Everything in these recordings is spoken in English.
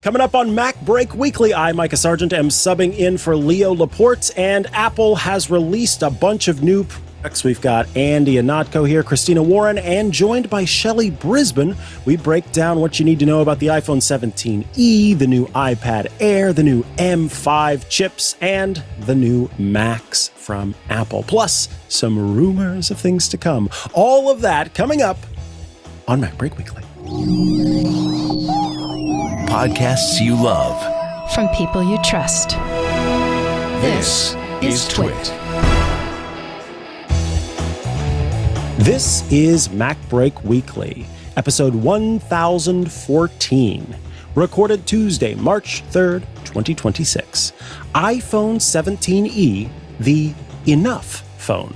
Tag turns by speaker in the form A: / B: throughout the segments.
A: Coming up on MacBreak Weekly, I, Micah Sargent, am subbing in for Leo Laporte, and Apple has released a bunch of new products. We've got Andy Anatko here, Christina Warren, and joined by Shelly Brisbane, we break down what you need to know about the iPhone 17e, the new iPad Air, the new M5 chips, and the new Macs from Apple, plus some rumors of things to come. All of that coming up on MacBreak Weekly.
B: Podcasts you love.
C: From people you trust.
B: This is Twit.
A: This is MacBreak Weekly, episode 1014, recorded Tuesday, March 3rd, 2026. iPhone 17e, the enough phone.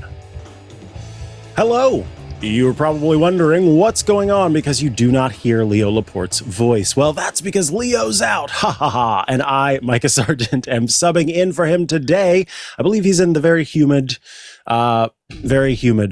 A: Hello. You're probably wondering what's going on because you do not hear Leo Laporte's voice. Well, that's because Leo's out. Ha ha ha. And I, Micah Sargent, am subbing in for him today. I believe he's in the very humid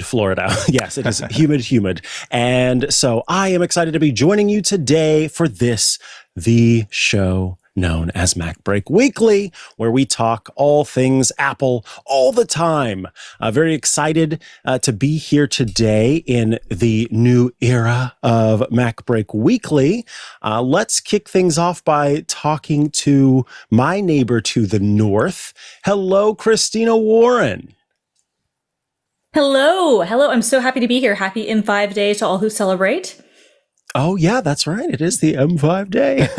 A: Florida. Yes, it is humid. And so I am excited to be joining you today for this, the show known as MacBreak Weekly, where we talk all things Apple all the time. Very excited to be here today in the new era of MacBreak Weekly. Let's kick things off by talking to my neighbor to the north. Hello, Christina Warren.
D: Hello. I'm so happy to be here. Happy M5 Day to all who celebrate.
A: Oh, yeah, that's right. It is the M5 day.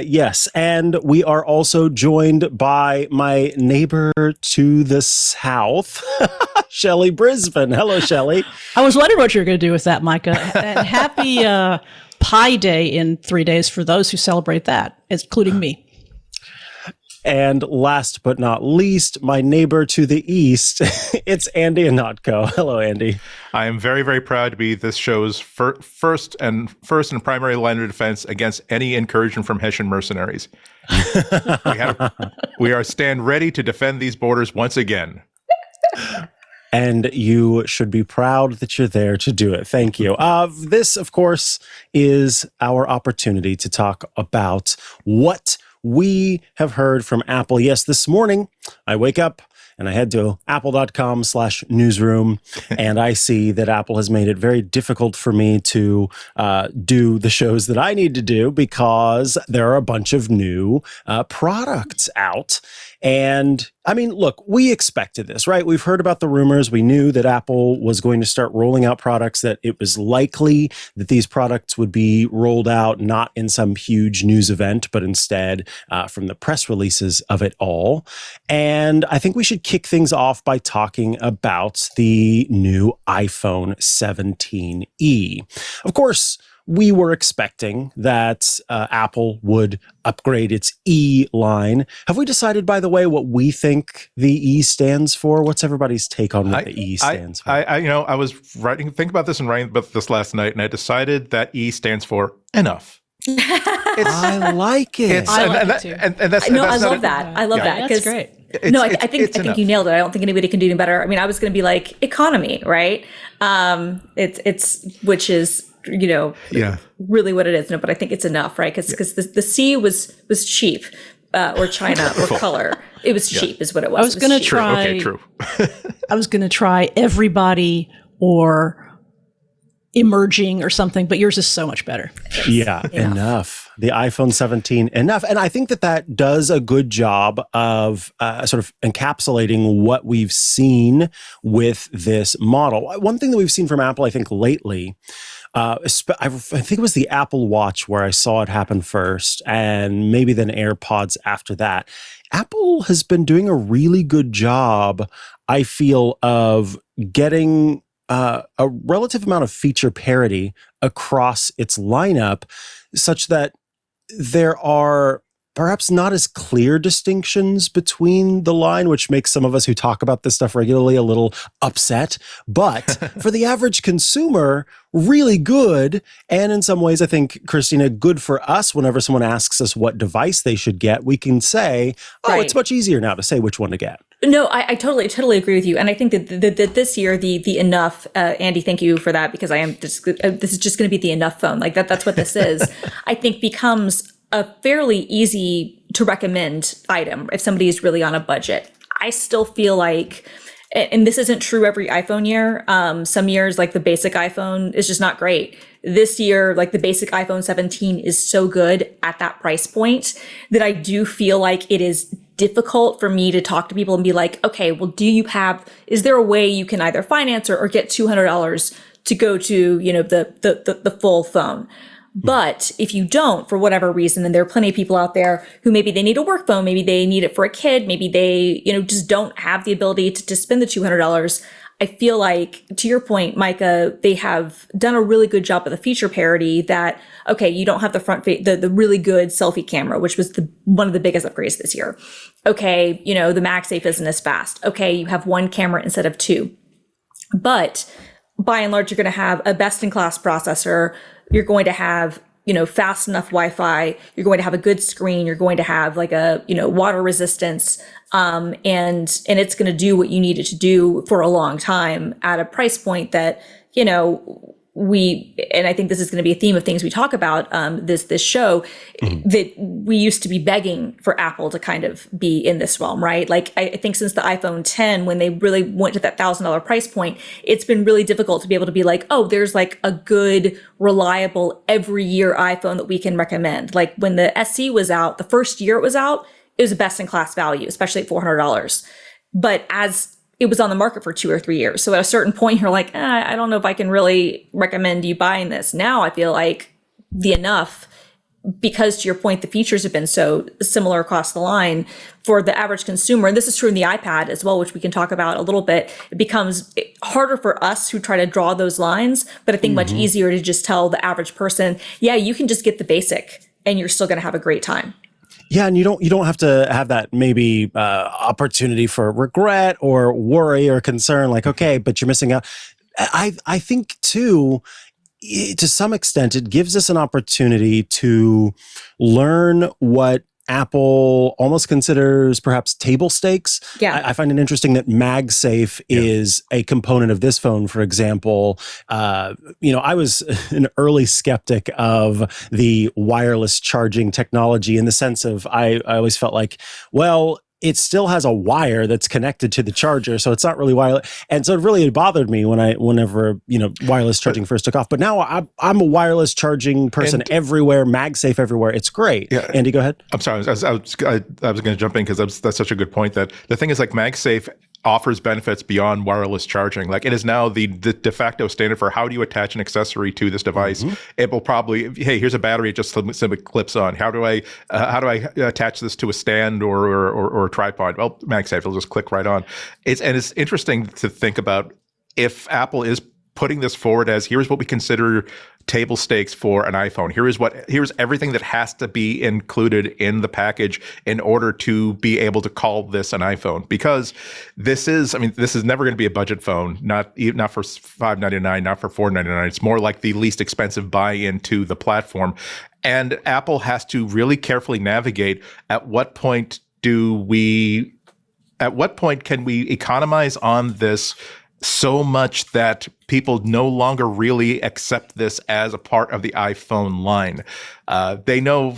A: Yes. And we are also joined by my neighbor to the south, Shelly Brisbane. Hello, Shelly.
E: I was wondering what you were going to do with that, Micah. And happy Pi Day in 3 days for those who celebrate that, including me.
A: And last but not least, my neighbor to the east, it's Andy Anatko. Hello, Andy.
F: I am very, very proud to be this show's first and primary line of defense against any incursion from Hessian mercenaries. We are stand ready to defend these borders once again.
A: And you should be proud that you're there to do it. Thank you. This, of course, is our opportunity to talk about what we have heard from Apple. Yes, this morning I wake up and I head to apple.com/newsroom and I see that Apple has made it very difficult for me to do the shows that I need to do because there are a bunch of new products out. And I mean, look, we expected this, right? We've heard about the rumors. We knew that Apple was going to start rolling out products, that it was likely that these products would be rolled out not in some huge news event, but instead from the press releases of it all. And I think we should kick things off by talking about the new iPhone 17e. Of course, we were expecting that Apple would upgrade its E line. Have we decided, by the way, what we think the E stands for? What's everybody's take on what the E stands for?
F: I was thinking about this and writing about this last night, and I decided that E stands for enough.
A: I like it.
E: I like it too.
D: I love that. I love that.
E: That's great.
D: I think you nailed it. I don't think anybody can do any better. I mean, I was going to be like economy, right? Which is, really what it is. No, but I think it's enough, right? Because the C was cheap, or China or color. It was cheap, is what it was.
E: I was going to try.
F: Okay, true.
E: I was going to try everybody or emerging or something, but yours is so much better.
A: Yeah, enough. The iPhone 17, enough. And I think that does a good job of sort of encapsulating what we've seen with this model. One thing that we've seen from Apple, I think, lately, I think it was the Apple Watch where I saw it happen first, and maybe then AirPods after that. Apple has been doing a really good job, I feel, of getting a relative amount of feature parity across its lineup, such that there are perhaps not as clear distinctions between the line, which makes some of us who talk about this stuff regularly a little upset. But for the average consumer, really good. And in some ways, I think, Christina, good for us whenever someone asks us what device they should get, we can say,
D: right.
A: It's much easier now to say which one to get.
D: No, I totally agree with you. And I think that this year, the enough, Andy, thank you for that, because this is just going to be the enough phone. Like that's what this is, I think becomes a fairly easy to recommend item if somebody is really on a budget. I still feel like, and this isn't true every iPhone year. Some years, like the basic iPhone is just not great. This year, like the basic iPhone 17 is so good at that price point that I do feel like it is difficult for me to talk to people and be like, okay, well, is there a way you can either finance or get $200 to go to, the full phone? But if you don't, for whatever reason, then there are plenty of people out there who maybe they need a work phone, maybe they need it for a kid, maybe they, just don't have the ability to spend the $200. I feel like, to your point, Micah, they have done a really good job of the feature parity that, okay, you don't have the the really good selfie camera, which was one of the biggest upgrades this year. Okay, the MagSafe isn't as fast. Okay, you have one camera instead of two. But by and large, you're going to have a best-in-class processor. You're going to have, fast enough Wi-Fi. You're going to have a good screen. You're going to have like a, water resistance. And it's going to do what you need it to do for a long time at a price point that, and I think this is going to be a theme of things we talk about, this show, that we used to be begging for Apple to kind of be in this realm, right? Like I think since the iPhone 10, when they really went to that $1,000 price point, it's been really difficult to be able to be like, oh, there's like a good, reliable every year iPhone that we can recommend. Like when the SE was out, the first year it was out, it was a best in class value, especially at $400. But as it was on the market for 2 or 3 years. So at a certain point, you're like, I don't know if I can really recommend you buying this. Now I feel like because to your point, the features have been so similar across the line for the average consumer. And this is true in the iPad as well, which we can talk about a little bit. It becomes harder for us who try to draw those lines, but I think much easier to just tell the average person, yeah, you can just get the basic and you're still going to have a great time.
A: Yeah, and you don't have to have that maybe opportunity for regret or worry or concern, like, okay, but you're missing out. I think too, to some extent, it gives us an opportunity to learn what Apple almost considers perhaps table stakes.
D: Yeah.
A: I find it interesting that MagSafe is a component of this phone, for example. I was an early skeptic of the wireless charging technology in the sense of I always felt like, well, it still has a wire that's connected to the charger, so it's not really wireless. And so it really bothered me whenever wireless charging first took off. But now I'm a wireless charging person everywhere, MagSafe everywhere. It's great. Yeah. Andy, go ahead.
F: I'm sorry, I was going to jump in because that's such a good point. That the thing is, like, MagSafe offers benefits beyond wireless charging. Like, it is now the de facto standard for how do you attach an accessory to this device. It will probably, hey, here's a battery, it just simply clips on. How do I attach this to a stand or a tripod? Well, MagSafe will just click right on. It's interesting to think about if Apple is putting this forward as, here's what we consider table stakes for an iPhone. Here's everything that has to be included in the package in order to be able to call this an iPhone. Because this is never going to be a budget phone, not for $599, not for $499. It's more like the least expensive buy-in to the platform. And Apple has to really carefully navigate at what point can we economize on this so much that people no longer really accept this as a part of the iPhone line. They know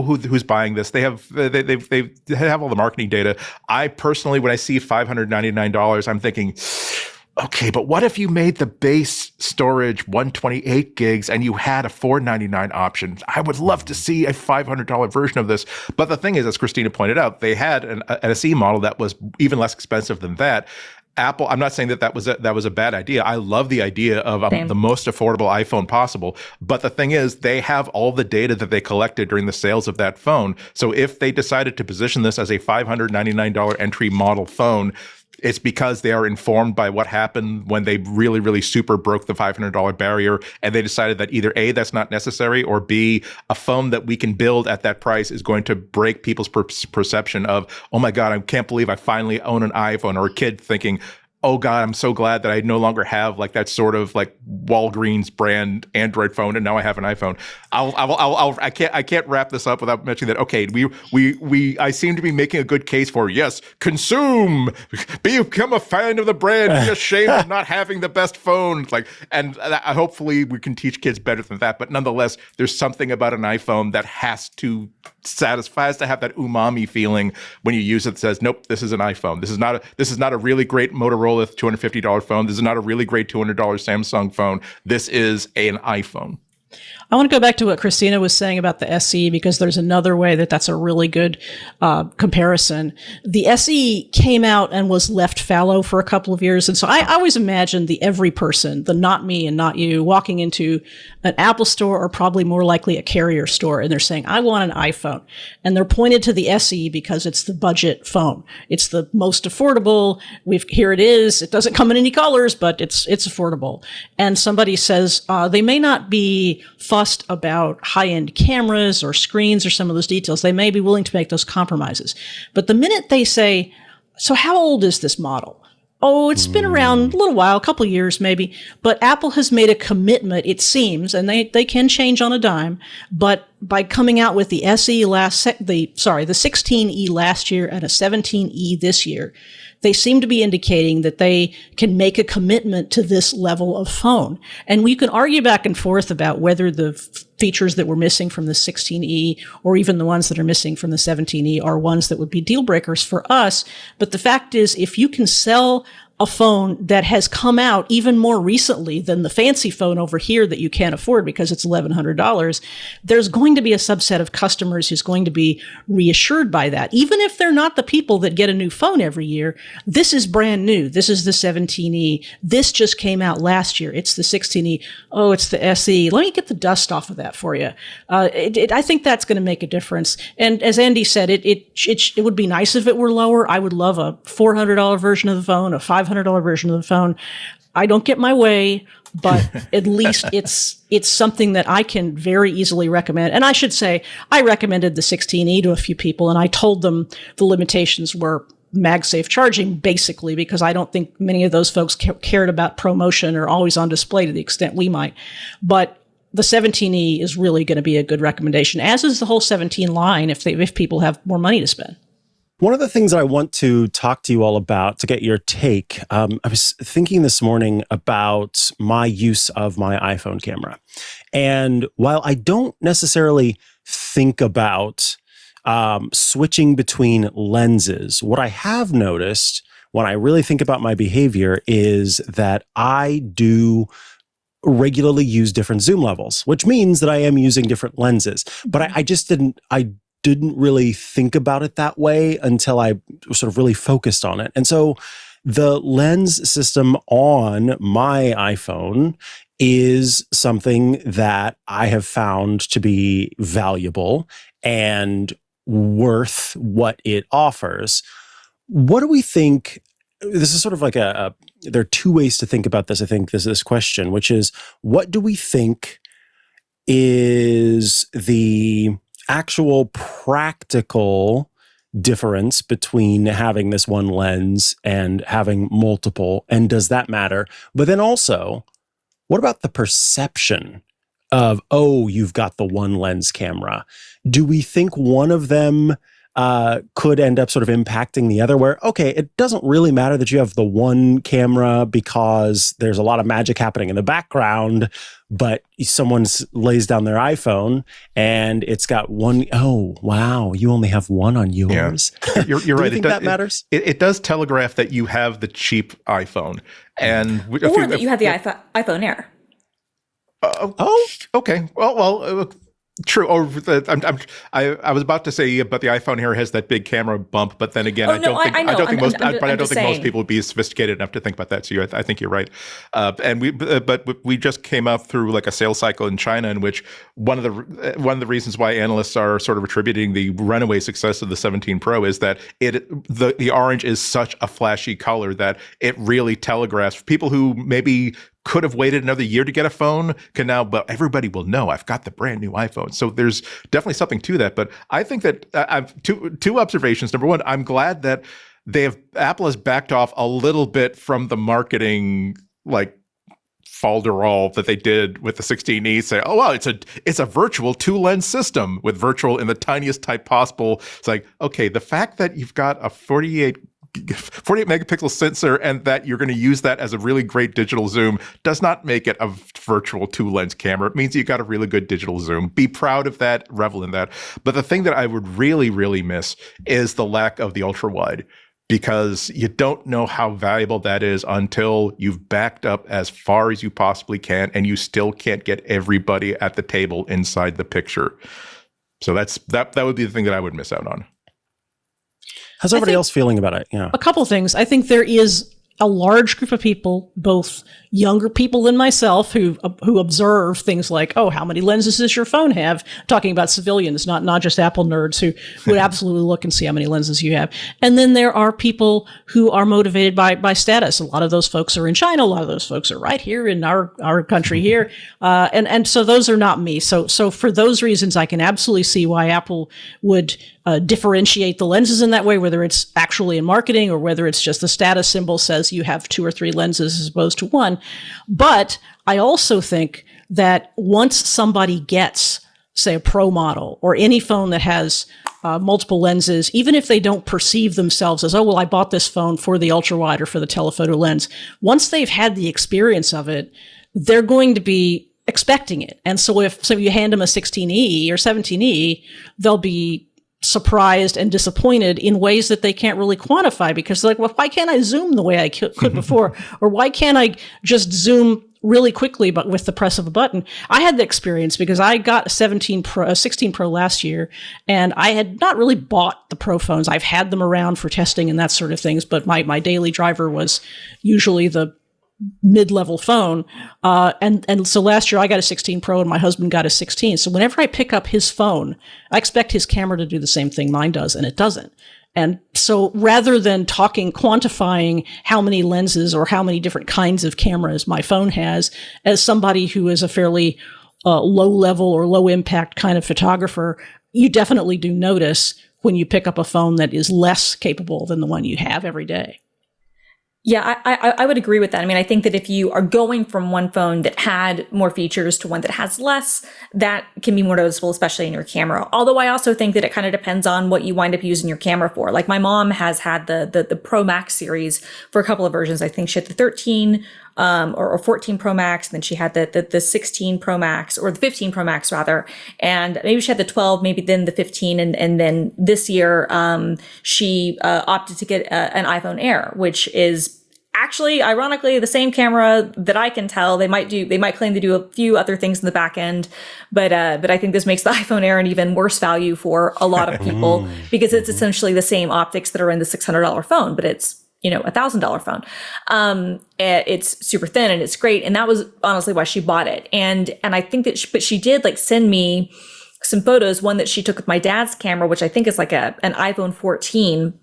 F: who's buying this. They have all the marketing data. I personally, when I see $599, I'm thinking, okay, but what if you made the base storage 128 gigs and you had a $499 option? I would love to see a $500 version of this. But the thing is, as Christina pointed out, they had an SE model that was even less expensive than that. Apple, I'm not saying that was a bad idea. I love the idea of the most affordable iPhone possible. But the thing is, they have all the data that they collected during the sales of that phone. So if they decided to position this as a $599 entry model phone, it's because they are informed by what happened when they really, really super broke the $500 barrier, and they decided that either A, that's not necessary, or B, a phone that we can build at that price is going to break people's perception of, oh my God, I can't believe I finally own an iPhone, or a kid thinking, oh God, I'm so glad that I no longer have like that sort of like Walgreens brand Android phone, and now I have an iPhone. I can't wrap this up without mentioning that. Okay, I seem to be making a good case for, yes, consume, become a fan of the brand, be ashamed of not having the best phone. Like, and hopefully we can teach kids better than that. But nonetheless, there's something about an iPhone that has to have that umami feeling when you use it that says, nope, this is an iPhone. This is not a really great Motorola $250 phone. This is not a really great $200 Samsung phone. This is an iPhone.
E: I want to go back to what Christina was saying about the SE, because there's another way that's a really good comparison. The SE came out and was left fallow for a couple of years. And so I always imagined the every person, the not me and not you, walking into an Apple store, or probably more likely a carrier store, and they're saying, I want an iPhone. And they're pointed to the SE because it's the budget phone. It's the most affordable. Here it is. It doesn't come in any colors, but it's affordable. And somebody says, they may not be fussed about high-end cameras or screens or some of those details. They may be willing to make those compromises. But the minute they say, so how old is this model? Oh, it's been around a little while, a couple of years maybe, but Apple has made a commitment, it seems, and they can change on a dime, but by coming out with the SE the 16E last year and a 17E this year, they seem to be indicating that they can make a commitment to this level of phone. And we can argue back and forth about whether the features that were missing from the 16E or even the ones that are missing from the 17E are ones that would be deal breakers for us. But the fact is, if you can sell a phone that has come out even more recently than the fancy phone over here that you can't afford because it's $1,100, there's going to be a subset of customers who's going to be reassured by that. Even if they're not the people that get a new phone every year, this is brand new. This is the 17E. This just came out last year. It's the 16E. Oh, it's the SE. Let me get the dust off of that for you. I think that's going to make a difference. And as Andy said, it would be nice if it were lower. I would love a $400 version of the phone, a $500 version of the phone. I don't get my way, but at least it's something that I can very easily recommend. And I should say, I recommended the 16E to a few people, and I told them the limitations were MagSafe charging, basically, because I don't think many of those folks cared about ProMotion or always on display to the extent we might. But the 17E is really going to be a good recommendation, as is the whole 17 line if people have more money to spend.
A: One of the things that I want to talk to you all about to get your take, I was thinking this morning about my use of my iPhone camera. And while I don't necessarily think about switching between lenses, what I have noticed when I really think about my behavior is that I do regularly use different zoom levels, which means that I am using different lenses. But I didn't really think about it that way until I sort of really focused on it. And so the lens system on my iPhone is something that I have found to be valuable and worth what it offers. What do we think? This is sort of like there are two ways to think about this. I think this question, which is, what do we think is the actual practical difference between having this one lens and having multiple, and does that matter? But then also, what about the perception of, oh, you've got the one lens camera? Do we think one of them could end up sort of impacting the other, where, okay, it doesn't really matter that you have the one camera because there's a lot of magic happening in the background, but someone lays down their iPhone and it's got one, oh, wow, you only have one on yours.
F: Yeah. You're
A: Do
F: right.
A: you think that matters?
F: It does telegraph that you have the cheap iPhone. And
D: or that you have the iPhone Air.
F: Okay. Well, true. I was about to say, but the iPhone here has that big camera bump. But then again, I don't think most people would be sophisticated enough to think about that. So I think you're right. And we just came out through like a sales cycle in China, in which one of the reasons why analysts are sort of attributing the runaway success of the 17 Pro is that the orange is such a flashy color that it really telegraphs people who maybe could have waited another year to get a phone can now, but everybody will know I've got the brand new iPhone. So there's definitely something to that. But I think that I've two observations. Number one, I'm glad that Apple has backed off a little bit from the marketing like falderall that they did with the 16E. Say, oh wow, it's a virtual 2-lens system with virtual in the tiniest type possible. It's like, okay, the fact that you've got a 48 megapixel sensor and that you're going to use that as a really great digital zoom does not make it a virtual 2-lens camera. It means you got a really good digital zoom. Be proud of that, revel in that. But the thing that I would really, really miss is the lack of the ultra wide, because you don't know how valuable that is until you've backed up as far as you possibly can and you still can't get everybody at the table inside the picture. So that would be the thing that I would miss out on.
A: How's everybody else feeling about it? Yeah.
E: A couple things. I think there is a large group of people, both younger people than myself, who observe things like, oh, how many lenses does your phone have? Talking about civilians, not just Apple nerds, who would absolutely look and see how many lenses you have. And then there are people who are motivated by status. A lot of those folks are in China. A lot of those folks are right here in our country here. And so those are not me. So for those reasons, I can absolutely see why Apple would differentiate the lenses in that way, whether it's actually in marketing or whether it's just the status symbol says you have 2 or 3 lenses as opposed to 1. But I also think that once somebody gets, say, a Pro model or any phone that has multiple lenses, even if they don't perceive themselves as, oh, well, I bought this phone for the ultra wide or for the telephoto lens, once they've had the experience of it, they're going to be expecting it. And so if you hand them a 16E or 17E, they'll be surprised and disappointed in ways that they can't really quantify, because they're like, well, why can't I zoom the way I could before? Or why can't I just zoom really quickly, but with the press of a button? I had the experience because I got a 16 Pro last year, and I had not really bought the Pro phones. I've had them around for testing and that sort of things, but my daily driver was usually the mid-level phone. And so last year I got a 16 Pro and my husband got a 16. So whenever I pick up his phone, I expect his camera to do the same thing mine does, and it doesn't. And so rather than quantifying how many lenses or how many different kinds of cameras my phone has, as somebody who is a fairly low level or low impact kind of photographer, you definitely do notice when you pick up a phone that is less capable than the one you have every day.
D: Yeah, I would agree with that. I mean, I think that if you are going from one phone that had more features to one that has less, that can be more noticeable, especially in your camera. Although I also think that it kind of depends on what you wind up using your camera for. Like my mom has had the Pro Max series for a couple of versions. I think she had the 13 or 14 Pro Max, and then she had the 16 Pro Max, or the 15 Pro Max rather, and maybe she had the 12, maybe then the 15, and then this year she opted to get an iPhone Air, which is actually, ironically, the same camera that I can tell. They might claim to do a few other things in the back end, but I think this makes the iPhone Air an even worse value for a lot of people because it's essentially the same optics that are in the $600 phone, but it's $1,000 phone. It's super thin and it's great. And that was honestly why she bought it. And I think that she did like send me some photos, one that she took with my dad's camera, which I think is like an iPhone 14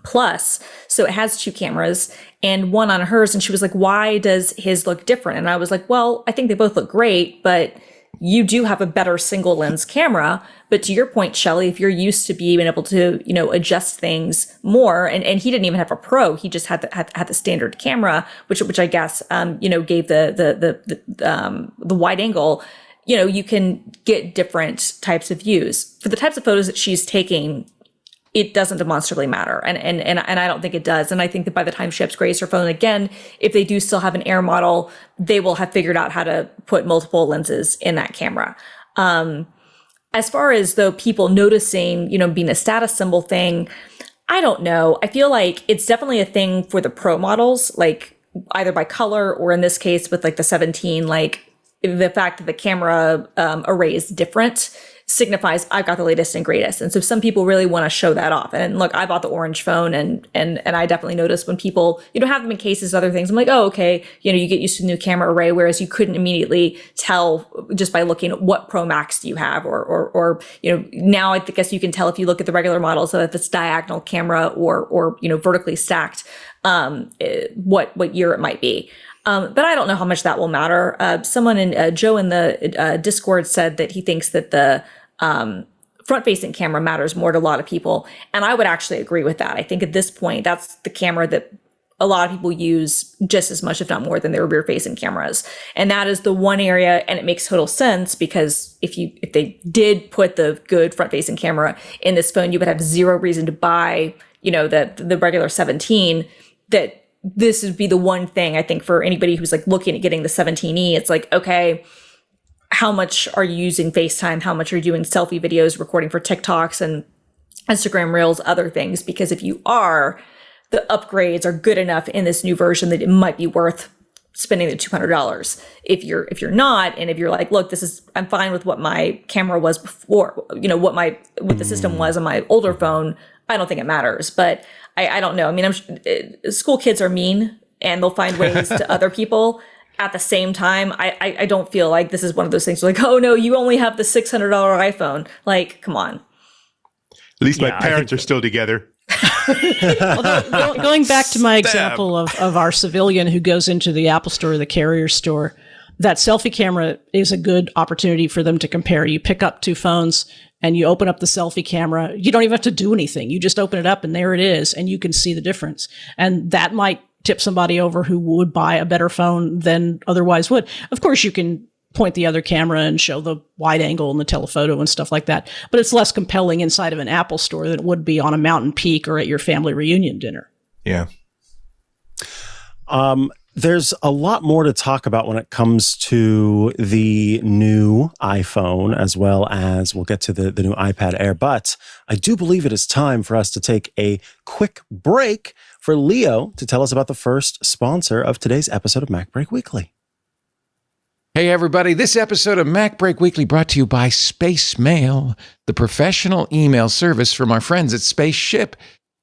D: Plus. So it has 2 cameras and one on hers. And she was like, why does his look different? And I was like, well, I think they both look great, but you do have a better single lens camera. But to your point, Shelly, if you're used to being able to, adjust things more, and he didn't even have a Pro, he just had the standard camera, which I guess, gave the wide angle, you can get different types of views. For the types of photos that she's taking, it doesn't demonstrably matter. And I don't think it does. And I think that by the time she upgrades her phone again, if they do still have an Air model, they will have figured out how to put multiple lenses in that camera. As far as though people noticing, being a status symbol thing, I don't know. I feel like it's definitely a thing for the Pro models, like either by color or in this case with like the 17, like the fact that the camera array is different signifies I've got the latest and greatest. And so some people really want to show that off. And look, I bought the orange phone and I definitely noticed when people, have them in cases, other things. I'm like, oh, okay. You get used to the new camera array, whereas you couldn't immediately tell just by looking at what Pro Max do you have or now I guess you can tell if you look at the regular models, so if it's diagonal camera or vertically stacked, what year it might be. But I don't know how much that will matter. Someone Joe in the Discord said that he thinks that the front-facing camera matters more to a lot of people. And I would actually agree with that. I think at this point, that's the camera that a lot of people use just as much, if not more, than their rear-facing cameras. And that is the one area, and it makes total sense, because if they did put the good front-facing camera in this phone, you would have zero reason to buy, the regular 17. That this would be the one thing, I think, for anybody who's like looking at getting the 17E. It's like, okay, how much are you using FaceTime? How much are you doing selfie videos, recording for TikToks and Instagram Reels, other things? Because if you are, the upgrades are good enough in this new version that it might be worth spending the $200. If you're not, and if you're like, look, I'm fine with what my camera was before, what the system was on my older phone, I don't think it matters. But I don't know. I mean, school kids are mean, and they'll find ways to other people. At the same time, I don't feel like this is one of those things like, oh no, you only have the $600 iPhone. Like, come on.
F: At least my parents are still together.
E: Well, going back to my example of our civilian who goes into the Apple store or the carrier store, that selfie camera is a good opportunity for them to compare. You pick up two phones and you open up the selfie camera. You don't even have to do anything. You just open it up and there it is, and you can see the difference. And that might tip somebody over who would buy a better phone than otherwise would. Of course, you can point the other camera and show the wide angle and the telephoto and stuff like that. But it's less compelling inside of an Apple store than it would be on a mountain peak or at your family reunion dinner.
F: Yeah.
A: There's a lot more to talk about when it comes to the new iPhone, as well as we'll get to the new iPad Air. But I do believe it is time for us to take a quick break for Leo to tell us about the first sponsor of today's episode of MacBreak Weekly.
G: Hey everybody, this episode of MacBreak Weekly brought to you by Space Mail, the professional email service from our friends at Spaceship.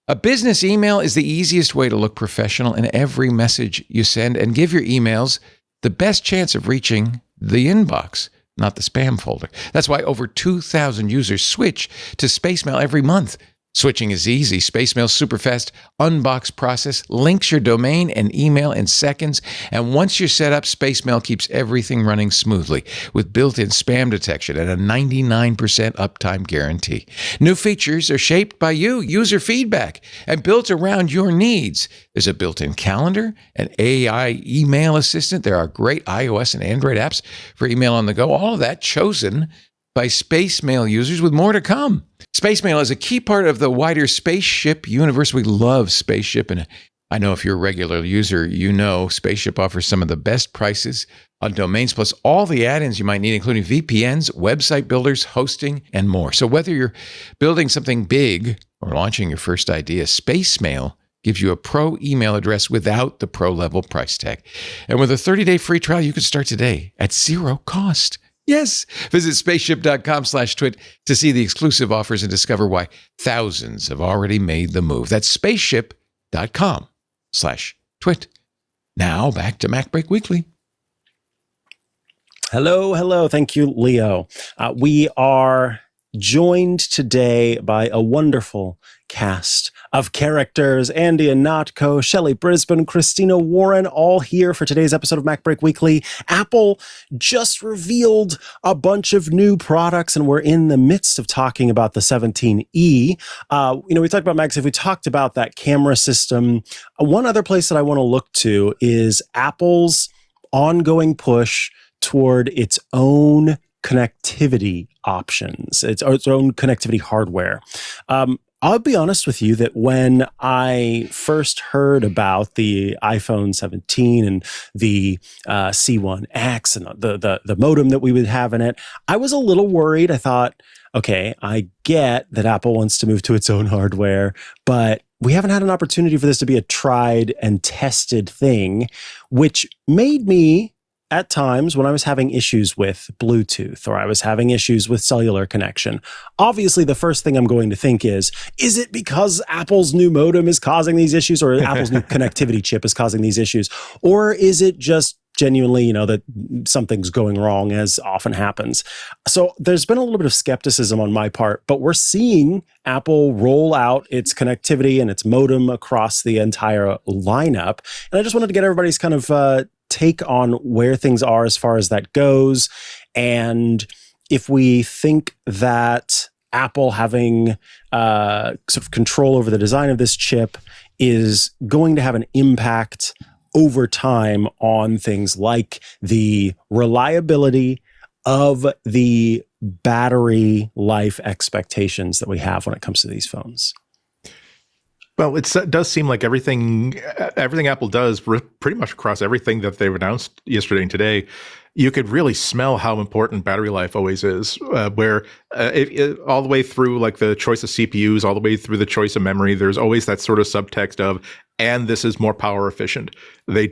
G: A business email is the easiest way to look professional in every message you send and give your emails the best chance of reaching the inbox, not the spam folder. That's why over 2,000 users switch to Space Mail every month. Switching is easy. Spacemail's super-fast unbox process links your domain and email in seconds. And once you're set up, Spacemail keeps everything running smoothly with built-in spam detection and a 99% uptime guarantee. New features are shaped by you, user feedback, and built around your needs. There's a built-in calendar, an AI email assistant. There are great iOS and Android apps for email on the go. All of that chosen by Spacemail users, with more to come. Spacemail is a key part of the wider Spaceship universe. We love Spaceship, and I know if you're a regular user, you know Spaceship offers some of the best prices on domains, plus all the add-ins you might need, including VPNs, website builders, hosting, and more. So whether you're building something big or launching your first idea, Spacemail gives you a pro email address without the pro-level price tag. And with a 30-day free trial, you can start today at zero cost. Yes. Visit spaceship.com/twit to see the exclusive offers and discover why thousands have already made the move. That's spaceship.com/twit. Now back to MacBreak Weekly.
A: Hello. Thank you, Leo. We are joined today by a wonderful cast of characters. Andy Anatko, Shelly Brisbane, Christina Warren, all here for today's episode of MacBreak Weekly. Apple just revealed a bunch of new products, and we're in the midst of talking about the 17E. We talked about MagSafe. We talked about that camera system. One other place that I want to look to is Apple's ongoing push toward its own connectivity options, its own connectivity hardware. I'll be honest with you that when I first heard about the iPhone 17 and the C1X and the modem that we would have in it, I was a little worried. I thought, okay, I get that Apple wants to move to its own hardware, but we haven't had an opportunity for this to be a tried and tested thing, which made me, at times when I was having issues with Bluetooth or I was having issues with cellular connection, obviously the first thing I'm going to think is it because Apple's new modem is causing these issues, or Apple's new connectivity chip is causing these issues? Or is it just genuinely, that something's going wrong, as often happens? So there's been a little bit of skepticism on my part, but we're seeing Apple roll out its connectivity and its modem across the entire lineup. And I just wanted to get everybody's kind of take on where things are as far as that goes. And if we think that Apple having sort of control over the design of this chip is going to have an impact over time on things like the reliability of the battery life expectations that we have when it comes to these phones.
F: Well, it does seem like everything Apple does, pretty much across everything that they've announced yesterday and today, you could really smell how important battery life always is. Where all the way through, like the choice of CPUs, all the way through the choice of memory, there's always that sort of subtext of, and this is more power efficient. They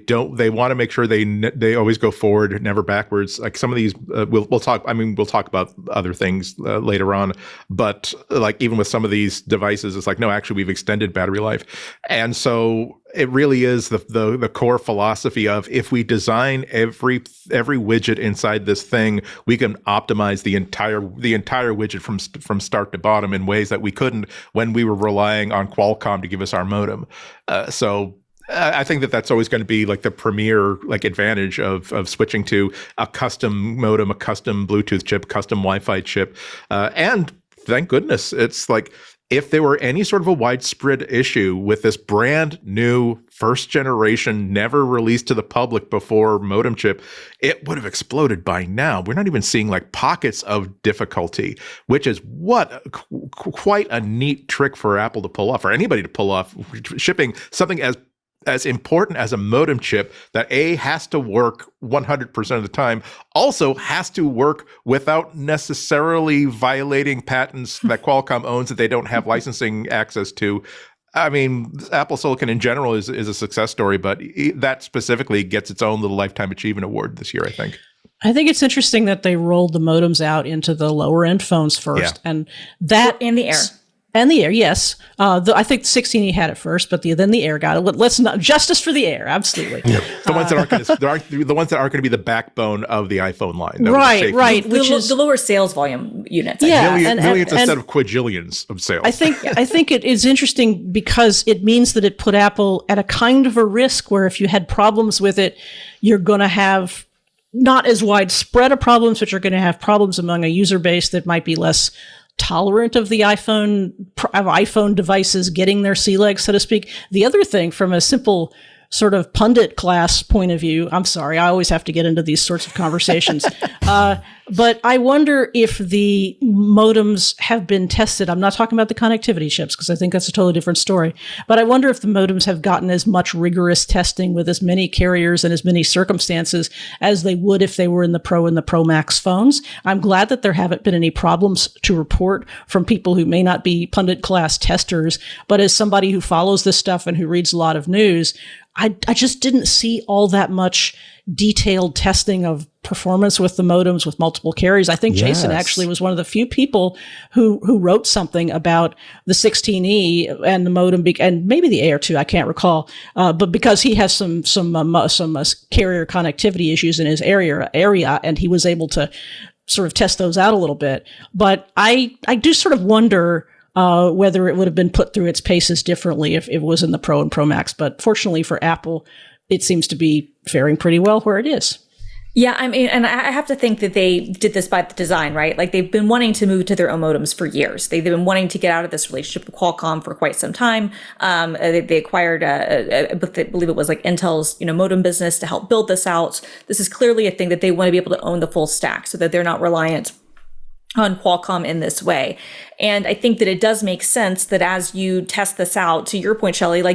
F: want to make sure they always go forward, never backwards. Like some of these, we'll talk about other things later on, but like even with some of these devices, it's like, no, actually we've extended battery life. And so it really is the core philosophy of, if we design every widget inside this thing, we can optimize the entire widget from start to bottom in ways that we couldn't when we were relying on Qualcomm to give us our modem. So I think that's always going to be like the premier like advantage of switching to a custom modem, a custom Bluetooth chip, custom Wi-Fi chip, and thank goodness it's like, if there were any sort of a widespread issue with this brand new first generation, never released to the public before modem chip, it would have exploded by now. We're not even seeing like pockets of difficulty, which is quite a neat trick for Apple to pull off, or anybody to pull off, shipping something as important as a modem chip that has to work 100% of the time, also has to work without necessarily violating patents that Qualcomm owns that they don't have licensing access to. I mean, Apple Silicon in general is a success story, but that specifically gets its own little Lifetime Achievement Award this year, I think.
E: I think it's interesting that they rolled the modems out into the lower end phones first, and that
D: and the Air.
E: And the Air, yes. I think the 16E had it first, but then the Air got it. Let's not justice for the Air, absolutely.
F: The ones that aren't going to be the backbone of the iPhone line.
E: Right.
D: Which is the lower sales volume units.
E: Yeah,
F: millions instead of quadrillions of sales.
E: I think it is interesting because it means that it put Apple at a kind of a risk where if you had problems with it, you're going to have not as widespread of problems, but you're going to have problems among a user base that might be less tolerant of the iPhone devices getting their sea legs, so to speak. The other thing, from a simple sort of pundit class point of view, I'm sorry, I always have to get into these sorts of conversations, but I wonder if the modems have been tested. I'm not talking about the connectivity chips, because I think that's a totally different story. But I wonder if the modems have gotten as much rigorous testing with as many carriers and as many circumstances as they would if they were in the Pro and the Pro Max phones. I'm glad that there haven't been any problems to report from people who may not be pundit class testers. But as somebody who follows this stuff and who reads a lot of news, I just didn't see all that much detailed testing of performance with the modems with multiple carriers. I think Jason actually was one of the few people who wrote something about the 16E and the modem, and maybe the Air too. I can't recall, but because he has some carrier connectivity issues in his area, and he was able to sort of test those out a little bit. But I do sort of wonder whether it would have been put through its paces differently if it was in the Pro and Pro Max. But fortunately for Apple, it seems to be faring pretty well where it is.
D: Yeah, I mean, and I have to think that they did this by the design, right? Like, they've been wanting to move to their own modems for years. They've been wanting to get out of this relationship with Qualcomm for quite some time. They acquired, I believe it was like Intel's, modem business to help build this out. This is clearly a thing that they want to be able to own the full stack so that they're not reliant on Qualcomm in this way. And I think that it does make sense that as you test this out, to your point, Shelly, I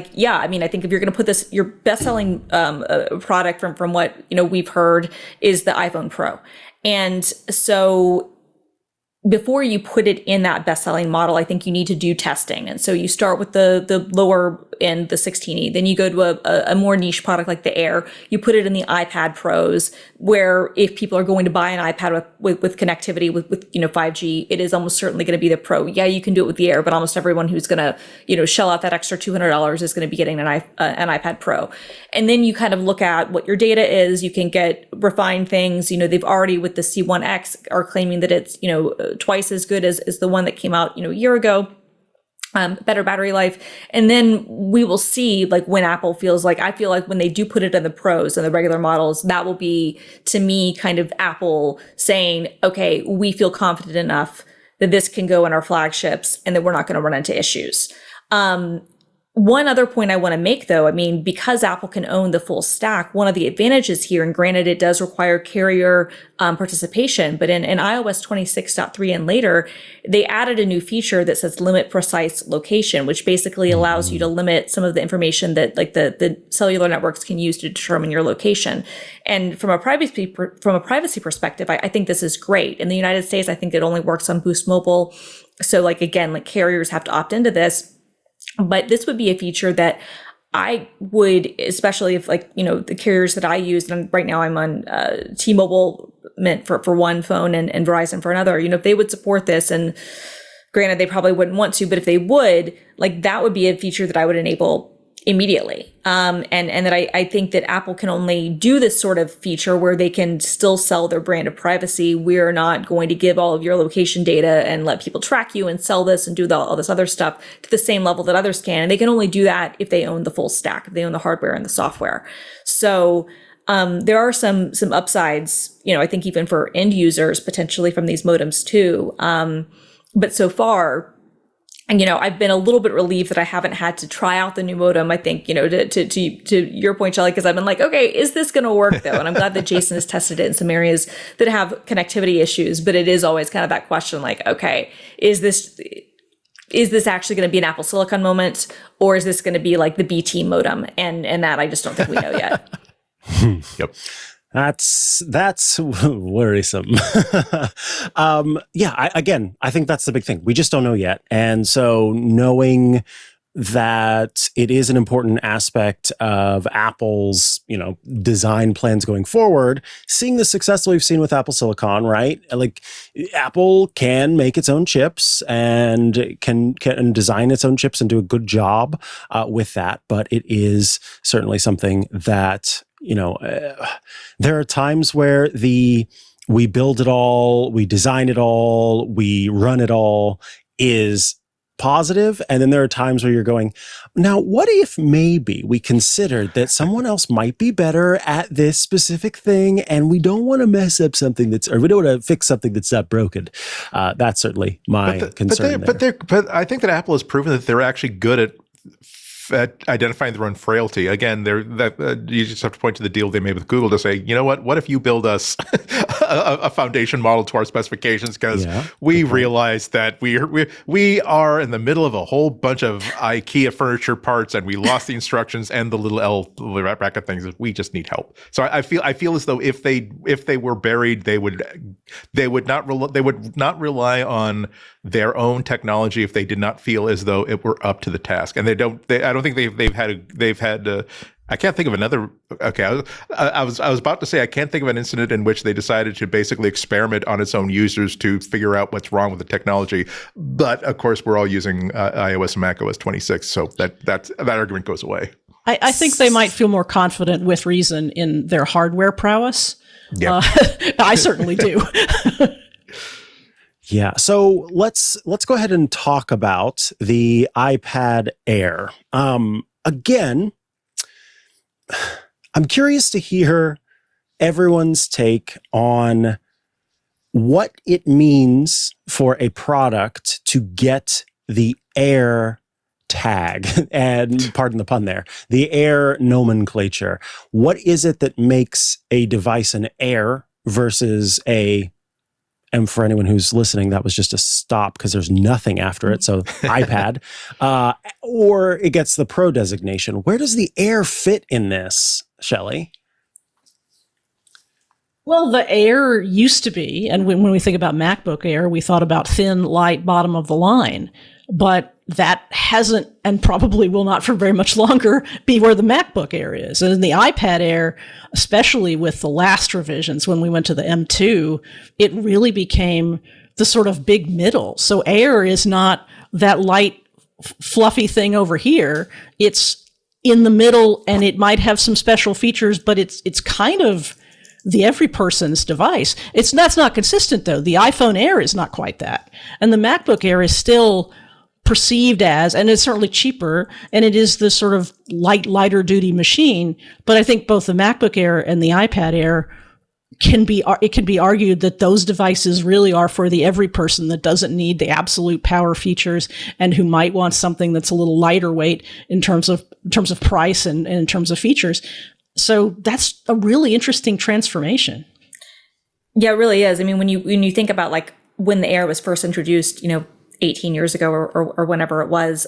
D: think if you're going to put this, your best-selling product from what, we've heard is the iPhone Pro. And so before you put it in that best-selling model, I think you need to do testing. And so you start with the lower end, the 16E, then you go to a more niche product like the Air. You put it in the iPad Pros, where if people are going to buy an iPad with connectivity with 5G, it is almost certainly going to be the Pro. Yeah, you can do it with the Air, but almost everyone who's going to shell out that extra $200 is going to be getting an iPad Pro. And then you kind of look at what your data is. You can get refined things. They've already, with the C1X, are claiming that it's twice as good as the one that came out a year ago. Better battery life. And then we will see, when Apple feels like, I feel like when they do put it in the Pros and the regular models, that will be, to me, kind of Apple saying, okay, we feel confident enough that this can go in our flagships and that we're not going to run into issues. One other point I want to make, though, I mean, because Apple can own the full stack, one of the advantages here, and granted it does require carrier participation, but in iOS 26.3 and later, they added a new feature that says limit precise location, which basically allows you to limit some of the information that like the cellular networks can use to determine your location. And from a privacy perspective, I think this is great. In the United States, I think it only works on Boost Mobile. So like, again, like carriers have to opt into this. But this would be a feature that I would, especially if like, you know, the carriers that I use, and right now I'm on T-Mobile meant for one phone and Verizon for another, you know, if they would support this, and granted, they probably wouldn't want to, but if they would, like that would be a feature that I would enable immediately. And that I think that Apple can only do this sort of feature where they can still sell their brand of privacy. We're not going to give all of your location data and let people track you and sell this and do all this other stuff to the same level that others can. And they can only do that if they own the full stack, if they own the hardware and the software. So there are some upsides, you know, I think even for end users potentially from these modems too. But so far, and, you know, I've been a little bit relieved that I haven't had to try out the new modem, I think, you know, to your point, Shelly, because I've been like, okay, is this going to work though? And I'm glad that Jason has tested it in some areas that have connectivity issues, but it is always kind of that question like, okay, is this actually going to be an Apple Silicon moment, or is this going to be like the BT modem? And that I just don't think we know yet.
F: Yep.
A: That's worrisome. I think that's the big thing. We just don't know yet. And so knowing that it is an important aspect of Apple's, you know, design plans going forward, seeing the success we've seen with Apple Silicon, right? Like Apple can make its own chips and can design its own chips and do a good job with that. But it is certainly something that, you know, there are times where we build it all, we design it all, we run it all is positive. And then there are times where you're going, now, what if maybe we considered that someone else might be better at this specific thing and we don't want to mess up something or we don't want to fix something that's not broken. That's certainly my concern.
F: But I think that Apple has proven that they're actually good at identifying their own frailty. Again, you just have to point to the deal they made with Google to say, you know what if you build us a foundation model to our specifications, because we realize that we are in the middle of a whole bunch of IKEA furniture parts and we lost the instructions and the little L bracket things. We just need help. So I feel as though if they were buried, they would not rely on their own technology if they did not feel as though it were up to the task. And I don't think they've had I can't think of another. Okay, I was about to say I can't think of an incident in which they decided to basically experiment on its own users to figure out what's wrong with the technology. But of course, we're all using iOS and macOS 26, so that argument goes away.
E: I think they might feel more confident with reason in their hardware prowess. Yeah, I certainly do.
A: Yeah. So let's go ahead and talk about the iPad Air. Again, I'm curious to hear everyone's take on what it means for a product to get the Air tag, and pardon the pun there, the Air nomenclature. What is it that makes a device an Air versus and for anyone who's listening, that was just a stop because there's nothing after it. So iPad, or it gets the Pro designation. Where does the Air fit in this, Shelly?
E: Well, the Air used to be, and when we think about MacBook Air, we thought about thin, light, bottom of the line. But that hasn't, and probably will not for very much longer, be where the MacBook Air is. And in the iPad Air, especially with the last revisions, when we went to the M2, it really became the sort of big middle. So Air is not that light, fluffy thing over here. It's in the middle, and it might have some special features, but it's kind of the every person's device. That's not consistent, though. The iPhone Air is not quite that. And the MacBook Air is still perceived as, and it's certainly cheaper, and it is this sort of lighter duty machine. But I think both the MacBook Air and the iPad Air it can be argued that those devices really are for the every person that doesn't need the absolute power features and who might want something that's a little lighter weight in terms of price and in terms of features. So that's a really interesting transformation.
D: Yeah, it really is. I mean, when you think about like when the Air was first introduced, 18 years ago or whenever it was,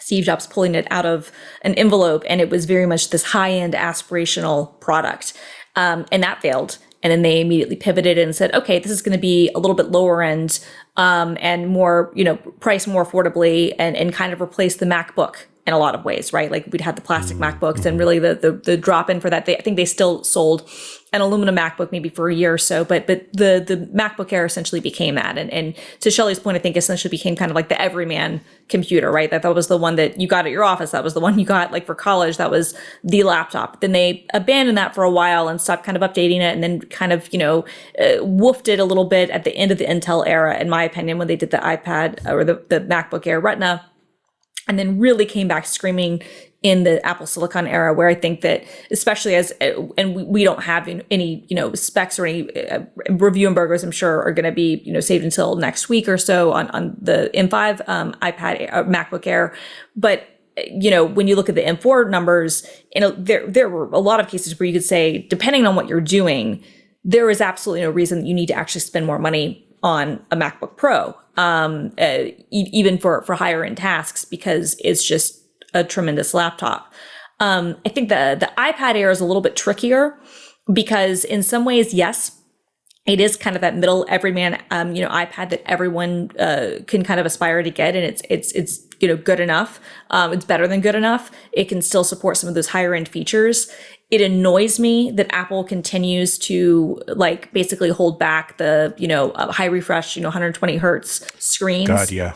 D: Steve Jobs pulling it out of an envelope, and it was very much this high-end aspirational product. And that failed. And then they immediately pivoted and said, okay, this is going to be a little bit lower end, and more, priced more affordably, and kind of replace the MacBook in a lot of ways, right? Like we'd had the plastic MacBooks, and really the drop in for that. I think they still sold an aluminum MacBook maybe for a year or so, but the MacBook Air essentially became that. And to Shelly's point, I think essentially became kind of like the everyman computer, right? That was the one that you got at your office. That was the one you got like for college. That was the laptop. Then they abandoned that for a while and stopped kind of updating it, and then kind of, woofed it a little bit at the end of the Intel era, in my opinion, when they did the iPad or the MacBook Air Retina, and then really came back screaming in the Apple Silicon era, where I think that, especially and we don't have any, specs or any review embargoes, I'm sure, are going to be, saved until next week or so on the M5 iPad MacBook Air. But, when you look at the M4 numbers, there were a lot of cases where you could say, depending on what you're doing, there is absolutely no reason that you need to actually spend more money on a MacBook Pro, even for higher end tasks, because it's just a tremendous laptop. I think the iPad Air is a little bit trickier, because in some ways, yes, it is kind of that middle everyman, iPad that everyone can kind of aspire to get, and it's good enough. It's better than good enough. It can still support some of those higher end features. It annoys me that Apple continues to basically hold back the high refresh 120 hertz screens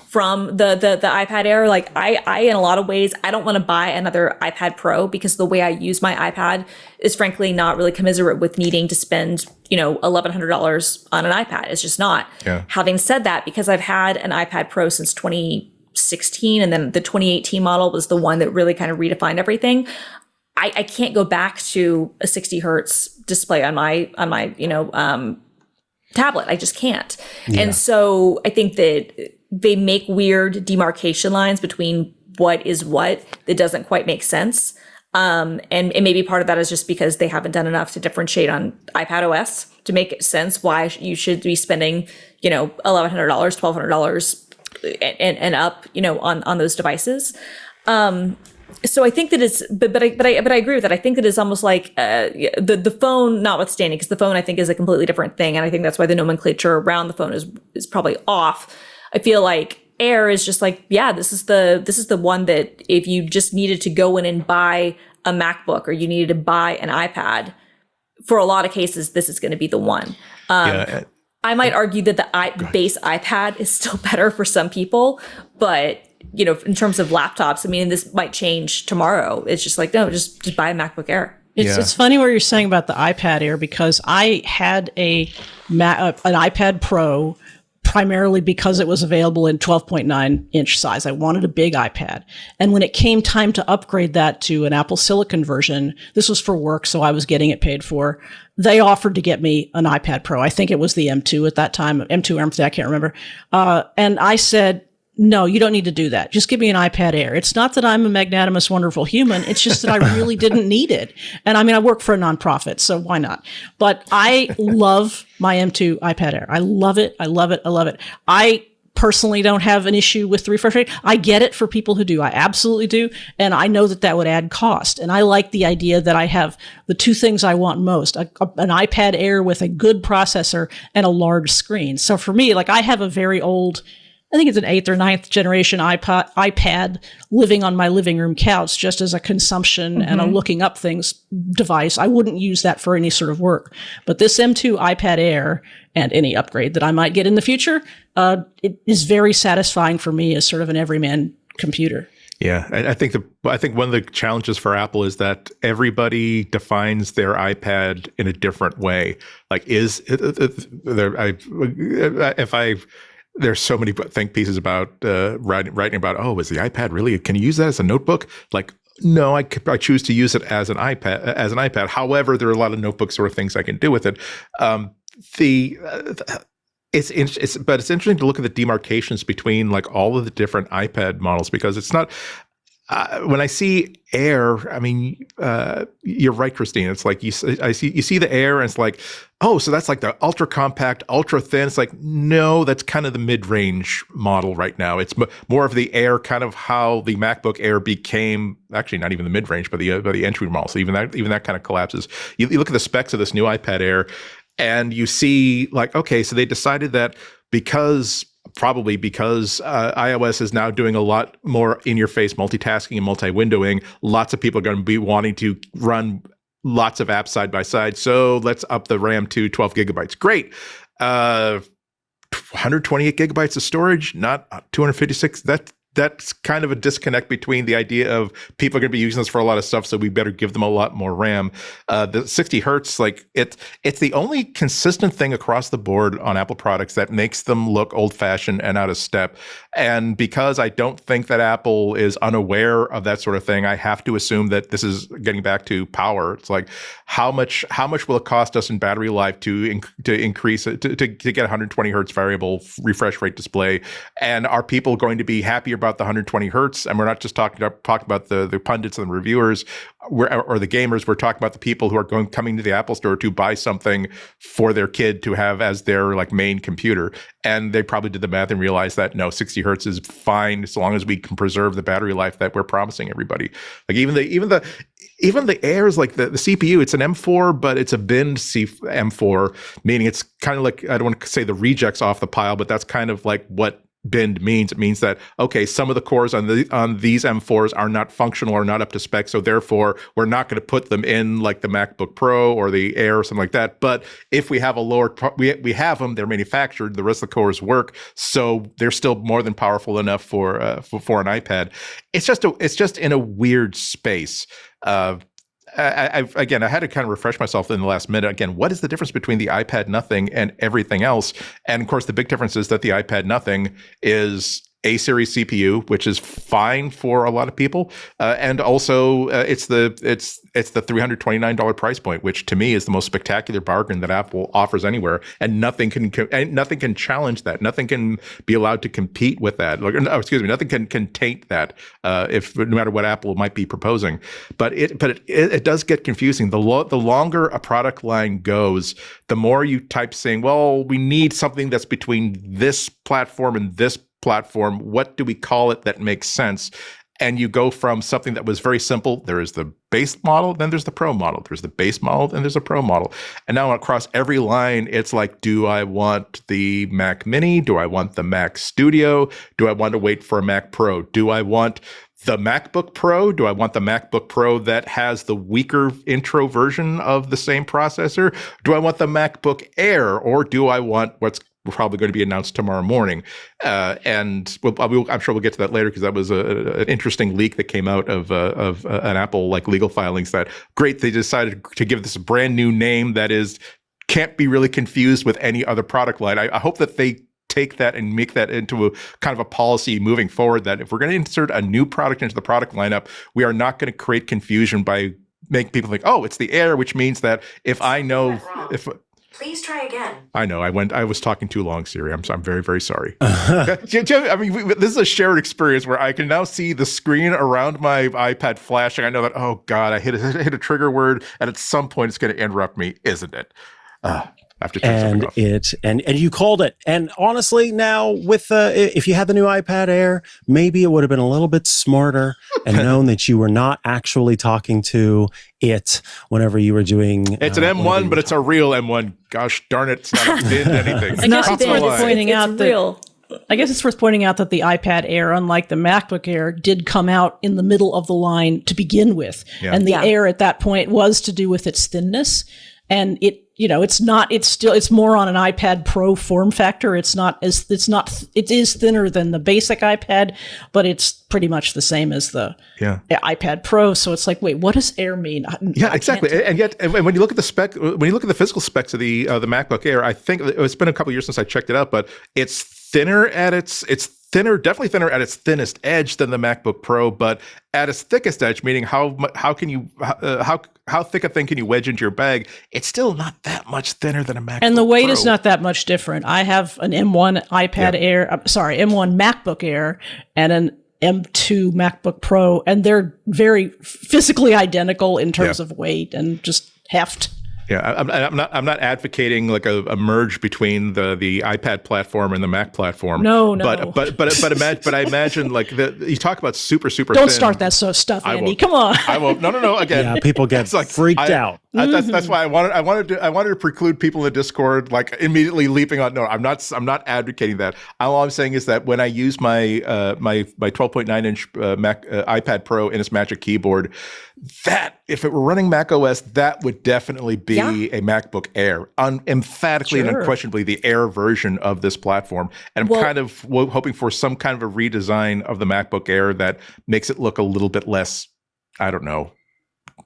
D: from the iPad Air. I in a lot of ways, I don't want to buy another iPad Pro, because the way I use my iPad is frankly not really commiserate with needing to spend $1,100 on an iPad. It's just not.
F: Yeah. Having
D: said that, because I've had an iPad Pro since 2016, and then the 2018 model was the one that really kind of redefined everything, I can't go back to a 60 hertz display on my tablet. I just can't. Yeah. And so I think that they make weird demarcation lines between what is what that doesn't quite make sense. And maybe part of that is just because they haven't done enough to differentiate on iPad OS to make sense why you should be spending, $1,100, $1,200 and up, on those devices. So I think that it's, but I agree with that. I think that it's almost like the phone, notwithstanding, because the phone I think is a completely different thing, and I think that's why the nomenclature around the phone is probably off. I feel like Air is just like, yeah, this is the one that if you just needed to go in and buy a MacBook, or you needed to buy an iPad, for a lot of cases, this is going to be the one. I might argue that the base iPad is still better for some people, but in terms of laptops, I mean, this might change tomorrow. It's just like, no, just buy a MacBook Air.
E: It's funny what you're saying about the iPad Air, because I had an iPad Pro primarily because it was available in 12.9 inch size. I wanted a big iPad. And when it came time to upgrade that to an Apple Silicon version, this was for work, so I was getting it paid for. They offered to get me an iPad Pro. I think it was the M2 at that time, M2 or M3, I can't remember. And I said, no, you don't need to do that. Just give me an iPad Air. It's not that I'm a magnanimous, wonderful human. It's just that I really didn't need it. And I mean, I work for a nonprofit, so why not? But I love my M2 iPad Air. I love it. I love it. I love it. I personally don't have an issue with the refresh rate. I get it for people who do. I absolutely do. And I know that would add cost. And I like the idea that I have the two things I want most, an iPad Air with a good processor and a large screen. So for me, I have a very old, I think it's an 8th or 9th generation iPad living on my living room couch just as a consumption and a looking up things device. I wouldn't use that for any sort of work. But this M2 iPad Air and any upgrade that I might get in the future, it is very satisfying for me as sort of an everyman computer.
F: Yeah, I think one of the challenges for Apple is that everybody defines their iPad in a different way. There's so many think pieces about writing about, is the iPad really, can you use that as a notebook? No, I choose to use it as an iPad. However, there are a lot of notebook sort of things I can do with it. It's interesting to look at the demarcations between like all of the different iPad models, because it's not. When I see Air, I mean, you're right, Christine. It's like you see the Air, and it's like, oh, so that's like the ultra compact, ultra thin. It's like, no, that's kind of the mid-range model right now. It's more of the Air, kind of how the MacBook Air became. Actually, not even the mid-range, but the entry model. So even that kind of collapses. You look at the specs of this new iPad Air, and you see like, okay, so they decided that because iOS is now doing a lot more in-your-face multitasking and multi-windowing, lots of people are going to be wanting to run lots of apps side by side. So let's up the RAM to 12 gigabytes. Great. 128 gigabytes of storage, not 256. That's kind of a disconnect between the idea of people are going to be using this for a lot of stuff, so we better give them a lot more RAM. The 60 hertz, like it's the only consistent thing across the board on Apple products that makes them look old-fashioned and out of step. And because I don't think that Apple is unaware of that sort of thing, I have to assume that this is getting back to power. It's like how much will it cost us in battery life to increase it to get 120 hertz variable refresh rate display? And are people going to be happier about the 120 hertz? And we're not just talking about the pundits and the reviewers or the gamers. We're talking about the people who are coming to the Apple Store to buy something for their kid to have as their like main computer. And they probably did the math and realized that no, 60 hertz is fine as long as we can preserve the battery life that we're promising everybody. Like even the Airs, like the CPU, it's an M4, but it's a binned M4, meaning it's kind of like, I don't want to say the rejects off the pile, but that's kind of like what binned means. It means that, okay, some of the cores on these M4s are not functional or not up to spec, so therefore we're not going to put them in like the MacBook Pro or the Air or something like that. But if we have we have them, they're manufactured, the rest of the cores work, so they're still more than powerful enough for an iPad. It's just in a weird space. I had to kind of refresh myself in the last minute. Again, what is the difference between the iPad Nothing and everything else? And of course, the big difference is that the iPad Nothing is A series CPU, which is fine for a lot of people, and also it's the $329 price point, which to me is the most spectacular bargain that Apple offers anywhere, and nothing can challenge that. Nothing can be allowed to compete with that. Nothing can taint that no matter what Apple might be proposing. But it does get confusing. The longer a product line goes, the more you type saying, well, we need something that's between this platform and this platform. What do we call it that makes sense? And you go from something that was very simple. There is the base model, then there's the Pro model. There's the base model, then there's a Pro model. And now across every line, it's like, do I want the Mac Mini? Do I want the Mac Studio? Do I want to wait for a Mac Pro? Do I want the MacBook Pro? Do I want the MacBook Pro that has the weaker intro version of the same processor? Do I want the MacBook Air? Or do I want what's probably going to be announced tomorrow morning? I'm sure we'll get to that later, because that was an interesting leak that came out of an Apple like legal filings that, great, they decided to give this a brand new name that can't be really confused with any other product line. I hope that they take that and make that into a kind of a policy moving forward, that if we're going to insert a new product into the product lineup, we are not going to create confusion by making people think, oh, it's the Air, which means that if I know if
H: Please try again.
F: I know. I was talking too long, Siri. I'm very, very sorry. I mean, this is a shared experience where I can now see the screen around my iPad flashing. I know that, oh God, I hit a trigger word, and at some point it's going to interrupt me, isn't it? I have to turn something off. And you called it. And honestly, now with if you had the new iPad Air, maybe it would have been a little bit smarter and known that you were not actually talking to it whenever you were doing. It's an M1, but it's a real M1. Gosh darn it! It's not a binned anything.
E: I guess it's worth pointing out that the iPad Air, unlike the MacBook Air, did come out in the middle of the line to begin with, and the Air at that point was to do with its thinness, and it. It's more on an iPad Pro form factor. It is thinner than the basic iPad, but it's pretty much the same as the iPad Pro. So it's like, wait, what does Air mean?
F: Yeah, exactly. And yet, when you look at the physical specs of the MacBook Air, I think it's been a couple of years since I checked it out, but it's thinner at it's thinner, definitely thinner at its thinnest edge than the MacBook Pro, but at its thickest edge, meaning how thick a thing can you wedge into your bag? It's still not that much thinner than a MacBook Pro.
E: And the weight is not that much different. I have an M1 M1 MacBook Air and an M2 MacBook Pro, and they're very physically identical in terms of weight and just heft.
F: Yeah, I'm not advocating like a merge between the iPad platform and the Mac platform.
E: No.
F: But I imagine like you talk about super
E: Don't
F: thin.
E: start that stuff, Andy.
F: won't.
E: Come on.
F: I won't. No. Again,
A: Yeah, people get freaked out.
F: That's why I wanted to preclude people in the Discord like immediately leaping on. No, I'm not advocating that. All I'm saying is that when I use my 12.9-inch iPad Pro in its Magic Keyboard, that if it were running Mac OS, that would definitely be a MacBook Air, emphatically and unquestionably the Air version of this platform. And I'm kind of hoping for some kind of a redesign of the MacBook Air that makes it look a little bit less, I don't know,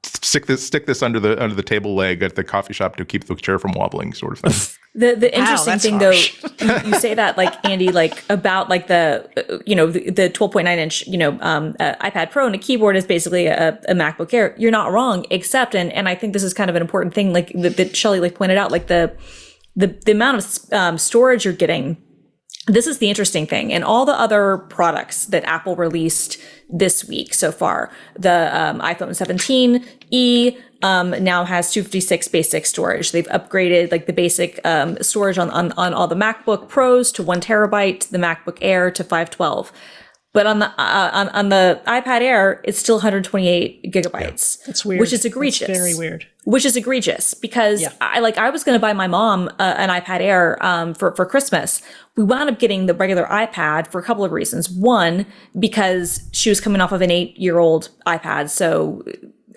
F: stick this under the table leg at the coffee shop to keep the chair from wobbling, sort of thing.
D: The interesting thing
E: harsh.
D: though, you say that like Andy, like about like the 12.9-inch iPad Pro and a keyboard is basically a MacBook Air. You're not wrong, except and I think this is kind of an important thing, like that Shelly like pointed out, like the amount of storage you're getting. This is the interesting thing. And all the other products that Apple released this week so far, the iPhone 17e now has 256 basic storage. They've upgraded like the basic storage on all the MacBook Pros to 1 terabyte, the MacBook Air to 512. But on the iPad Air, it's still 128 gigabytes.
E: Yeah. It's weird.
D: Which is egregious.
E: It's very weird.
D: Which is egregious because I was going to buy my mom an iPad Air for Christmas. We wound up getting the regular iPad for a couple of reasons. One, because she was coming off of an 8-year-old iPad, so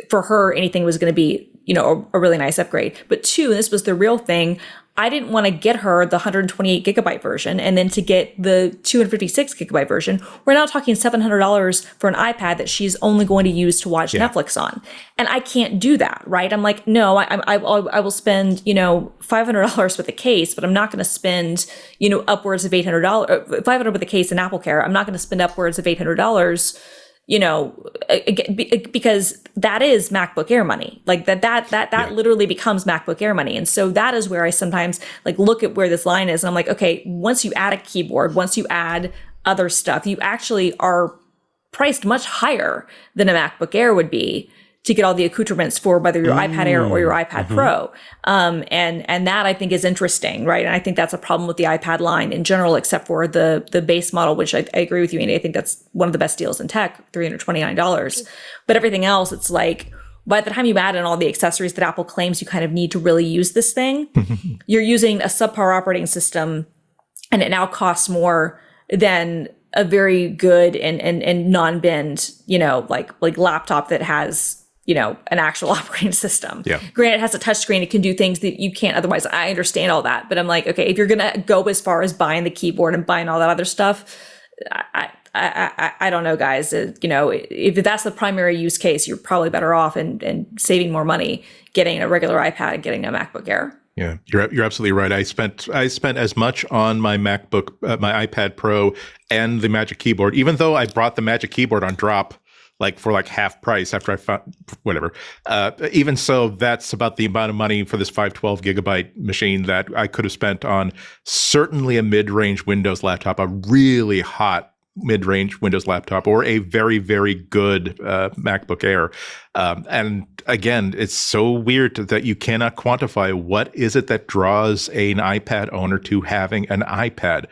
D: for her anything was going to be a really nice upgrade. But two, and this was the real thing, I didn't want to get her the 128 gigabyte version and then to get the 256 gigabyte version. We're now talking $700 for an iPad that she's only going to use to watch Netflix on. And I can't do that, right? I'm like, no, I will spend, $500 with a case, but I'm not going to spend, upwards of $800, $500 with a case in AppleCare. I'm not going to spend upwards of $800, because that is MacBook Air money. Like that literally becomes MacBook Air money. And so that is where I sometimes like look at where this line is. And I'm like, okay, once you add a keyboard, once you add other stuff, you actually are priced much higher than a MacBook Air would be to get all the accoutrements for whether your iPad Air or your iPad Pro. And that I think is interesting, right? And I think that's a problem with the iPad line in general, except for the base model, which I agree with you, Andy. I think that's one of the best deals in tech, $329. But everything else, it's like, by the time you add in all the accessories that Apple claims you kind of need to really use this thing, you're using a subpar operating system, and it now costs more than a very good and non-bend, like laptop that has an actual operating system. Yeah. Granted, it has a touchscreen. It can do things that you can't otherwise. I understand all that. But I'm like, okay, if you're going to go as far as buying the keyboard and buying all that other stuff, I don't know, guys. If that's the primary use case, you're probably better off and saving more money getting a regular iPad and getting a MacBook Air.
F: Yeah, you're absolutely right. I spent as much on my MacBook, my iPad Pro, and the Magic Keyboard, even though I brought the Magic Keyboard on drop, like for like half price after I found whatever. Even so, that's about the amount of money for this 512 gigabyte machine that I could have spent on certainly a mid-range Windows laptop, a really hot mid-range Windows laptop, or a very, very good MacBook Air. And again, it's so weird that you cannot quantify what is it that draws an iPad owner to having an iPad.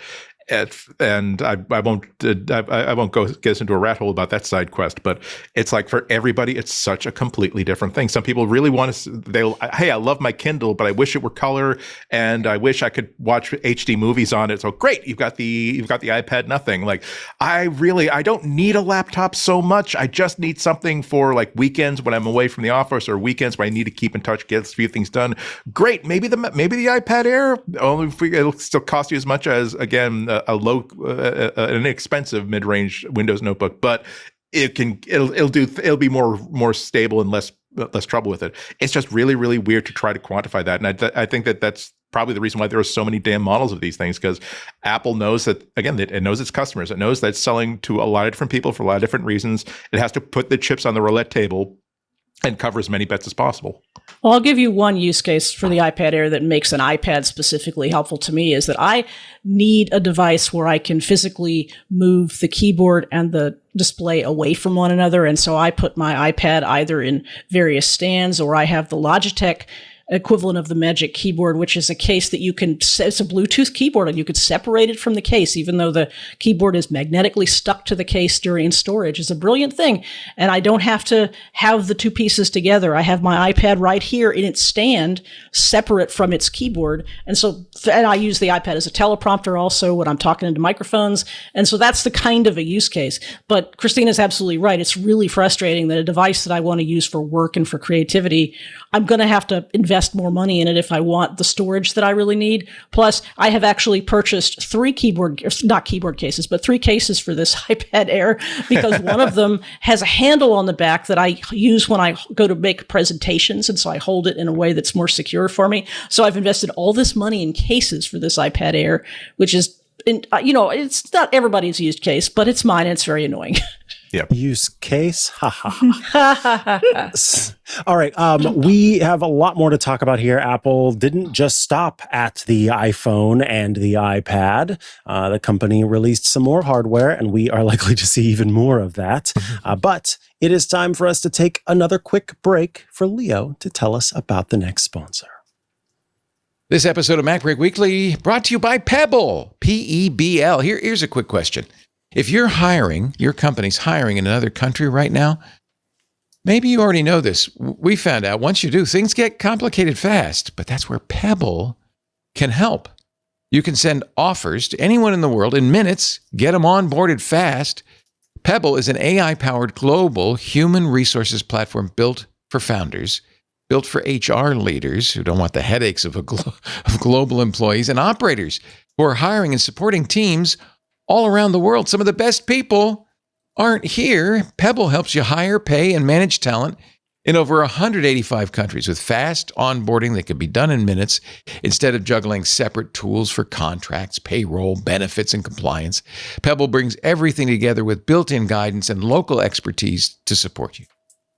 F: And I won't get us into a rat hole about that side quest, but it's like for everybody, it's such a completely different thing. Some people really want to, hey, I love my Kindle, but I wish it were color, and I wish I could watch HD movies on it. So great, you've got the iPad, nothing. Like I don't need a laptop so much. I just need something for like weekends when I'm away from the office, or weekends where I need to keep in touch, get a few things done. Great, maybe the iPad Air, only if it'll still cost you as much as, again, an inexpensive mid-range Windows notebook, but it'll be more stable and less trouble with it. It's just really, really weird to try to quantify that, and I think that's probably the reason why there are so many damn models of these things, because Apple knows that, again, it knows its customers. It knows that it's selling to a lot of different people for a lot of different reasons. It has to put the chips on the roulette table and cover as many bets as possible.
E: Well, I'll give you one use case for the iPad Air that makes an iPad specifically helpful to me is that I need a device where I can physically move the keyboard and the display away from one another. And so I put my iPad either in various stands, or I have the Logitech equivalent of the Magic Keyboard, which is a case that you can, it's a Bluetooth keyboard and you could separate it from the case, even though the keyboard is magnetically stuck to the case during storage. It's a brilliant thing. And I don't have to have the two pieces together. I have my iPad right here in its stand, separate from its keyboard. And I use the iPad as a teleprompter also when I'm talking into microphones. And so that's the kind of a use case. But Christina's absolutely right. It's really frustrating that a device that I want to use for work and for creativity, I'm going to have to invest more money in it if I want the storage that I really need. Plus, I have actually purchased three not keyboard cases, but three cases for this iPad Air, because one of them has a handle on the back that I use when I go to make presentations. And so I hold it in a way that's more secure for me. So I've invested all this money in cases for this iPad Air, which is, it's not everybody's used case, but it's mine and it's very annoying.
F: Yep.
A: Use case. Ha ha ha. All right. We have a lot more to talk about here. Apple didn't just stop at the iPhone and the iPad. The company released some more hardware, and we are likely to see even more of that. But it is time for us to take another quick break for Leo to tell us about the next sponsor.
G: This episode of MacBreak Weekly brought to you by Pebble, P-E-B-L. Here's a quick question. If you're hiring, your company's hiring in another country right now, maybe you already know this. We found out once you do, things get complicated fast, but that's where Pebble can help. You can send offers to anyone in the world in minutes, get them onboarded fast. Pebble is an AI-powered global human resources platform built for founders, built for HR leaders who don't want the headaches of global employees, and operators who are hiring and supporting teams all around the world. Some of the best people aren't here. Pebble helps you hire, pay, and manage talent in over 185 countries with fast onboarding that can be done in minutes instead of juggling separate tools for contracts, payroll, benefits, and compliance. Pebble brings everything together with built-in guidance and local expertise to support you.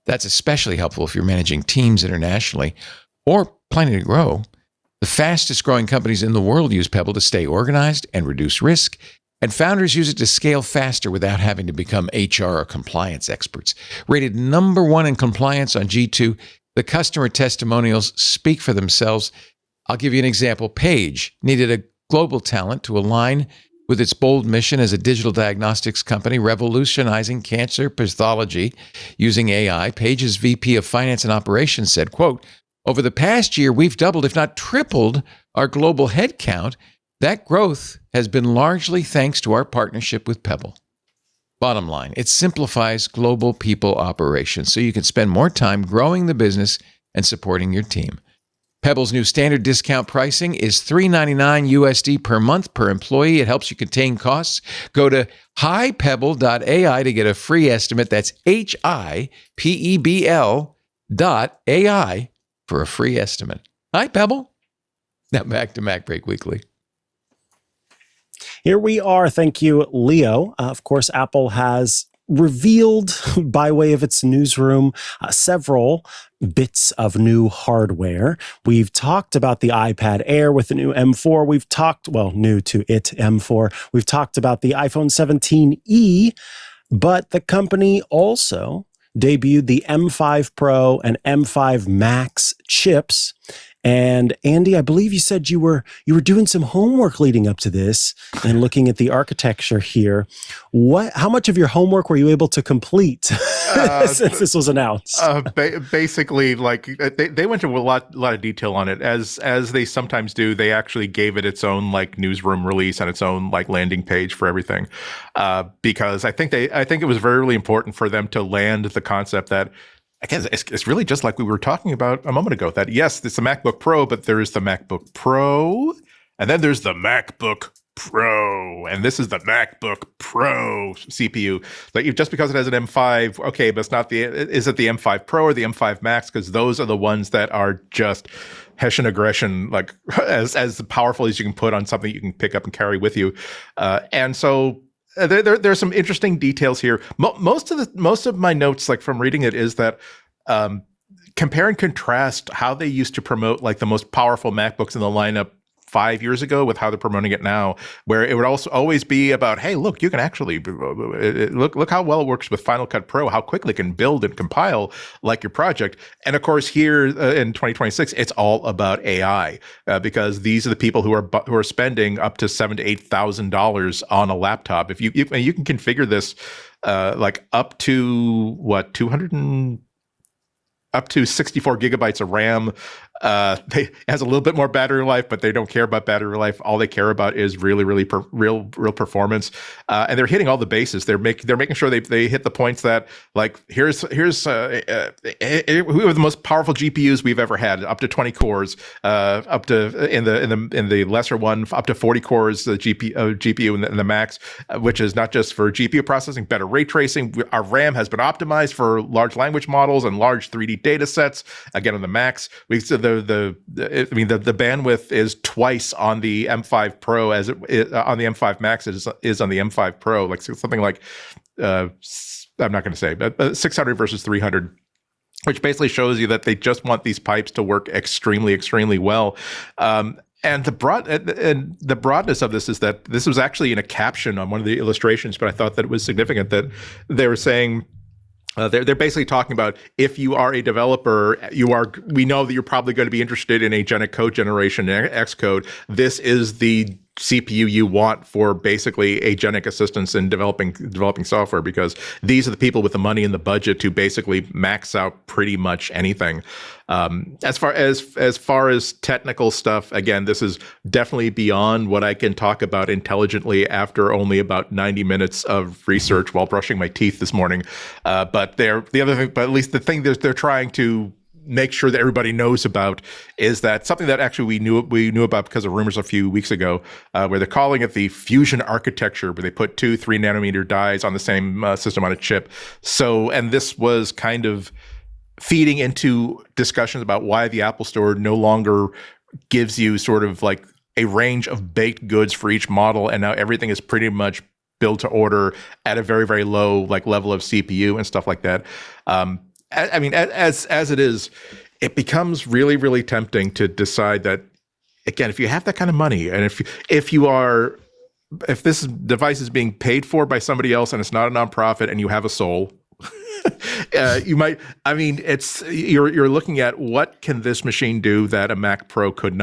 G: That's especially helpful if you're managing teams internationally or planning to grow. The fastest growing companies in the world use Pebble to stay organized and reduce risk. And founders use it to scale faster without having to become HR or compliance experts. Rated number 1 in compliance on G2, the customer testimonials speak for themselves. I'll give you an example. Page needed a global talent to align with its bold mission as a digital diagnostics company revolutionizing cancer pathology using AI. Page's VP of Finance and Operations said, quote, "Over the past year, we've doubled, if not tripled, our global headcount. That growth has been largely thanks to our partnership with Pebble." Bottom line, it simplifies global people operations so you can spend more time growing the business and supporting your team. Pebble's new standard discount pricing is $399 USD per month per employee. It helps you contain costs. Go to hipebble.ai to get a free estimate. That's HIPEBL.ai for a free estimate. Hi, Pebble. Now back to MacBreak Weekly.
A: Here we are. Thank you, Leo. Of course, Apple has revealed by way of its newsroom several bits of new hardware. We've talked about the iPad Air with the new M4. We've talked, new to it, M4. We've talked about the iPhone 17e, but the company also debuted the M5 Pro and M5 Max chips. And Andy, I believe you said you were doing some homework leading up to this and looking at the architecture here. How much of your homework were you able to complete since this was announced?
F: Basically, like they went into a lot of detail on it, as they sometimes do. They actually gave it its own like newsroom release and its own like landing page for everything, because I think it was very important for them to land the concept that, again, it's really just like we were talking about a moment ago, that yes, it's the MacBook Pro, but there's the MacBook Pro, and then there's the MacBook Pro, and this is the MacBook Pro CPU. Like, just because it has an M5, okay, but it's not is it the M5 Pro or the M5 Max? Because those are the ones that are just Hessian aggression, like as powerful as you can put on something you can pick up and carry with you. And so there's some interesting details here. Most of my notes, like from reading it, is that compare and contrast how they used to promote like the most powerful MacBooks in the lineup 5 years ago with how they're promoting it now, where it would also always be about, hey, look, you can actually look how well it works with Final Cut Pro, how quickly it can build and compile like your project. And of course, here in 2026, it's all about AI, because these are the people who are spending up to $7,000 to $8,000 on a laptop. If you can configure this like up to up to 64 gigabytes of RAM. It has a little bit more battery life, but they don't care about battery life. All they care about is really real performance. And they're hitting all the bases. They're making sure they hit the points that, like, here's who are the most powerful GPUs we've ever had, up to 20 cores, up to in the lesser one up to 40 cores, the GPU in the Max, which is not just for GPU processing, better ray tracing. Our RAM has been optimized for large language models and large 3D data sets. Again, on the Max, we said the bandwidth is twice on the M5 Pro as it is on the M5 Max is on the M5 Pro, like something like I'm not going to say, but 600 versus 300, which basically shows you that they just want these pipes to work extremely well. And the broadness of this is that this was actually in a caption on one of the illustrations, but I thought that it was significant that they were saying. They're basically talking about, if you are a developer, we know that you're probably going to be interested in agentic code generation, Xcode. This is the CPU you want for basically agentic assistance in developing software, because these are the people with the money and the budget to basically max out pretty much anything. As far as technical stuff, again, this is definitely beyond what I can talk about intelligently after only about 90 minutes of research while brushing my teeth this morning. But at least the thing they're trying to make sure that everybody knows about is that something that actually we knew about because of rumors a few weeks ago, where they're calling it the fusion architecture, where they put 2-3 nanometer dies on the same system on a chip. So, and this was kind of feeding into discussions about why the Apple Store no longer gives you sort of like a range of baked goods for each model, and now everything is pretty much built to order at a very low like level of CPU and stuff like that. I mean, as it is, it becomes really tempting to decide that, again, if you have that kind of money, and if this device is being paid for by somebody else and it's not a nonprofit and you have a soul, you might. I mean, you're looking at what can this machine do that a Mac Pro couldn't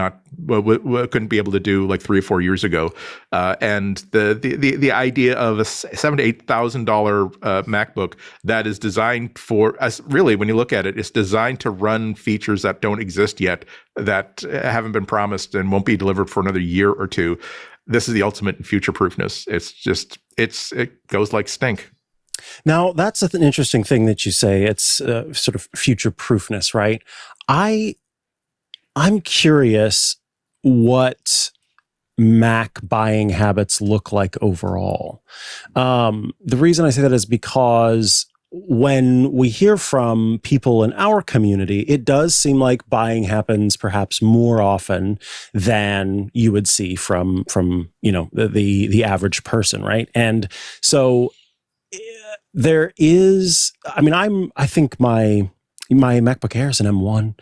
F: be able to do like 3 or 4 years ago, and the idea of a $7,000 to $8,000 MacBook that is designed for us. Really, when you look at it, it's designed to run features that don't exist yet, that haven't been promised and won't be delivered for another year or two. This is the ultimate in future-proofness. It goes like stink.
A: Now, that's an interesting thing that you say. It's sort of future-proofness, right? I'm curious what Mac buying habits look like overall. The reason I say that is because when we hear from people in our community, it does seem like buying happens perhaps more often than you would see from the average person, right? And so there is, I think my MacBook Air is an M1,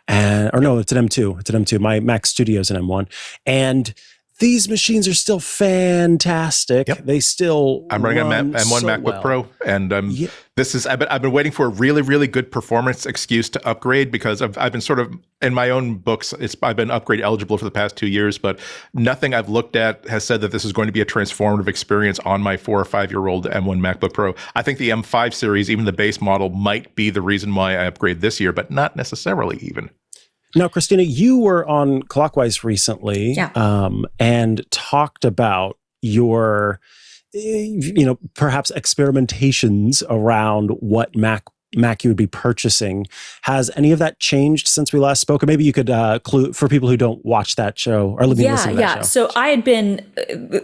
A: it's an M2. It's an M2. My Mac Studio is an M1, and these machines are still fantastic. Yep. They still
F: I'm running an M1
A: so
F: MacBook
A: well.
F: Pro, and I've been waiting for a really good performance excuse to upgrade, because I've been sort of in my own books. I've been upgrade eligible for the past 2 years, but nothing I've looked at has said that this is going to be a transformative experience on my 4 or 5 year old M1 MacBook Pro. I think the M5 series, even the base model, might be the reason why I upgrade this year, but not necessarily even.
A: Now, Christina, you were on Clockwise recently, and talked about your, perhaps experimentations around what Mac Mac you would be purchasing. Has any of that changed since we last spoke? Or maybe you could clue for people who don't watch that show or listen to that show.
D: So I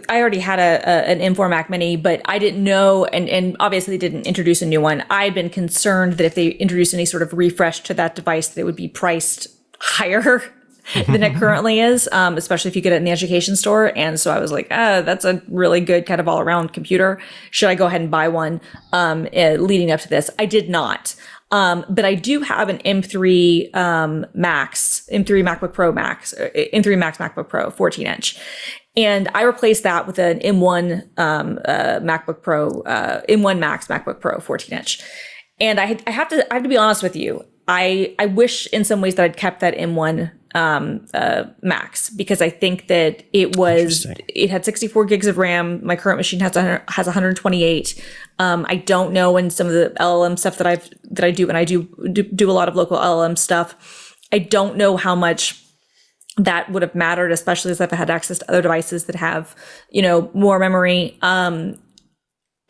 D: already had an M4 Mac Mini, but I didn't know, and obviously didn't introduce a new one. I had been concerned that if they introduced any sort of refresh to that device, that it would be priced higher than it currently is, especially if you get it in the education store. And so I was like, that's a really good kind of all around computer. Should I go ahead and buy one leading up to this? I did not. But I do have an M3 M3 MacBook Pro Max, M3 Max MacBook Pro 14-inch. And I replaced that with an M1 MacBook Pro, M1 Max MacBook Pro 14-inch. And I have to be honest with you. I wish in some ways that I'd kept that M1 Max, because I think that it had 64 gigs of RAM. My current machine has 128. I don't know, in some of the LLM stuff that I do, and I do a lot of local LLM stuff, I don't know how much that would have mattered, especially as I've had access to other devices that have, more memory.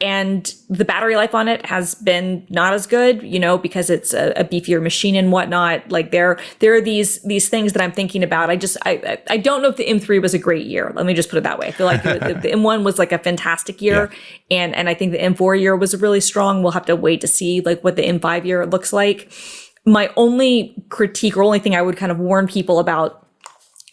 D: And the battery life on it has been not as good, because it's a beefier machine and whatnot. Like there are these things that I'm thinking about. I don't know if the M3 was a great year. Let me just put it that way. I feel like the M1 was like a fantastic year, and I think the M4 year was really strong. We'll have to wait to see like what the M5 year looks like. My only critique, or only thing I would kind of warn people about,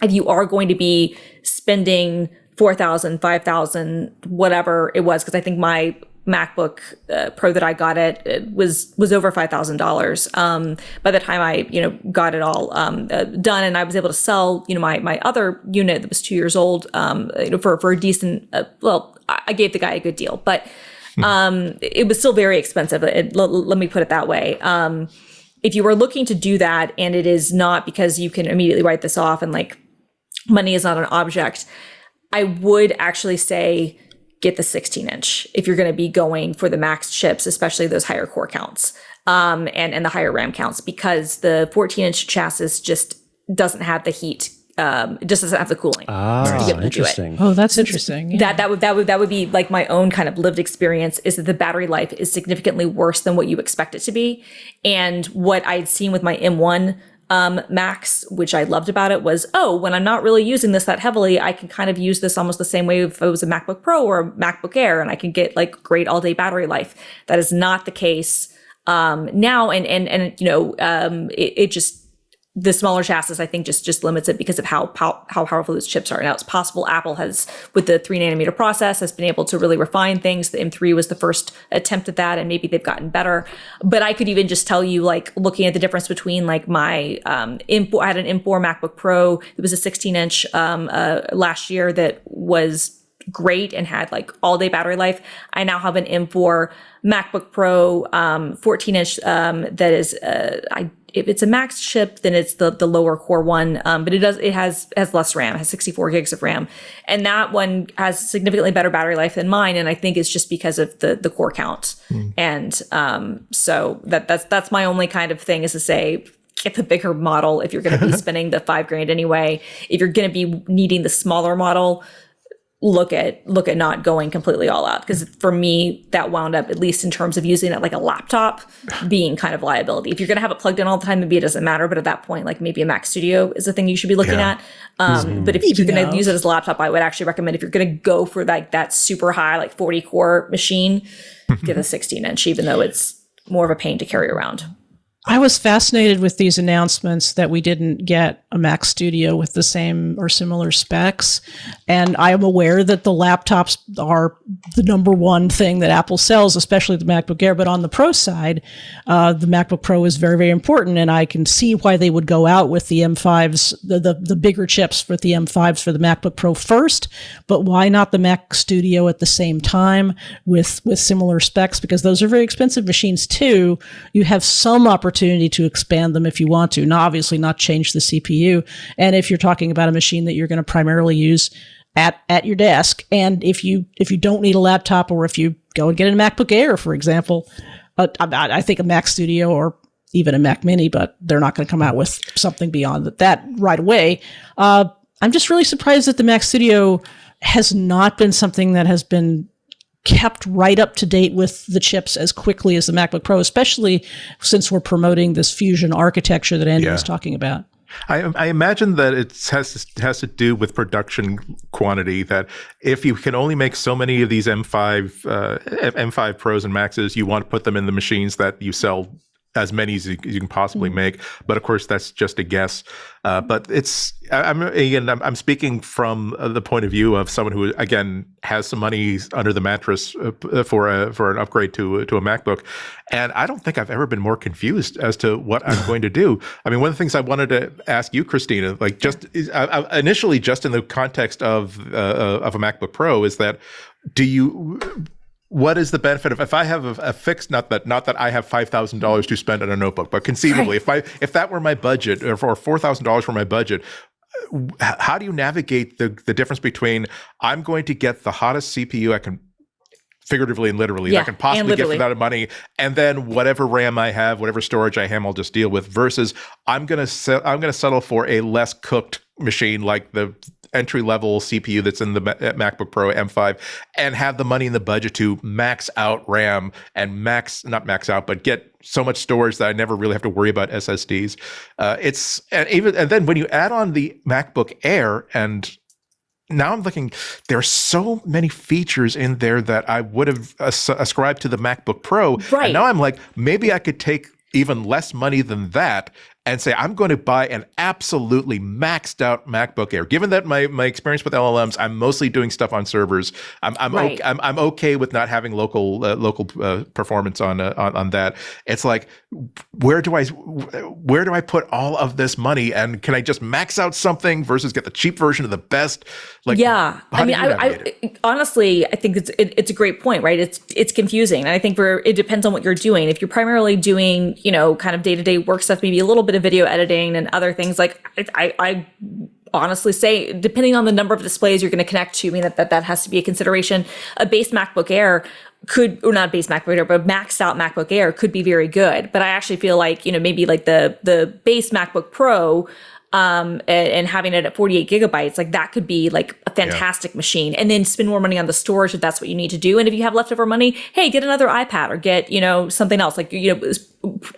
D: if you are going to be spending $4,000, $5,000, whatever it was, because I think my MacBook Pro that I got it was over $5,000 by the time I got it all done, and I was able to sell my other unit that was 2 years old for a decent. I gave the guy a good deal, but it was still very expensive. Let me put it that way. If you are looking to do that, and it is not because you can immediately write this off and like money is not an object, I would actually say get the 16-inch if you're going to be going for the max chips, especially those higher core counts and the higher RAM counts, because the 14-inch chassis just doesn't have the heat. It just doesn't have the cooling to be able to
A: interesting.
E: Oh, that's interesting. Yeah.
D: That would be like my own kind of lived experience, is that the battery life is significantly worse than what you expect it to be. And what I'd seen with my M1 Max, which I loved about it, was, when I'm not really using this that heavily, I can kind of use this almost the same way if it was a MacBook Pro or a MacBook Air, and I can get like great all day battery life. That is not the case now, it just, the smaller chassis, I think, just limits it because of how powerful those chips are. Now, it's possible Apple has, with the 3nm process, has been able to really refine things. The M3 was the first attempt at that, and maybe they've gotten better. But I could even just tell you, like, looking at the difference between like my M4, I had an M4 MacBook Pro. It was a 16-inch last year that was great and had like all day battery life. I now have an M4 MacBook Pro 14-inch that is if it's a max chip, then it's the lower core one, but it has less RAM. It has 64 gigs of RAM, and that one has significantly better battery life than mine. And I think it's just because of the core count. And so that's my only kind of thing, is to say, get the bigger model if you're going to be spending the $5,000 anyway. If you're going to be needing the smaller model, look at not going completely all out, because for me that wound up, at least in terms of using it like a laptop, being kind of liability. If you're going to have it plugged in all the time, maybe it doesn't matter, but at that point, like maybe a Mac Studio is the thing you should be looking at. But if you're going to use it as a laptop, I would actually recommend, if you're going to go for like that super high, like 40 core machine, get a 16-inch, even though it's more of a pain to carry around.
E: I was fascinated with these announcements that we didn't get a Mac Studio with the same or similar specs. And I am aware that the laptops are the number one thing that Apple sells, especially the MacBook Air. But on the Pro side, the MacBook Pro is very, very important. And I can see why they would go out with the M5s, the bigger chips with the M5s for the MacBook Pro first. But why not the Mac Studio at the same time with similar specs? Because those are very expensive machines too. You have some opportunity to expand them if you want to. Now, obviously not change the CPU. And if you're talking about a machine that you're going to primarily use at your desk, and if you don't need a laptop, or if you go and get a MacBook Air, for example, I think a Mac Studio or even a Mac Mini, but they're not going to come out with something beyond that right away. I'm just really surprised that the Mac Studio has not been something that has been kept right up to date with the chips as quickly as the MacBook Pro, especially since we're promoting this fusion architecture that Andy was talking about.
F: I imagine that it has to do with production quantity, that if you can only make so many of these M5 Pros and Maxes, you want to put them in the machines that you sell as many as you can possibly make. But of course, that's just a guess. But I'm speaking from the point of view of someone who, again, has some money under the mattress for an upgrade to a MacBook. And I don't think I've ever been more confused as to what I'm going to do. I mean, one of the things I wanted to ask you, Christina, like initially, just in the context of a MacBook Pro, is that what is the benefit of, if I have a fixed, not that I have $5,000 to spend on a notebook, but conceivably, if that were my budget, or $4,000 were my budget, how do you navigate the difference between, I'm going to get the hottest CPU I can, figuratively and literally, I can possibly get for that money, and then whatever RAM I have, whatever storage I have, I'll just deal with, versus I'm gonna settle for a less cooked machine like the entry-level CPU that's in the MacBook Pro M5, and have the money in the budget to max out RAM and not max out, but get so much storage that I never really have to worry about SSDs. And then when you add on the MacBook Air, and now I'm looking, there's so many features in there that I would have ascribed to the MacBook Pro. Right. And now I'm like, maybe I could take even less money than that and say, I'm going to buy an absolutely maxed out MacBook Air. Given that my experience with LLMs, I'm mostly doing stuff on servers. I'm okay with not having local performance on that. It's like, where do I put all of this money, and can I just max out something versus get the cheap version of the best? Like,
D: yeah, I mean, I honestly, I think it's a great point, right? It's confusing, and I think it depends on what you're doing. If you're primarily doing, kind of day-to-day work stuff, maybe a little bit of video editing and other things, like I honestly say, depending on the number of displays you're going to connect to, I mean, that has to be a consideration. A base MacBook Air or not base MacBook Air, but maxed out MacBook Air could be very good. But I actually feel like, maybe like the base MacBook Pro, and having it at 48 gigabytes, like that could be like a fantastic machine, and then spend more money on the storage if that's what you need to do. And if you have leftover money, hey, get another iPad or get, something else, like,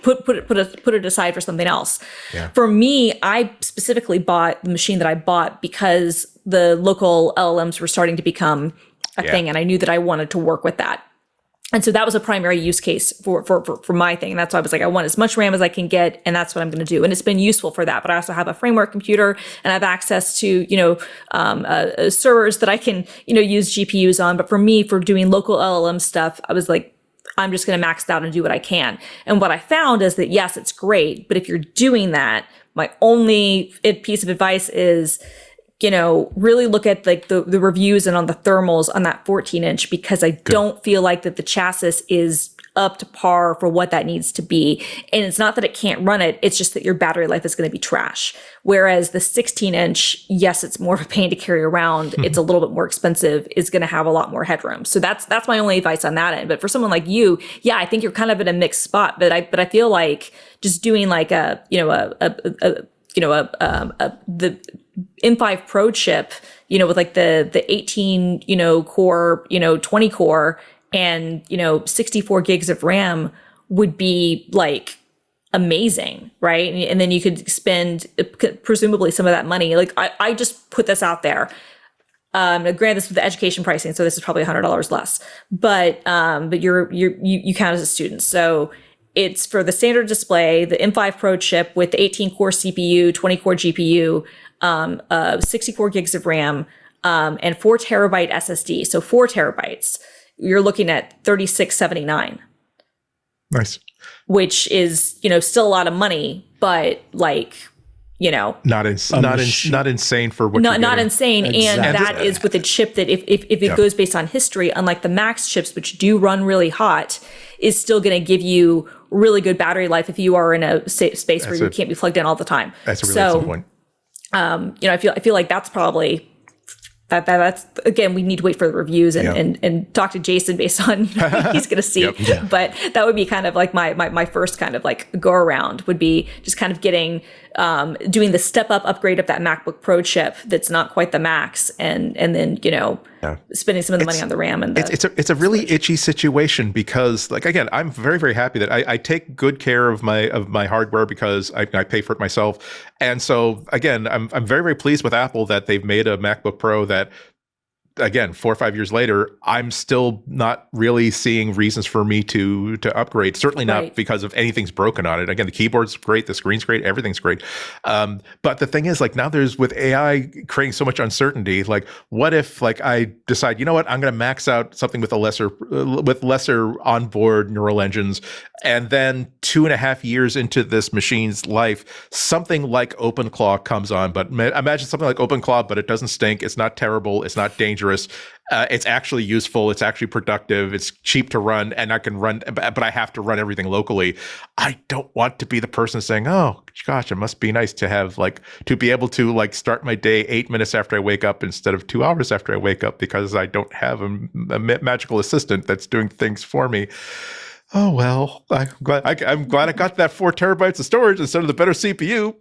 D: put it aside for something else. Yeah. For me, I specifically bought the machine that I bought because the local LLMs were starting to become a thing, and I knew that I wanted to work with that. And so that was a primary use case for my thing. And that's why I was like, I want as much RAM as I can get, and that's what I'm going to do. And it's been useful for that. But I also have a framework computer, and I have access to, servers that I can, use GPUs on. But for me, for doing local LLM stuff, I was like, I'm just going to max it out and do what I can. And what I found is that, yes, it's great. But if you're doing that, my only piece of advice is, really look at like the reviews and on the thermals on that 14-inch, because I don't feel like that the chassis is up to par for what that needs to be. And it's not that it can't run it, it's just that your battery life is going to be trash. Whereas the 16-inch, yes, it's more of a pain to carry around. It's a little bit more expensive, is going to have a lot more headroom. So that's my only advice on that end. But for someone like you, I think you're kind of in a mixed spot. But I feel like just doing like the M5 Pro chip, with like the 18, core, 20 core and, 64 gigs of RAM would be like amazing, right? And then you could spend presumably some of that money. Like I just put this out there. Granted, this with the education pricing, so this is probably $100 less, but you count as a student. So it's for the standard display, the M5 Pro chip with the 18 core CPU, 20 core GPU, 64 gigs of RAM, and 4 terabyte SSD. So 4 terabytes, you're looking at $36.79.
F: Nice.
D: Which is, still a lot of money, but like,
F: not insane for what
D: not insane. Exactly. And that is with a chip that if it goes based on history, unlike the Max chips, which do run really hot, is still going to give you really good battery life if you are in a space where you can't be plugged in all the time. That's a really excellent point. I feel like that's probably that's again, we need to wait for the reviews and talk to Jason based on he's going to see. But that would be kind of like my first kind of like go around would be just kind of getting doing the step up upgrade of that MacBook Pro chip that's not quite the Max, and then spending some of the money on the RAM. And
F: it's a really itchy situation because, like, again, I'm very, very happy that I take good care of my hardware because I pay for it myself. And so, again, I'm very, very pleased with Apple that they've made a MacBook Pro that, again, 4 or 5 years later, I'm still not really seeing reasons for me to upgrade. Certainly not because of anything's broken on it. Again, the keyboard's great, the screen's great, everything's great. But the thing is, like, now there's, with AI creating so much uncertainty, like, what if, like, I decide, you know what, I'm going to max out something with lesser onboard neural engines, and then 2.5 years into this machine's life, something like OpenClaw comes on. But imagine something like OpenClaw, but it doesn't stink, it's not terrible, it's not dangerous. It's actually useful. It's actually productive. It's cheap to run, and I can run, but I have to run everything locally. I don't want to be the person saying, "Oh gosh, it must be nice to have, like, to be able to, like, start my day 8 minutes after I wake up instead of 2 hours after I wake up because I don't have a magical assistant that's doing things for me." Oh, well, I'm glad I got that 4 terabytes of storage instead of the better CPU.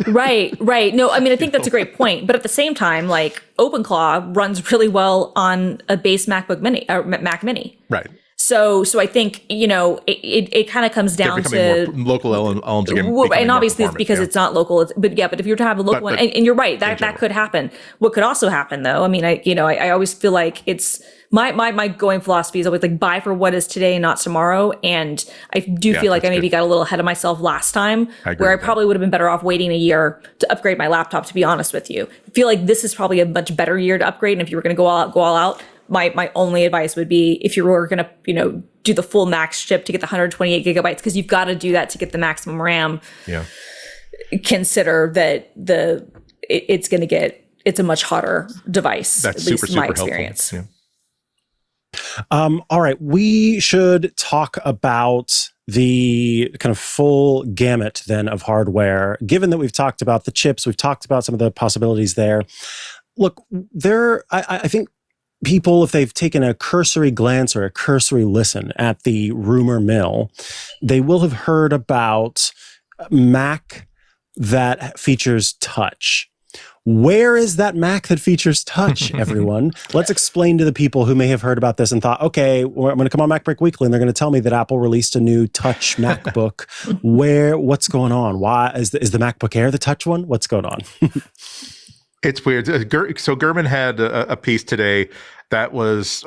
D: Right. No, I mean, I think that's a great point. But at the same time, like, OpenClaw runs really well on a base MacBook Mini or Mac Mini.
F: Right.
D: So I think, it kind of comes down to
F: more local elements again.
D: And obviously it's because it's not local. But if you're to have a local one, and you're right, that could happen. What could also happen, though, I mean, I always feel like it's my going philosophy is always like, buy for what is today and not tomorrow. And I do feel like I maybe got a little ahead of myself last time, where I probably would have been better off waiting a year to upgrade my laptop, to be honest with you. I feel like this is probably a much better year to upgrade. And if you were going to go all out. My only advice would be, if you were going to, do the full max chip to get the 128 gigabytes, because you've got to do that to get the maximum RAM. Yeah. Consider that it's a much hotter device. That's at least in my experience.
F: Helpful.
A: Yeah. All right. We should talk about the kind of full gamut then of hardware, given that we've talked about the chips, we've talked about some of the possibilities there. Look, I think people, if they've taken a cursory glance or a cursory listen at the rumor mill, they will have heard about Mac that features touch. Where is that Mac that features touch, everyone? Let's explain to the people who may have heard about this and thought, okay, I'm going to come on MacBreak Weekly and they're going to tell me that Apple released a new touch MacBook. What's going on? Why is the MacBook Air the touch one? What's going on?
F: It's weird. So Gurman had a piece today that was,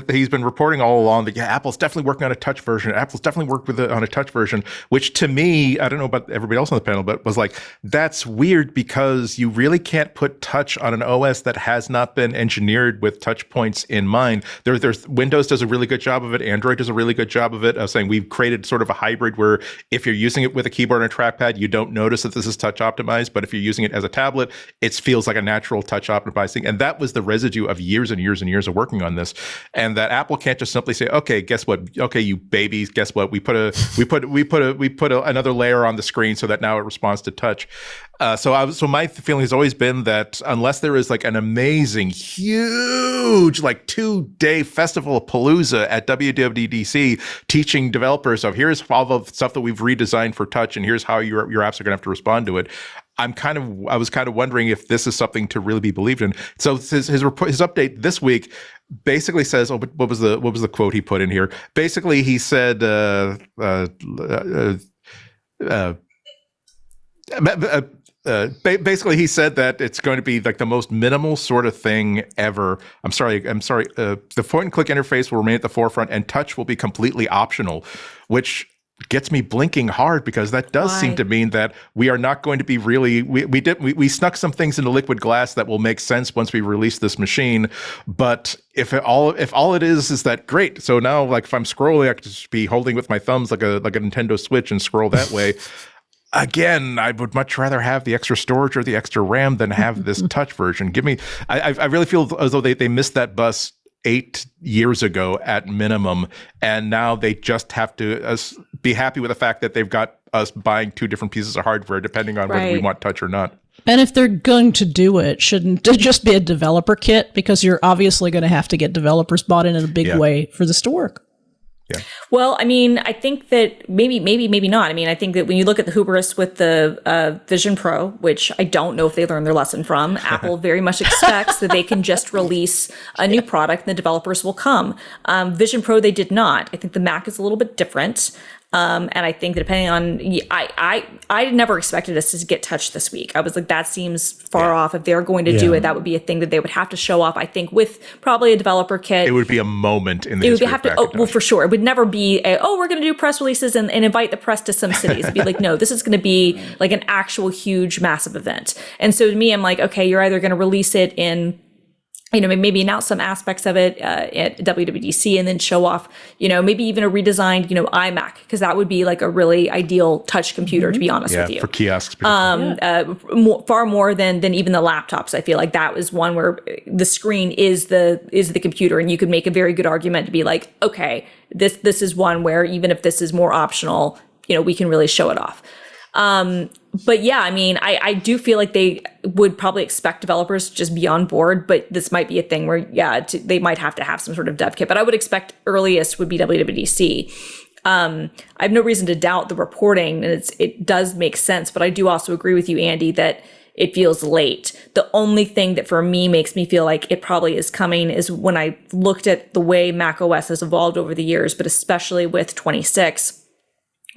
F: he's been reporting all along that, Apple's definitely working on a touch version. Apple's definitely worked on a touch version, which to me, I don't know about everybody else on the panel, but was like, that's weird because you really can't put touch on an OS that has not been engineered with touch points in mind. There's Windows does a really good job of it. Android does a really good job of it. I was saying we've created sort of a hybrid where if you're using it with a keyboard and a trackpad, you don't notice that this is touch optimized. But if you're using it as a tablet, it feels like a natural touch optimized thing. And that was the residue of years and years and years of working on this. And that Apple can't just simply say, okay, guess what? Okay, you babies, guess what? We put another layer on the screen so that now it responds to touch. So my feeling has always been that unless there is like an amazing, huge, like 2-day festival of Palooza at WWDC teaching developers of here's all the stuff that we've redesigned for touch and here's how your apps are going to have to respond to it. I was kind of wondering if this is something to really be believed in. So his update this week basically says, what was the quote he put in here? Basically, he said, basically he said that it's going to be like the most minimal sort of thing ever. I'm sorry. The point and click interface will remain at the forefront, and touch will be completely optional, which gets me blinking hard because that does seem to mean that we are not going to be really, we snuck some things into liquid glass that will make sense once we release this machine. But if all it is that great. So now, like, if I'm scrolling, I could just be holding with my thumbs like a Nintendo Switch and scroll that way. Again, I would much rather have the extra storage or the extra RAM than have this touch version. I really feel as though they missed that bus 8 years ago at minimum, and now they just have to be happy with the fact that they've got us buying 2 different pieces of hardware depending on whether we want touch or not.
E: And if they're going to do it, shouldn't it just be a developer kit? Because you're obviously going to have to get developers bought in a big way for this to work.
D: Well, I mean, I think that maybe not. I mean, I think that when you look at the hubris with the Vision Pro, which I don't know if they learned their lesson from, Apple very much expects that they can just release a new product and the developers will come. Vision Pro, they did not. I think the Mac is a little bit different. And I think that depending on, I never expected us to get touched this week. I was like, that seems far off. If they're going to do it, that would be a thing that they would have to show off. I think with probably a developer kit.
F: It would be a moment in the history of Macintosh.
D: Well, for sure. It would never be we're going to do press releases and invite the press to some cities. It'd be like, no, this is going to be like an actual huge, massive event. And so to me, I'm like, okay, you're either going to release it in, maybe announce some aspects of it at WWDC and then show off, maybe even a redesigned, iMac, because that would be like a really ideal touch computer, to be honest with you.
F: For kiosks.
D: Far more than even the laptops. I feel like that was one where the screen is the computer, and you could make a very good argument to be like, okay, this is one where even if this is more optional, we can really show it off. But yeah, I mean, I do feel like they would probably expect developers to just be on board, but this might be a thing where, they might have to have some sort of dev kit, but I would expect earliest would be WWDC. I have no reason to doubt the reporting, and it does make sense, but I do also agree with you, Andy, that it feels late. The only thing that for me makes me feel like it probably is coming is when I looked at the way macOS has evolved over the years, but especially with 26.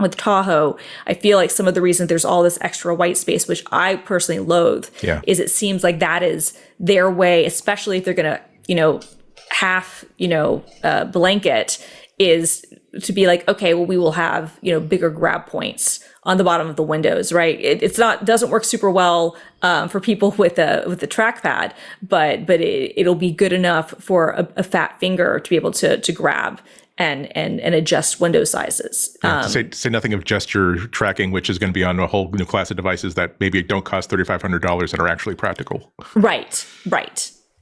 D: With Tahoe, I feel like some of the reason there's all this extra white space, which I personally loathe, is it seems like that is their way, especially if they're going to, half, blanket, is to be like, okay, well, we will have, bigger grab points on the bottom of the windows, right? Doesn't work super well for people with the trackpad, but it'll be good enough for a fat finger to be able to grab and adjust window sizes.
F: To say nothing of gesture tracking, which is going to be on a whole new class of devices that maybe don't cost $3,500 and are actually practical.
D: Right.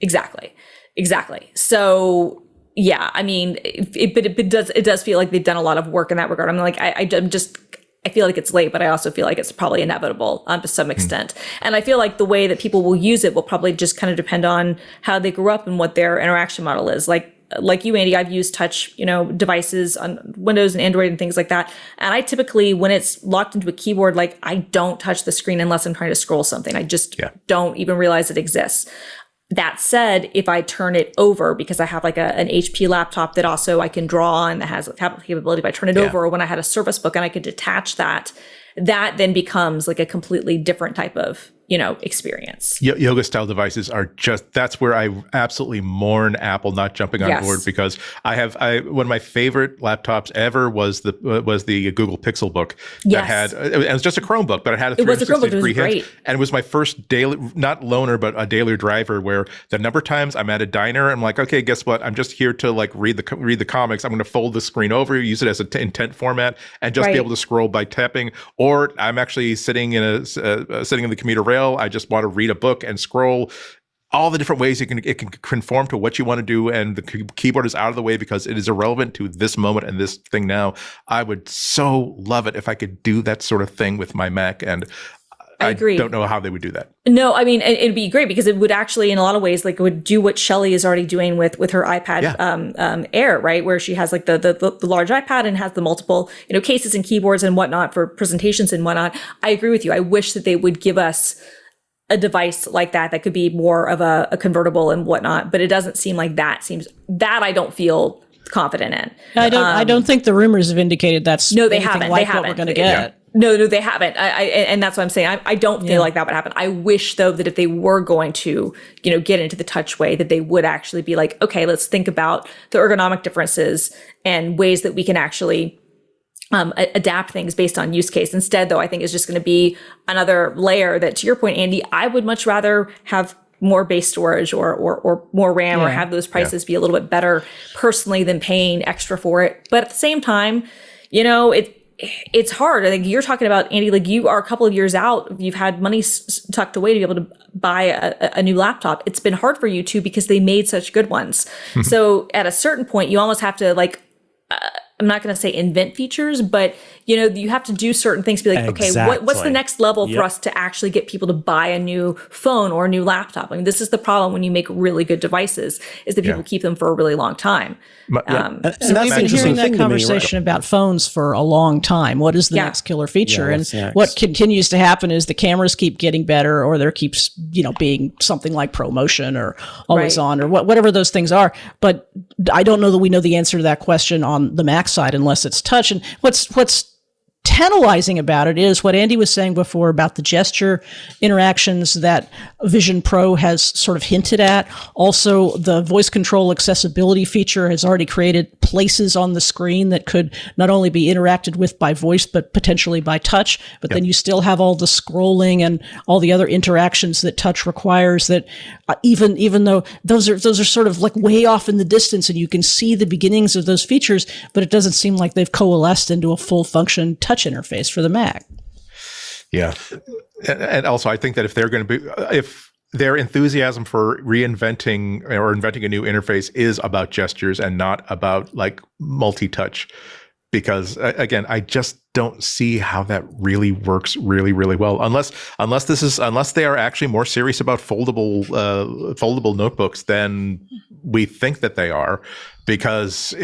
D: Exactly. So yeah, I mean, it does feel like they've done a lot of work in that regard. I'm like, I feel like it's late, but I also feel like it's probably inevitable to some extent. And I feel like the way that people will use it will probably just kind of depend on how they grew up and what their interaction model is. Like you, Andy, I've used touch, devices on Windows and Android and things like that. And I typically, when it's locked into a keyboard, I don't touch the screen unless I'm trying to scroll something. I just don't even realize it exists. That said, if I turn it over, because I have an HP laptop that also I can draw on, that has a tablet capability, if I turn it over, or when I had a Surface Book and I could detach that then becomes like a completely different type of, experience.
F: Yoga style devices are that's where I absolutely mourn Apple not jumping on board, because one of my favorite laptops ever was the Google Pixel Book that had, it was just a Chromebook, but it had a 360-degree hit. And it was my first daily, not loaner, but a daily driver, where the number of times I'm at a diner, I'm like, okay, guess what? I'm just here to read the comics. I'm going to fold the screen over, use it as an intent format, and just be able to scroll by tapping. Or I'm actually sitting in the commuter rail. I just want to read a book and scroll. All the different ways it can conform to what you want to do, and the keyboard is out of the way because it is irrelevant to this moment and this thing now. I would so love it if I could do that sort of thing with my Mac, and I agree. Don't know how they would do that.
D: No, I mean, it'd be great because it would actually, in a lot of ways, it would do what Shelly is already doing with her iPad Air, right? Where she has the large iPad and has the multiple, cases and keyboards and whatnot for presentations and whatnot. I agree with you. I wish that they would give us a device like that could be more of a convertible and whatnot, but it doesn't seem like that I don't feel confident in.
E: I don't think the rumors have indicated that's
D: no, they haven't.
E: Like
D: they haven't.
E: What we're going to get.
D: No, they haven't. And that's what I'm saying. I don't feel like that would happen. I wish, though, that if they were going to, get into the touch way, that they would actually be like, okay, let's think about the ergonomic differences and ways that we can actually adapt things based on use case. Instead, though, I think it's just going to be another layer that, to your point, Andy, I would much rather have more base storage or more RAM or have those prices be a little bit better personally than paying extra for it. But at the same time, it's hard. I think you're talking about, Andy, you are a couple of years out. You've had money tucked away to be able to buy a new laptop. It's been hard for you too because they made such good ones. So at a certain point, you almost have to I'm not going to say invent features, but you have to do certain things to be like, okay, what's the
A: Exactly.
D: next level for us to actually get people to buy a new phone or a new laptop? I mean, this is the problem when you make really good devices, is that people keep them for a really long time.
E: So we've been hearing that conversation about phones for a long time. What is the next killer feature?
A: what's
E: And
A: next?
E: what continues to happen is the cameras keep getting better, or there keeps, being something like ProMotion or Always On or whatever those things are. But I don't know that we know the answer to that question on the Mac side unless it's touch. And what's tantalizing about it is what Andy was saying before about the gesture interactions that Vision Pro has sort of hinted at. Also, the voice control accessibility feature has already created places on the screen that could not only be interacted with by voice, but potentially by touch. But then you still have all the scrolling and all the other interactions that touch requires, that even though those are sort of like way off in the distance and you can see the beginnings of those features, but it doesn't seem like they've coalesced into a full function touch interface for the Mac.
F: Yeah. And also, I think that if they're going to be, if their enthusiasm for reinventing or inventing a new interface is about gestures and not about like multi-touch, because again, I just don't see how that really works really, really well. Unless they are actually more serious about foldable notebooks than we think that they are. Because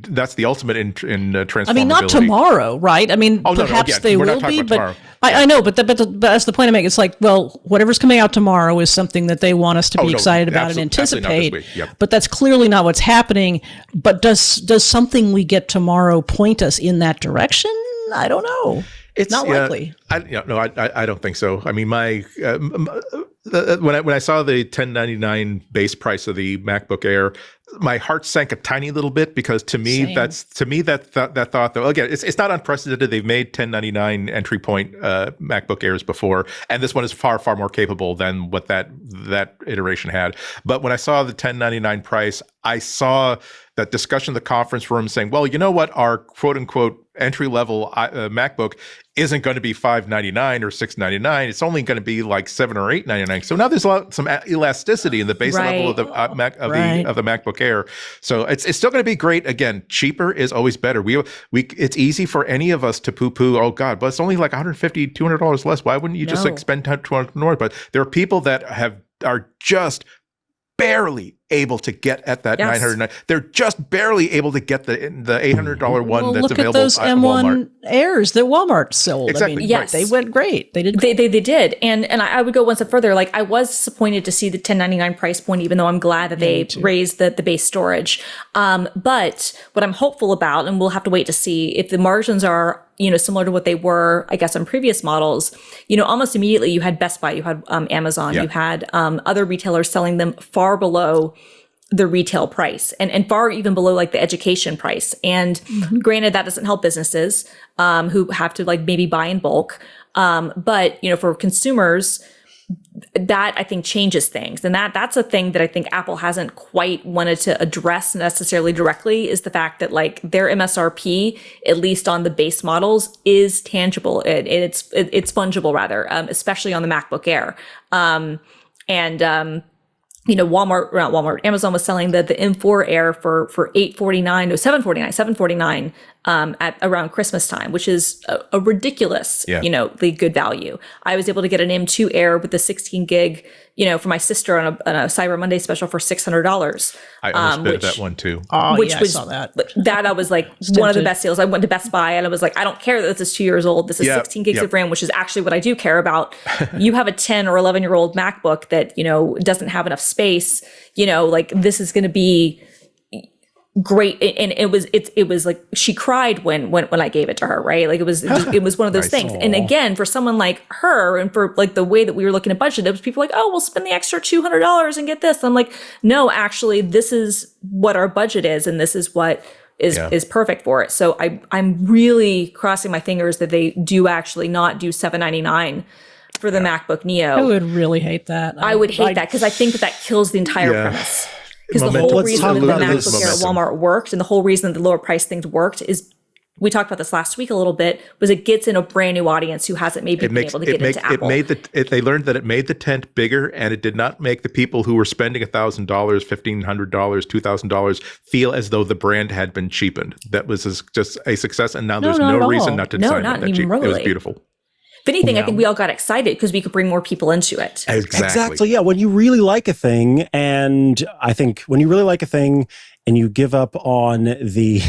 F: that's the ultimate in transformability.
E: I mean, not tomorrow, right? I mean, perhaps they will be, but I know, but that's the point I make. It's like, well, whatever's coming out tomorrow is something that they want us to be excited about and anticipate. But that's clearly not what's happening. But does something we get tomorrow point us in that direction? I don't know. It's not likely.
F: I don't think so. I mean, when I saw the $1099 base price of the MacBook Air, my heart sank a tiny little bit, because to me that thought, though, again, it's not unprecedented. They've made $1099 entry point MacBook Airs before, and this one is far more capable than what that iteration had. But when I saw the $1099 price, I saw that discussion in the conference room saying, well, you know what, our quote unquote entry level MacBook isn't going to be $599 or $699. It's only going to be like $7 or $899. So now there's some elasticity in the base level of the of the MacBook Air. So it's still going to be great. Again, cheaper is always better. It's easy for any of us to poo-poo, oh God, but it's only like $150, $200 less. Why wouldn't you just like spend $200 more? But there are people that are just barely able to get at that $909. They're just barely able to get the $800 one that's
E: look
F: available
E: at those
F: at
E: M1
F: Walmart.
E: Airs that Walmart sold.
F: Exactly.
E: I mean,
D: Yes.
E: they went great. They did.
D: They did. And I would go one step further. Like, I was disappointed to see the $1099 price point, even though I'm glad that they raised the base storage. But what I'm hopeful about, and we'll have to wait to see if the margins are, similar to what they were, I guess, on previous models, almost immediately you had Best Buy, you had Amazon, you had other retailers selling them far below the retail price and far even below like the education price. And granted, that doesn't help businesses who have to like maybe buy in bulk. But, for consumers, that I think changes things. And that's a thing that I think Apple hasn't quite wanted to address necessarily directly, is the fact that like their MSRP, at least on the base models, is tangible. It's fungible rather, especially on the MacBook Air. Amazon was selling the M4 Air for $749 at around Christmas time, which is a ridiculous, the good value. I was able to get an M2 Air with the 16 gig, for my sister on a Cyber Monday special for $600.
F: I almost bid that one too.
E: Oh,
D: which
E: yeah,
D: was,
E: I saw that.
D: That I was like one of the best deals. I went to Best Buy and I was like, I don't care that this is 2 years old. This is 16 gigs of RAM, which is actually what I do care about. You have a 10 or 11-year-old MacBook that, doesn't have enough space, like this is going to be great. And it was like she cried when I gave it to her, right? Like it was one of those things. And again, for someone like her and for like the way that we were looking at budget, it was people like, oh, we'll spend the extra $200 and get this. And I'm like, no, actually, this is what our budget is, and this is what is perfect for it. So I'm really crossing my fingers that they do actually not do $799 for the MacBook Neo.
E: I would really hate that.
D: I would hate that, because I think that kills the entire premise. Because the whole reason that the MacBook Air at Walmart worked, and the whole reason that the lower price things worked, is we talked about this last week a little bit, was it gets in a brand new audience who hasn't maybe been able to get into Apple.
F: They learned that it made the tent bigger, and it did not make the people who were spending $1,000, $1,500, $2,000 feel as though the brand had been cheapened. That was just a success, and now there's no reason not to sign up that cheap. It was beautiful.
D: If anything, I think we all got excited because we could bring more people into it.
F: Exactly.
A: Yeah. When you really like a thing, and I think when you really like a thing and you give up on the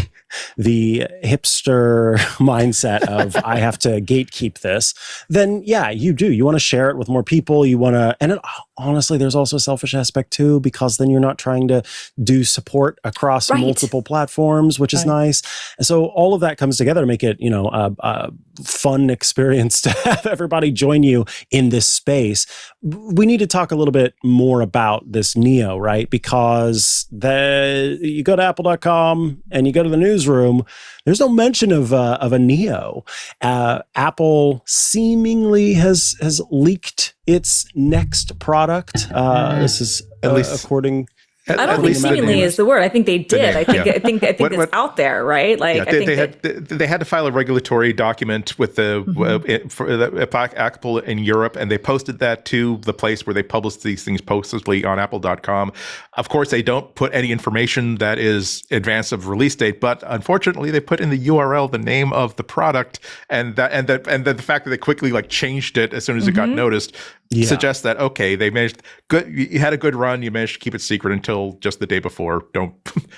A: hipster mindset of I have to gatekeep this, then yeah, you do. You want to share it with more people. You want to, and honestly, there's also a selfish aspect too, because then you're not trying to do support across multiple platforms, which is nice. And so all of that comes together to make it, a fun experience to have everybody join you in this space. We need to talk a little bit more about this Neo, right? Because you go to apple.com and you go to the newsroom, there's no mention of a Neo. Apple seemingly has leaked its next product. This is at least according.
D: I don't think seemingly is the word. I think they did. I think it's out there, right? Like
F: they had to file a regulatory document with for Apple in Europe, and they posted that to the place where they publish these things postally on Apple.com. Of course, they don't put any information that is advance of release date, but unfortunately, they put in the URL the name of the product, and the fact that they quickly changed it as soon as it got noticed suggests that they managed. Good, you had a good run. You managed to keep it secret until just the day before. Don't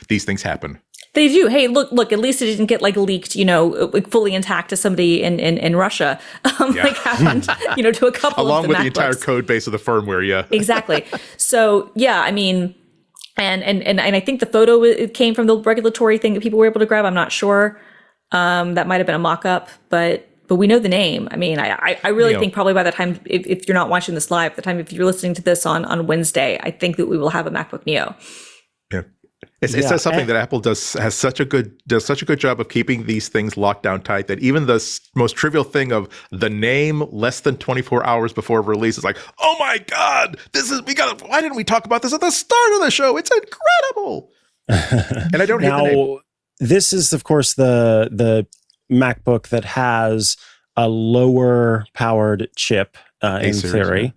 F: these things happen?
D: They do. Hey, look. At least it didn't get leaked, fully intact to somebody in Russia, happened, to a couple
F: along
D: of
F: with
D: MacBooks.
F: The entire code base of the firmware. Yeah,
D: exactly. So yeah, I mean, and I think the photo it came from the regulatory thing that people were able to grab. I'm not sure. That might have been a mock-up, but we know the name. I mean, I really think probably by the time, if you're not watching this live, if you're listening to this on Wednesday, I think that we will have a MacBook Neo.
F: Yeah. It says something that Apple has such a good job of keeping these things locked down tight that even the most trivial thing of the name less than 24 hours before release is like, oh my God, why didn't we talk about this at the start of the show? It's incredible. And I don't hate the name.
A: This is, of course, the MacBook that has a lower powered chip in theory,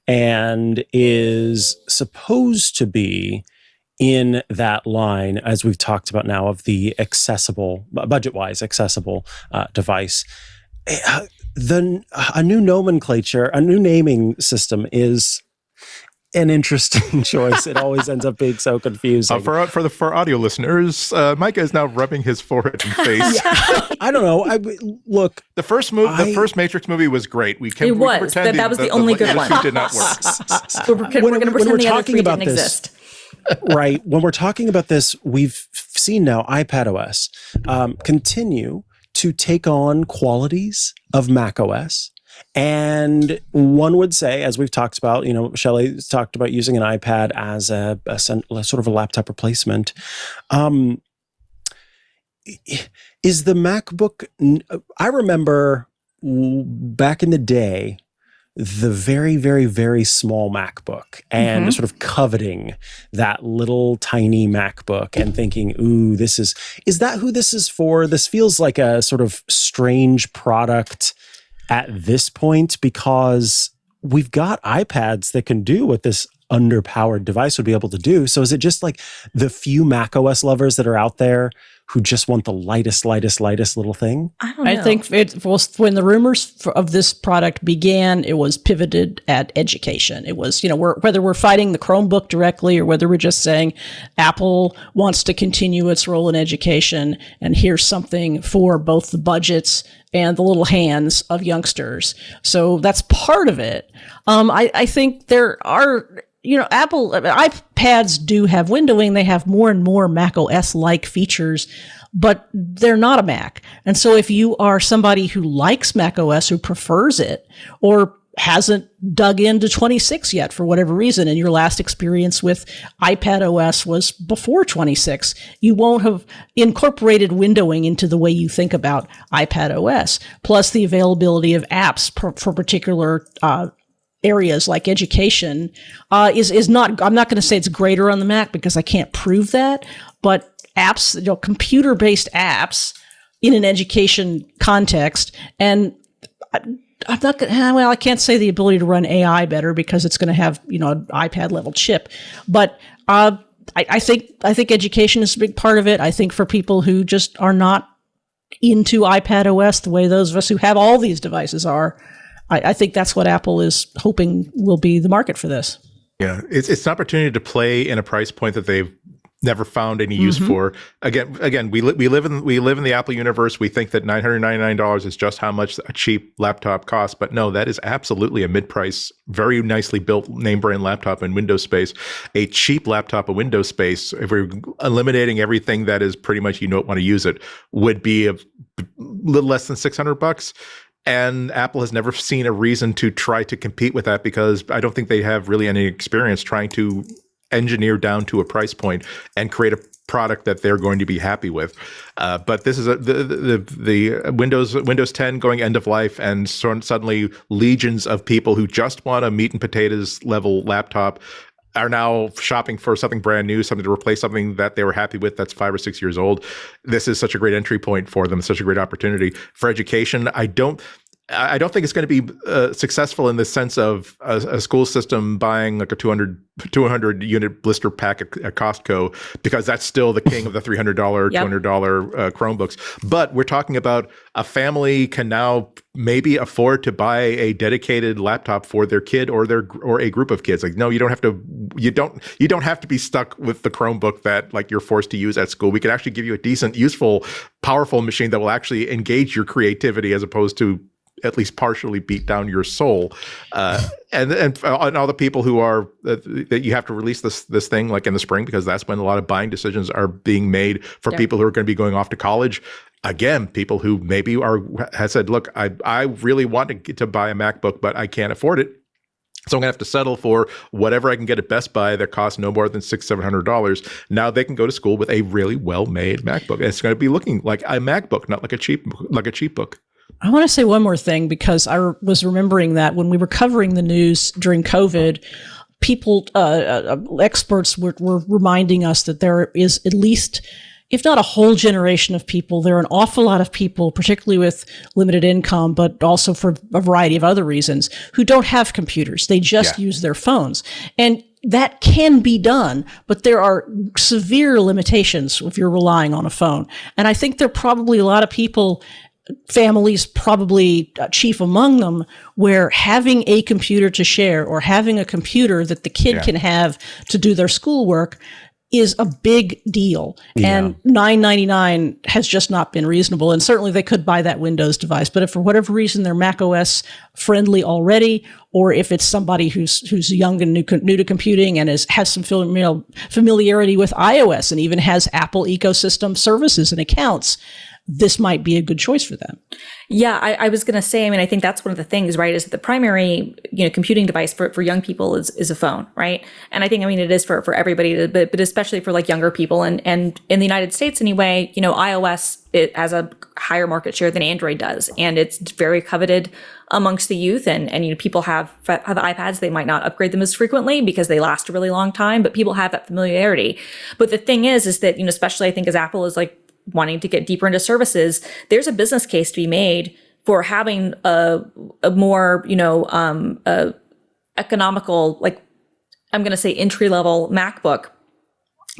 A: and is supposed to be in that line, as we've talked about now, of the accessible, budget-wise accessible device. A new nomenclature, a new naming system is an interesting choice. It always ends up being so confusing.
F: For audio listeners, Micah is now rubbing his forehead and face.
A: I don't know. Look,
F: the first Matrix movie was great. We
D: was the only good one.
F: Did not work.
D: So we're going to pretend the other three didn't exist.
A: Right. When we're talking about this, we've seen now iPad OS continue to take on qualities of Mac OS. And one would say, as we've talked about, Shelly talked about using an iPad as a sort of a laptop replacement. Is the MacBook, I remember back in the day, the very, very, very small MacBook and sort of coveting that little tiny MacBook and thinking, ooh, is that who this is for? This feels like a sort of strange product at this point, because we've got iPads that can do what this underpowered device would be able to do. So is it just like the few macOS lovers that are out there who just want the lightest little thing?
D: I don't know.
E: I think it was when the rumors of this product began, it was pivoted at education. It was, whether we're fighting the Chromebook directly or whether we're just saying Apple wants to continue its role in education, and here's something for both the budgets and the little hands of youngsters. So that's part of it. I think there are, Apple iPads do have windowing. They have more and more Mac OS-like features, but they're not a Mac. And so if you are somebody who likes Mac OS, who prefers it, or hasn't dug into 26 yet for whatever reason, and your last experience with iPad OS was before 26, you won't have incorporated windowing into the way you think about iPad OS. Plus the availability of apps for particular areas like education is not, I'm not going to say it's greater on the Mac because I can't prove that, but apps, computer-based apps in an education context. And I'm not going to, well, I can't say the ability to run AI better because it's going to have, an iPad level chip. But I think education is a big part of it. I think for people who just are not into iPad OS the way those of us who have all these devices are, I think that's what Apple is hoping will be the market for this.
F: Yeah, it's an opportunity to play in a price point that they've never found any use for. Again, we live in the Apple universe. We think that $999 is just how much a cheap laptop costs, but no, that is absolutely a mid-price, very nicely built name brand laptop in Windows space. A cheap laptop in Windows space, if we're eliminating everything that is pretty much you don't want to use it, would be a little less than $600. And Apple has never seen a reason to try to compete with that because I don't think they have really any experience trying to engineer down to a price point and create a product that they're going to be happy with. But this is the Windows 10 going end of life, and suddenly legions of people who just want a meat and potatoes level laptop are now shopping for something brand new, something to replace something that they were happy with that's 5 or 6 years old. This is such a great entry point for them, such a great opportunity for education. I don't think it's going to be successful in the sense of a school system buying like a 200 unit blister pack at Costco, because that's still the king of the $300, $200 Chromebooks. But we're talking about a family can now maybe afford to buy a dedicated laptop for their kid or a group of kids. Like, no, you don't have to be stuck with the Chromebook that like you're forced to use at school. We can actually give you a decent, useful, powerful machine that will actually engage your creativity as opposed to at least partially beat down your soul. And all the people who are that you have to release this thing like in the spring, because that's when a lot of buying decisions are being made for people who are going to be going off to college. Again, people who maybe has said, look, I really want to buy a MacBook, but I can't afford it. So I'm gonna have to settle for whatever I can get at Best Buy that costs no more than $600-700. Now they can go to school with a really well-made MacBook. And it's going to be looking like a MacBook, not like a cheap book.
E: I want to say one more thing, because I was remembering that when we were covering the news during COVID, people, experts were reminding us that there is at least, if not a whole generation of people, there are an awful lot of people, particularly with limited income, but also for a variety of other reasons, who don't have computers. They just use their phones. And that can be done, but there are severe limitations if you're relying on a phone. And I think there are probably a lot of people, families probably chief among them, where having a computer to share or having a computer that the kid can have to do their schoolwork is a big deal. And $999 has just not been reasonable. And certainly they could buy that Windows device. But if for whatever reason they're Mac OS friendly already, or if it's somebody who's young and new to computing and has some familiarity with iOS and even has Apple ecosystem services and accounts, this might be a good choice for them.
D: Yeah, I was going to say, I mean, I think that's one of the things, right, is that the primary, computing device for young people is a phone, right? And I think, I mean, it is for everybody, but especially for like younger people. And in the United States anyway, iOS, it has a higher market share than Android does. And it's very coveted amongst the youth. And people have iPads. They might not upgrade them as frequently because they last a really long time, but people have that familiarity. But the thing is that, especially I think as Apple is like wanting to get deeper into services, there's a business case to be made for having a more, economical, like I'm going to say entry-level MacBook,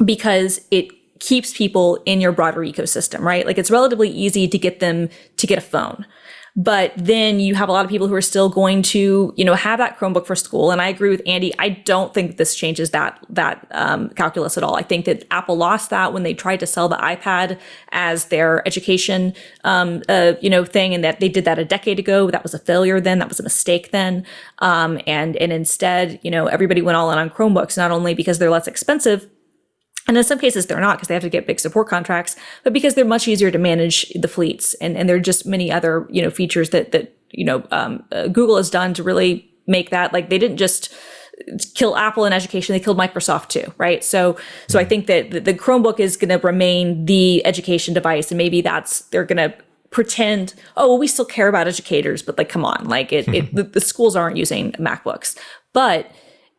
D: because it keeps people in your broader ecosystem, right? Like it's relatively easy to get them to get a phone. But then you have a lot of people who are still going to, have that Chromebook for school. And I agree with Andy. I don't think this changes that calculus at all. I think that Apple lost that when they tried to sell the iPad as their education, thing, and that they did that a decade ago. That was a failure then. That was a mistake then. And instead, everybody went all in on Chromebooks, not only because they're less expensive, and in some cases they're not because they have to get big support contracts, but because they're much easier to manage the fleets. And there are just many other, features that Google has done to really make that, like they didn't just kill Apple in education, they killed Microsoft too, right? So I think that the Chromebook is going to remain the education device, and maybe they're going to pretend, oh, well, we still care about educators, but like, come on, like the schools aren't using MacBooks. But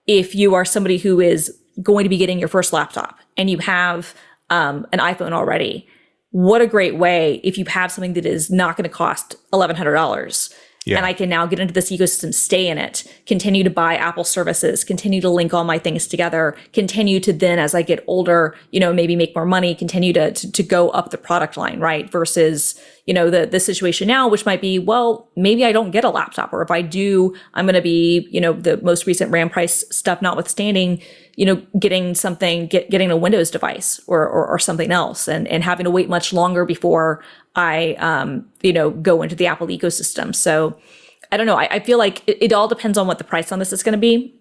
D: if you are somebody who is going to be getting your first laptop and you have an iPhone already, what a great way if you have something that is not going to cost $1,100.
F: Yeah.
D: And I can now get into this ecosystem, stay in it, continue to buy Apple services, continue to link all my things together, continue to then, as I get older, maybe make more money, continue to go up the product line, right? Versus, the situation now, which might be, well, maybe I don't get a laptop, or if I do, I'm going to be, the most recent RAM price stuff notwithstanding, getting a Windows device or something else, and having to wait much longer before I, go into the Apple ecosystem. So I don't know. I feel like it all depends on what the price on this is going to be.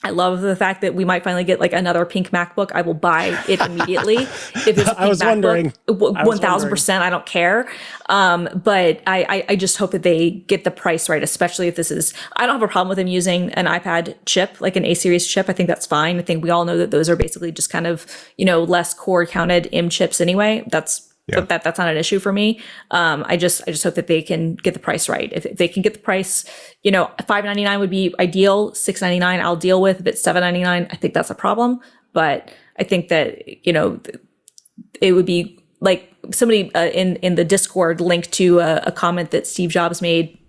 D: I love the fact that we might finally get like another pink MacBook. I will buy it immediately. If it's a pink
A: I was
D: MacBook,
A: wondering.
D: 1,000%, I don't care. But I just hope that they get the price right, especially if this is, I don't have a problem with them using an iPad chip, like an A series chip. I think that's fine. I think we all know that those are basically just kind of, less core counted M chips anyway. That's not an issue for me. I just hope that they can get the price right. If they can get the price, $599 would be ideal. $699 I'll deal with. If it's $799, I think that's a problem. But I think that it would be like somebody in the Discord linked to a comment that Steve Jobs made,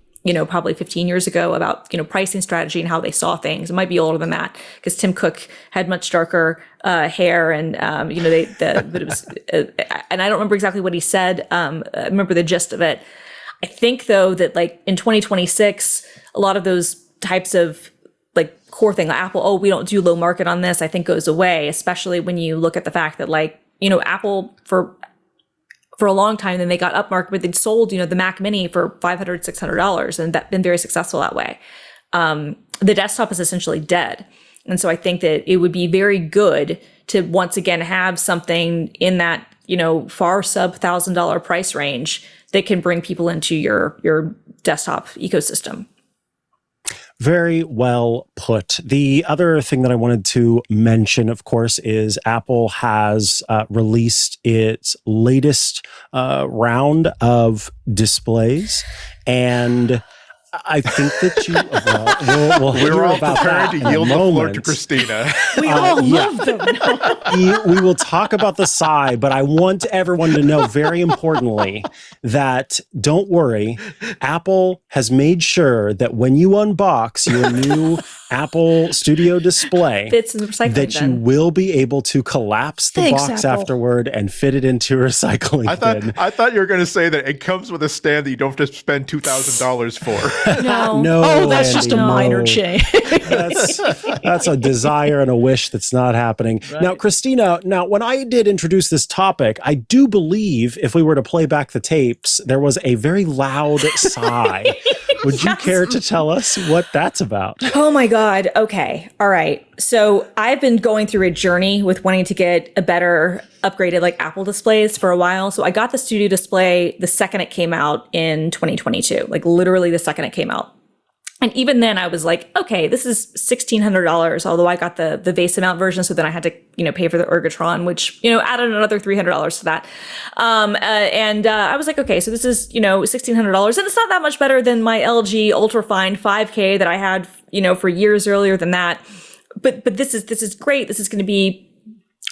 D: probably 15 years ago about, pricing strategy and how they saw things. It might be older than that because Tim Cook had much darker hair and, but it was, and I don't remember exactly what he said. I remember the gist of it. I think though that like in 2026, a lot of those types of like core thing, like Apple, we don't do low market on this, I think goes away, especially when you look at the fact that like, Apple for a long time, then they got upmarket, but they'd sold, the Mac Mini for $500, $600, and that's been very successful that way. The desktop is essentially dead. And so I think that it would be very good to once again have something in that, far sub $1,000 price range that can bring people into your desktop ecosystem.
A: Very well put. The other thing that I wanted to mention, of course, is Apple has released its latest round of displays, and I think that you we'll
F: We're
A: hear
F: all
A: about
F: prepared
A: that
F: to
A: in a
F: yield the floor to
A: moment.
F: Christina.
E: We all love them.
A: We will talk about the Psy, but I want everyone to know very importantly that don't worry, Apple has made sure that when you unbox your new Apple Studio Display,
D: Fits in the recycling
A: that you
D: bin.
A: will be able to collapse the
E: Thanks,
A: box
E: Apple.
A: afterward and fit it into a recycling bin.
F: I thought you were going to say that it comes with a stand that you don't have to spend $2,000 for.
D: No.
A: No,
E: Oh, that's just a
A: Andy,
E: minor
A: no.
E: change.
A: That's a desire and a wish that's not happening. Now, Christina, when I did introduce this topic, I do believe if we were to play back the tapes, there was a very loud sigh. Would you care to tell us what that's about?
D: Oh my God. Okay. All right. So I've been going through a journey with wanting to get a better upgraded like Apple displays for a while. So I got the Studio Display the second it came out in 2022, like literally the second it came out. And even then I was like, okay, this is $1,600, although I got the base amount version. So then I had to, pay for the Ergotron, which, added another $300 to that. I was like, okay, so this is, $1,600 and it's not that much better than my LG ultrafine 5K that I had, for years earlier than that. But this is great. This is going to be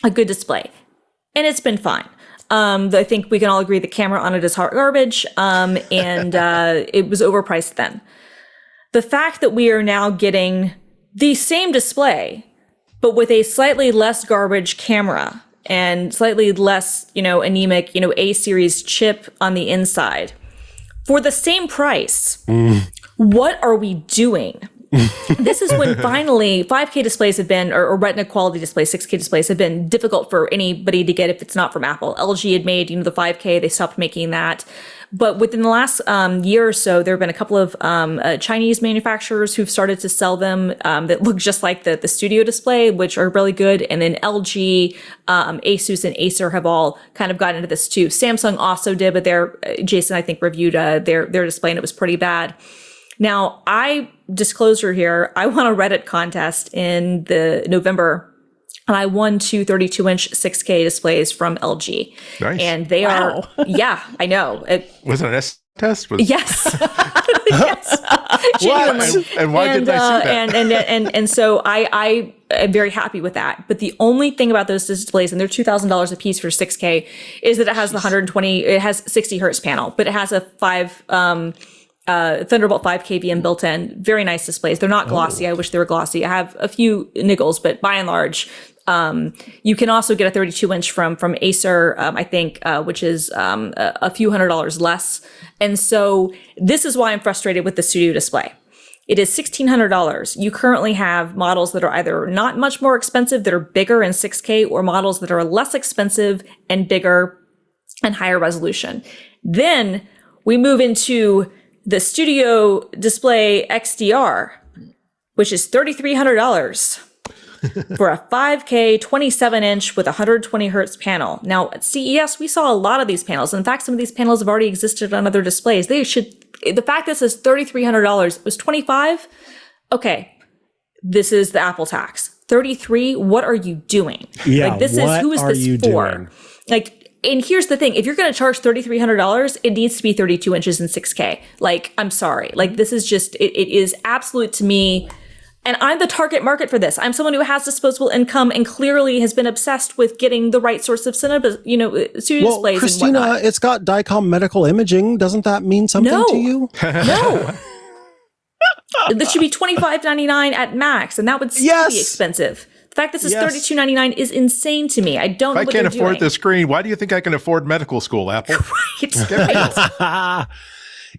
D: a good display. And it's been fine. I think we can all agree the camera on it is hot garbage. It was overpriced then. The fact that we are now getting the same display, but with a slightly less garbage camera and slightly less, anemic, A series chip on the inside for the same price, what are we doing? This is when finally 5K displays have been, or Retina quality displays, 6K displays have been difficult for anybody to get if it's not from Apple. LG had made, the 5K, they stopped making that. But within the last year or so, there have been a couple of Chinese manufacturers who've started to sell them that look just like the Studio Display, which are really good. And then LG, Asus, and Acer have all kind of gotten into this too. Samsung also did, but Jason, I think, reviewed their display and it was pretty bad. Now, disclosure here, I won a Reddit contest in the November, and I won two 32-inch 6K displays from LG.
F: Nice.
D: And they are, yeah, I know.
F: Was it an test? Was
D: Yes. Yes. Genuinely.
F: And why didn't I see that?
D: And so I am very happy with that. But the only thing about those displays, and they're $2,000 a piece for 6K, is that it has the it has 60 hertz panel, but it has a Thunderbolt 5 KVM built in. Very nice displays. They're not glossy. I wish they were glossy. I have a few niggles, but by and large, you can also get a 32-inch from Acer, I think, which is a few $100s less. And so this is why I'm frustrated with the Studio Display. It is $1,600. You currently have models that are either not much more expensive, that are bigger in 6K, or models that are less expensive and bigger and higher resolution. Then we move into the Studio Display XDR, which is $3,300 for a 5K 27-inch with 120 hertz panel. Now, at CES, we saw a lot of these panels. In fact, some of these panels have already existed on other displays. The fact that this is $3,300 was $25. Okay, this is the Apple tax. $33. What are you doing?
A: Yeah,
D: like, who is this for?
A: Doing?
D: Like, and here's the thing: if you're going to charge $3,300, it needs to be 32 inches and 6K. Like, I'm sorry. Like, this is just it is absolute to me. And I'm the target market for this. I'm someone who has disposable income and clearly has been obsessed with getting the right source of cinema, studio displays
A: Christina,
D: and whatnot.
A: it's got DICOM medical imaging. Doesn't that mean something to you?
D: No. This should be $25.99 at max, and that would still be expensive. The fact this is $32.99 is insane to me. I don't know what they're doing.
F: If I can't afford the screen, why do you think I can afford medical school, Apple?
D: Right.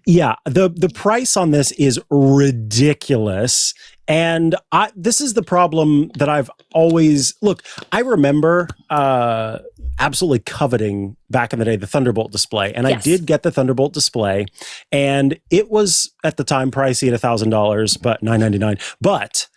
A: Yeah, the price on this is ridiculous. And this is the problem that I've always I remember absolutely coveting back in the day the Thunderbolt display, and I did get the Thunderbolt display, and it was at the time pricey at $1,000, but $999. But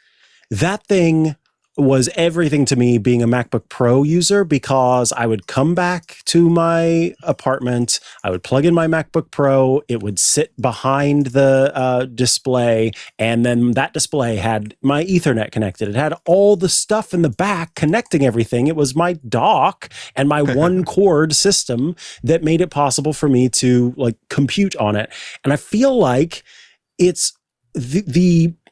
A: that thing was everything to me being a MacBook Pro user, because I would come back to my apartment, I would plug in my MacBook Pro, it would sit behind the display, and then that display had my Ethernet connected. It had all the stuff in the back connecting everything. It was my dock and my one cord system that made it possible for me to compute on it. And I feel like it's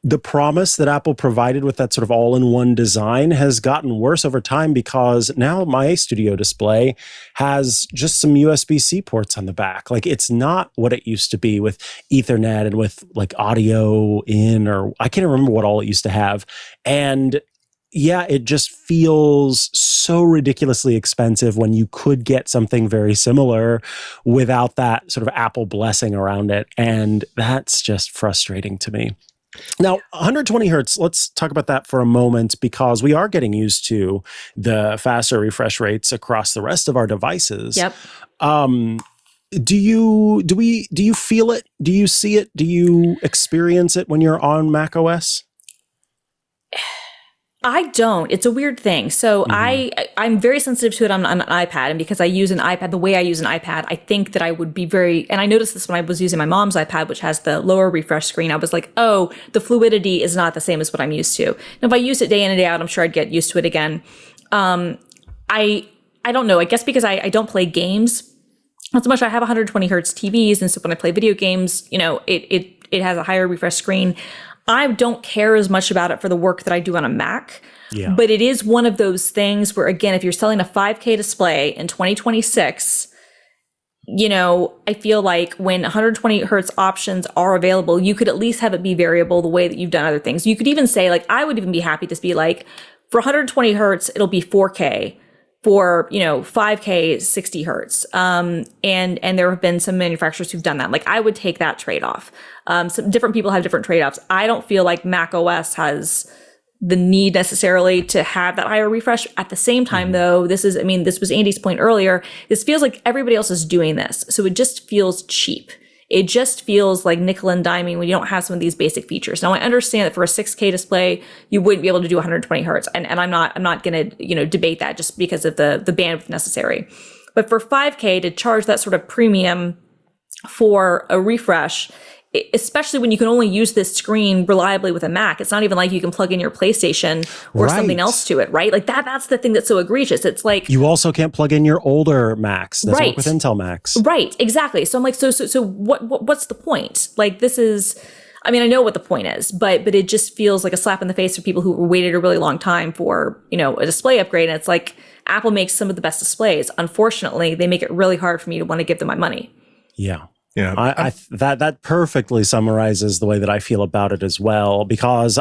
A: the promise that Apple provided with that sort of all-in-one design has gotten worse over time, because now my Studio Display has just some USB-C ports on the back. Like, it's not what it used to be with Ethernet and with audio in, or I can't remember what all it used to have. And yeah, it just feels so ridiculously expensive when you could get something very similar without that sort of Apple blessing around it. And that's just frustrating to me. Now, 120 hertz, let's talk about that for a moment, because we are getting used to the faster refresh rates across the rest of our devices.
D: Yep.
A: Do you feel it? Do you see it? Do you experience it when you're on Mac OS?
D: I don't. It's a weird thing. So I'm very sensitive to it on an iPad, and because I use an iPad, the way I use an iPad, I think that I would be and I noticed this when I was using my mom's iPad, which has the lower refresh screen. I was like, oh, the fluidity is not the same as what I'm used to. And if I use it day in and day out, I'm sure I'd get used to it again. I don't know. I guess because I don't play games not so much. I have 120 hertz TVs, and so when I play video games, it has a higher refresh screen. I don't care as much about it for the work that I do on a Mac, but it is one of those things where, again, if you're selling a 5K display in 2026, I feel like when 120 hertz options are available, you could at least have it be variable the way that you've done other things. You could even say, I would even be happy to be for 120 hertz, it'll be 4K. For 5K 60 hertz, and there have been some manufacturers who've done that. I would take that trade off. Some different people have different trade offs. I don't feel like Mac OS has the need necessarily to have that higher refresh. At the same time, though, this was Andy's point earlier. This feels like everybody else is doing this, so it just feels cheap. It just feels like nickel and diming when you don't have some of these basic features. Now, I understand that for a 6K display, you wouldn't be able to do 120 hertz, and I'm not going to debate that just because of the bandwidth necessary. But for 5K to charge that sort of premium for a refresh especially when you can only use this screen reliably with a Mac. It's not even like you can plug in your PlayStation or something else to it, right? Like that's the thing that's so egregious. It's like
A: you also can't plug in your older Macs. Doesn't work with Intel Macs.
D: Right, exactly. So I'm like, so what's the point? Like this is, I mean, I know what the point is, but it just feels like a slap in the face for people who waited a really long time for, you know, a display upgrade. And it's like Apple makes some of the best displays. Unfortunately, they make it really hard for me to want to give them my money.
A: Yeah. Yeah, that perfectly summarizes the way that I feel about it as well, because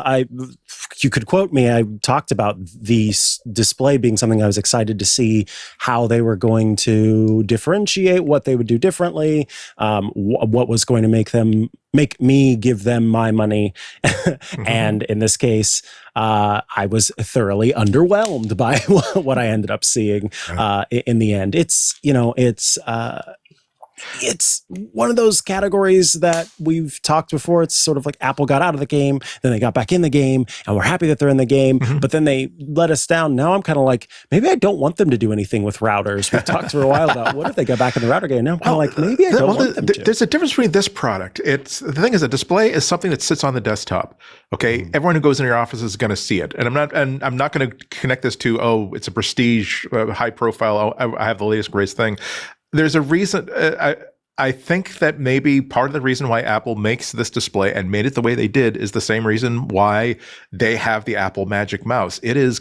A: you could quote me, I talked about the display being something I was excited to see how they were going to differentiate, what they would do differently, what was going to make me give them my money. And in this case, I was thoroughly underwhelmed by what I ended up seeing in the end. It's one of those categories that we've talked before. It's sort of like Apple got out of the game, then they got back in the game, and we're happy that they're in the game, but then they let us down. Now I'm kind of like, maybe I don't want them to do anything with routers. We've talked for a while about what if they go back in the router game. Now I'm kind of like, maybe I don't want them to.
F: There's a difference between this product. The thing is, a display is something that sits on the desktop. Okay, everyone who goes in your office is going to see it, and I'm not going to connect this to it's a prestige, high profile. I have the latest greatest thing. There's a reason. I think that maybe part of the reason why Apple makes this display and made it the way they did is the same reason why they have the Apple Magic Mouse. It is,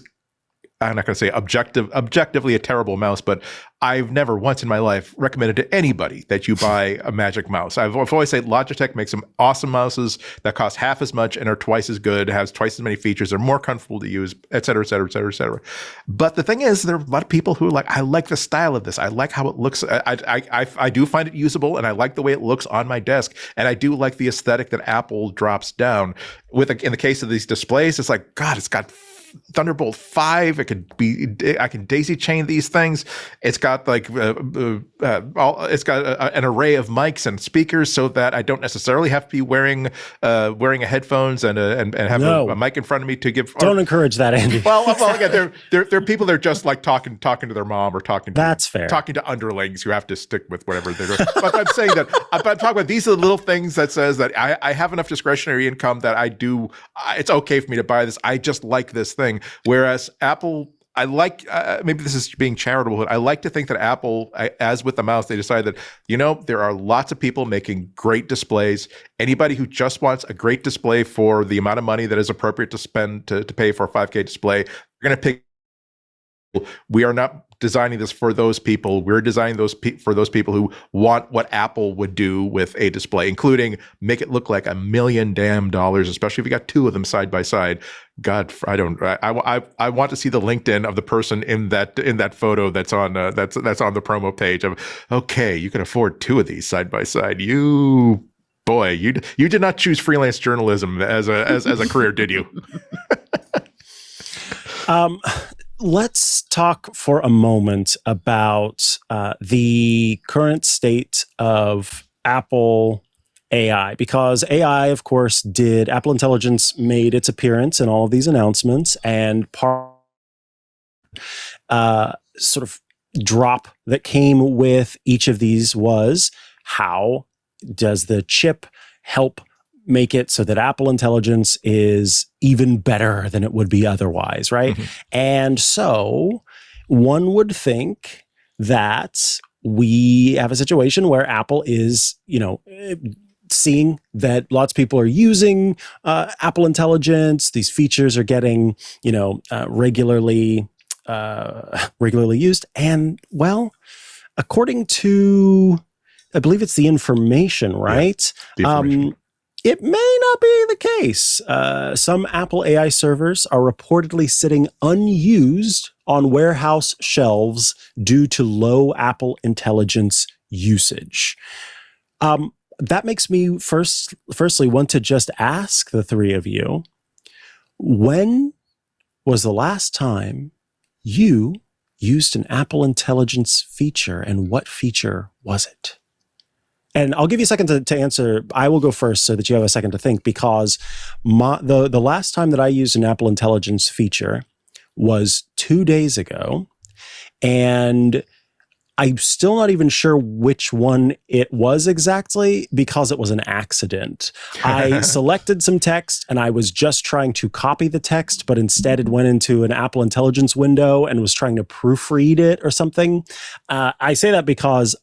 F: I'm not going to say objectively a terrible mouse, but I've never once in my life recommended to anybody that you buy a Magic Mouse. I've always said Logitech makes some awesome mouses that cost half as much and are twice as good, has twice as many features, are more comfortable to use, et cetera, et cetera, et cetera, et cetera. But the thing is, there are a lot of people who are like, I like the style of this. I like how it looks. I do find it usable, and I like the way it looks on my desk. And I do like the aesthetic that Apple drops down. In the case of these displays, it's like, God, it's got Thunderbolt 5. I can daisy chain these things. It's got like it's got an array of mics and speakers, so that I don't necessarily have to be wearing a headphones and have a mic in front of me to give.
A: Don't encourage that, Andy.
F: Well, again, there are people that are just like talking to their mom or talking to underlings who have to stick with whatever they're doing. But I'm saying that I'm talking about these are the little things that says that I have enough discretionary income that it's okay for me to buy this. I just like this thing. Whereas Apple, I like, maybe this is being charitable, but I like to think that Apple, as with the mouse, they decided that, there are lots of people making great displays. Anybody who just wants a great display for the amount of money that is appropriate to spend to pay for a 5K display, you're going to pick. We are not designing this for those people. We're designing for those people who want what Apple would do with a display, including make it look like $1 million damn dollars, especially if you got two of them side by side. God, I want to see the LinkedIn of the person in that photo that's on the promo page of, okay, you can afford two of these side by side. You did not choose freelance journalism as a career, did you?
A: Let's talk for a moment about the current state of Apple AI, because AI, of course, Apple Intelligence made its appearance in all of these announcements, and part sort of drop that came with each of these was, how does the chip help make it so that Apple Intelligence is even better than it would be otherwise, right? Mm-hmm. And so one would think that we have a situation where Apple is, seeing that lots of people are using Apple Intelligence. These features are getting, regularly used. And well, according to, I believe it's the information, right? Yeah, the information. It may not be the case. Some Apple AI servers are reportedly sitting unused on warehouse shelves due to low Apple Intelligence usage. That makes me firstly want to just ask the three of you, when was the last time you used an Apple Intelligence feature, and what feature was it? And I'll give you a second to answer. I will go first so that you have a second to think, because the last time that I used an Apple Intelligence feature was 2 days ago. And I'm still not even sure which one it was exactly because it was an accident. I selected some text and I was just trying to copy the text, but instead it went into an Apple Intelligence window and was trying to proofread it or something. I say that because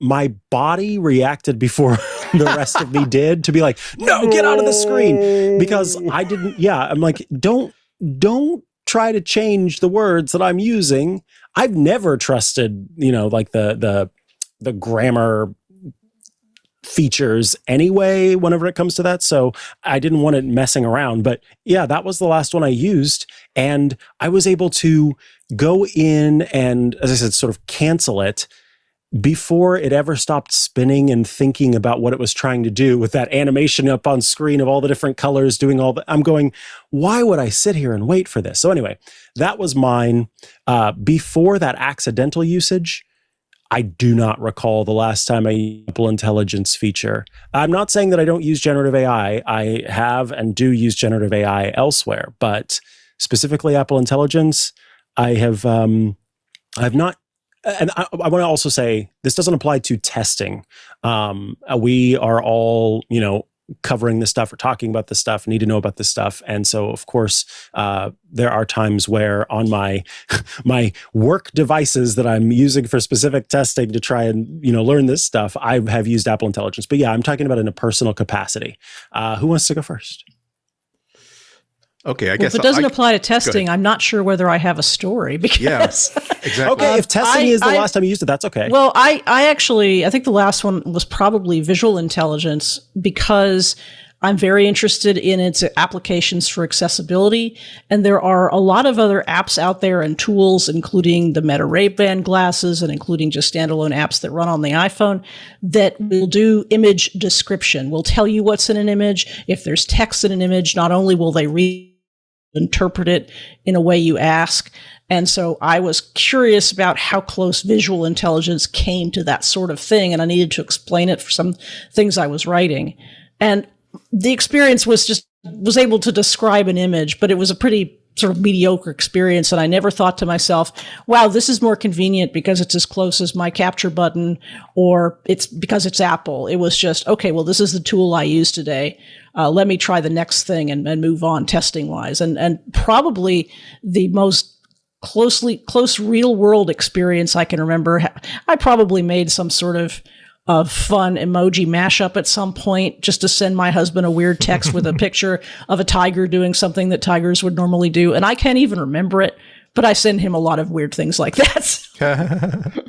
A: my body reacted before the rest of me did to be like, no, get out of the screen, because I didn't. Yeah, I'm like, don't try to change the words that I'm using. I've never trusted, like the grammar features anyway, whenever it comes to that. So I didn't want it messing around. But yeah, that was the last one I used. And I was able to go in and, as I said, sort of cancel it before it ever stopped spinning and thinking about what it was trying to do with that animation up on screen of all the different colors doing all the, I'm going, why would I sit here and wait for this? So anyway, that was mine. Before that accidental usage, I do not recall the last time I used Apple Intelligence feature. I'm not saying that I don't use generative AI. I have and do use generative AI elsewhere, but specifically Apple Intelligence, I've not. And I want to also say this doesn't apply to testing. We are all, covering this stuff or talking about this stuff, need to know about this stuff. And so, of course, there are times where on my work devices that I'm using for specific testing to try and, learn this stuff, I have used Apple Intelligence. But yeah, I'm talking about in a personal capacity. Who wants to go first?
F: Okay, I guess
E: if it doesn't apply to testing, I'm not sure whether I have a story because.
F: Yeah, exactly.
A: Okay, if testing is the last time you used it, that's okay.
E: Well, I think the last one was probably visual intelligence because I'm very interested in its applications for accessibility. And there are a lot of other apps out there and tools, including the Meta Ray-Ban glasses and including just standalone apps that run on the iPhone that will do image description, will tell you what's in an image. If there's text in an image, not only will they interpret it in a way you ask. And so I was curious about how close visual intelligence came to that sort of thing. And I needed to explain it for some things I was writing. And the experience was able to describe an image, but it was a pretty sort of mediocre experience. And I never thought to myself, wow, this is more convenient because it's as close as my capture button, or it's because it's Apple. It was just, okay, well, this is the tool I use today. Let me try the next thing and move on testing wise. And probably the most close real world experience I can remember, I probably made some sort of fun emoji mashup at some point just to send my husband a weird text with a picture of a tiger doing something that tigers would normally do. And I can't even remember it, but I send him a lot of weird things like that.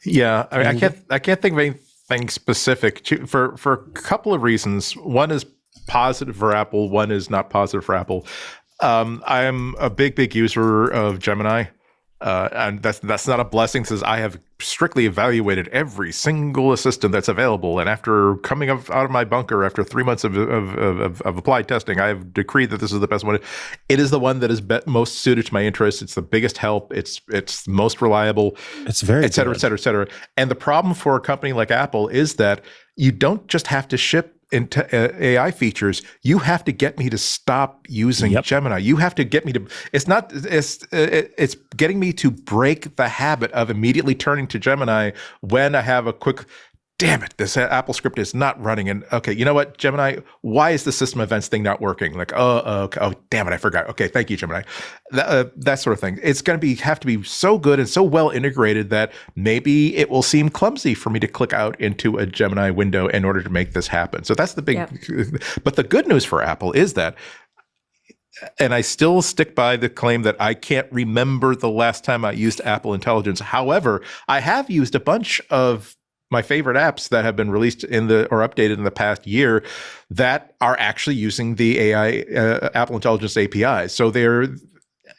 F: Yeah. I mean, I can't think of anything specific for a couple of reasons. One is positive for Apple. One is not positive for Apple. I'm a big user of Gemini. And that's not a blessing, since I have strictly evaluated every single assistant that's available. And after coming out of my bunker after 3 months of applied testing, I have decreed that this is the best one. It is the one that is most suited to my interests. It's the biggest help. It's most reliable.
A: It's very
F: et cetera, et cetera, et cetera. And the problem for a company like Apple is that you don't just have to ship into AI features, you have to get me to stop using Gemini. You have to get me to, it's getting me to break the habit of immediately turning to Gemini when I have a quick, damn it, this Apple script is not running. And okay, you know what, Gemini, why is the system events thing not working? Like, okay, oh, damn it, I forgot. Okay, thank you, Gemini. That sort of thing. It's going to have to be so good and so well integrated that maybe it will seem clumsy for me to click out into a Gemini window in order to make this happen. So that's the big, but the good news for Apple is that, and I still stick by the claim that I can't remember the last time I used Apple Intelligence. However, I have used a bunch of my favorite apps that have been released or updated in the past year that are actually using the AI Apple Intelligence API. So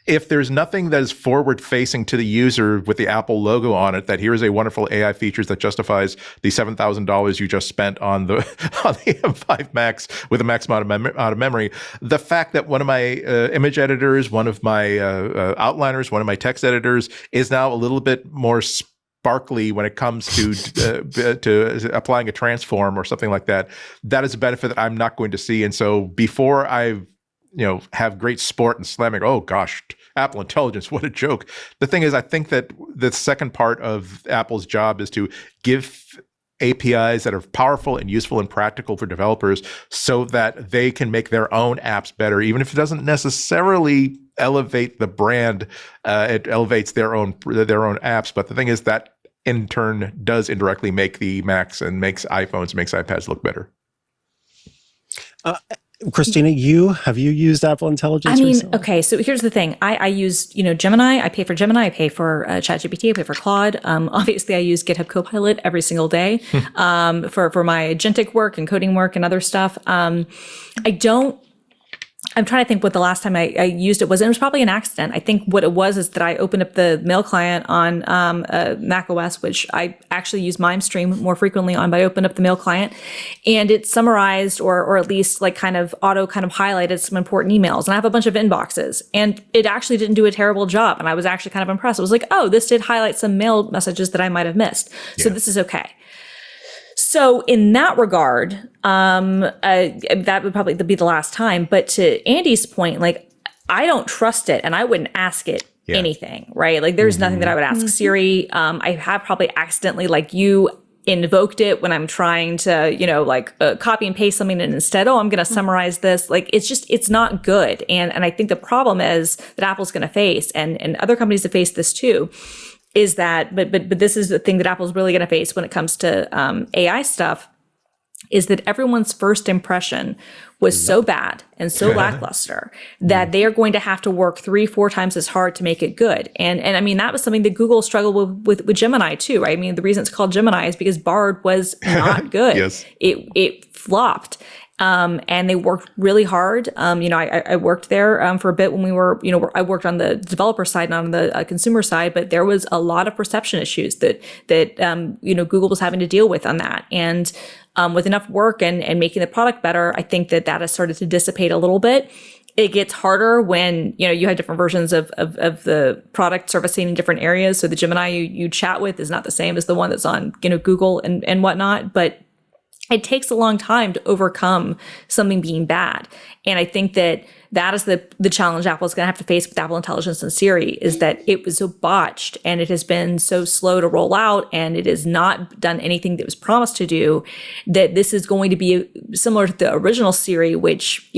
F: if there's nothing that is forward facing to the user with the Apple logo on it, that here is a wonderful AI features that justifies the $7,000 you just spent on the M5 Max with a max amount of memory. The fact that one of my image editors, one of my outliners, one of my text editors is now a little bit more sparkly when it comes to applying a transform or something like that, that is a benefit that I'm not going to see. And so before I've have great sport and slamming, oh gosh, Apple Intelligence, what a joke. The thing is, I think that the second part of Apple's job is to give APIs that are powerful and useful and practical for developers so that they can make their own apps better, even if it doesn't necessarily elevate the brand. It elevates their own apps. But the thing is that in turn does indirectly make the Macs and makes iPhones, makes iPads look better.
A: Christina, have you used Apple Intelligence?
D: I mean,
A: recently?
D: okay, so here's the thing. I use, Gemini. I pay for Gemini. I pay for ChatGPT. I pay for Claude. Obviously, I use GitHub Copilot every single day for my agentic work and coding work and other stuff. I'm trying to think what the last time I used it was. It was probably an accident. I think what it was is that I opened up the mail client on Mac OS, which I actually use MimeStream more frequently on, but I opened up the mail client and it summarized or at least like kind of highlighted some important emails. And I have a bunch of inboxes and it actually didn't do a terrible job. And I was actually kind of impressed. I was like, oh, this did highlight some mail messages that I might have missed. So this is okay. So in that regard, that would probably be the last time. But to Andy's point, like, I don't trust it and I wouldn't ask it anything, right? Like there's nothing that I would ask Siri. I have probably accidentally, like you, invoked it when I'm trying to, copy and paste something and instead, I'm going to summarize this. Like, it's not good. And I think the problem is that Apple's going to face, and other companies have faced this too, is that, but this is the thing that Apple's really going to face when it comes to AI stuff, is that everyone's first impression was so bad and so lackluster that they are going to have to work 3-4 times as hard to make it good. And I mean, that was something that Google struggled with Gemini too, right? I mean, the reason it's called Gemini is because Bard was not good.
F: Yes.
D: It flopped. And they worked really hard. I worked there for a bit when we were, I worked on the developer side, not on the consumer side, but there was a lot of perception issues that Google was having to deal with on that. And with enough work and making the product better, I think that has started to dissipate a little bit. It gets harder when, you have different versions of the product surfacing in different areas. So the Gemini you chat with is not the same as the one that's on, Google and whatnot, but it takes a long time to overcome something being bad. And I think that is the challenge Apple is going to have to face with Apple Intelligence and Siri, is that it was so botched and it has been so slow to roll out and it has not done anything that was promised to do, that this is going to be similar to the original Siri, which,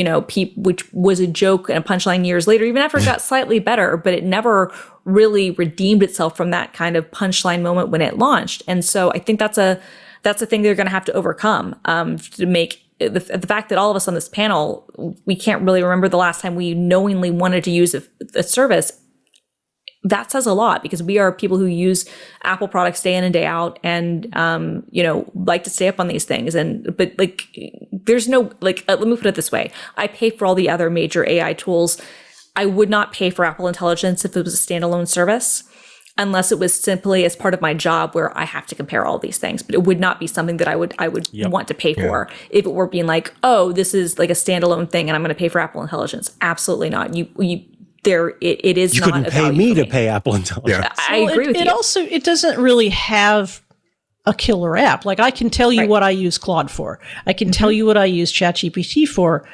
D: which was a joke and a punchline years later, even after it got slightly better, but it never really redeemed itself from that kind of punchline moment when it launched. And so I think that's the thing they're going to have to overcome, to make the fact that all of us on this panel, we can't really remember the last time we knowingly wanted to use a service. That says a lot, because we are people who use Apple products day in and day out and, like to stay up on these things. But there's no, let me put it this way. I pay for all the other major AI tools. I would not pay for Apple Intelligence if it was a standalone service, unless it was simply as part of my job where I have to compare all these things. But it would not be something that I would want to pay for if it were being like, oh, this is like a standalone thing and I'm going to pay for Apple Intelligence. Absolutely not. It is
A: you
D: not
A: couldn't
D: a
A: pay
D: value
A: me
D: for
A: to pay Apple Intelligence.
F: Yeah.
D: I agree with you.
E: It doesn't really have a killer app. Like, I can tell you what I use Claude for. I can tell you what I use ChatGPT for.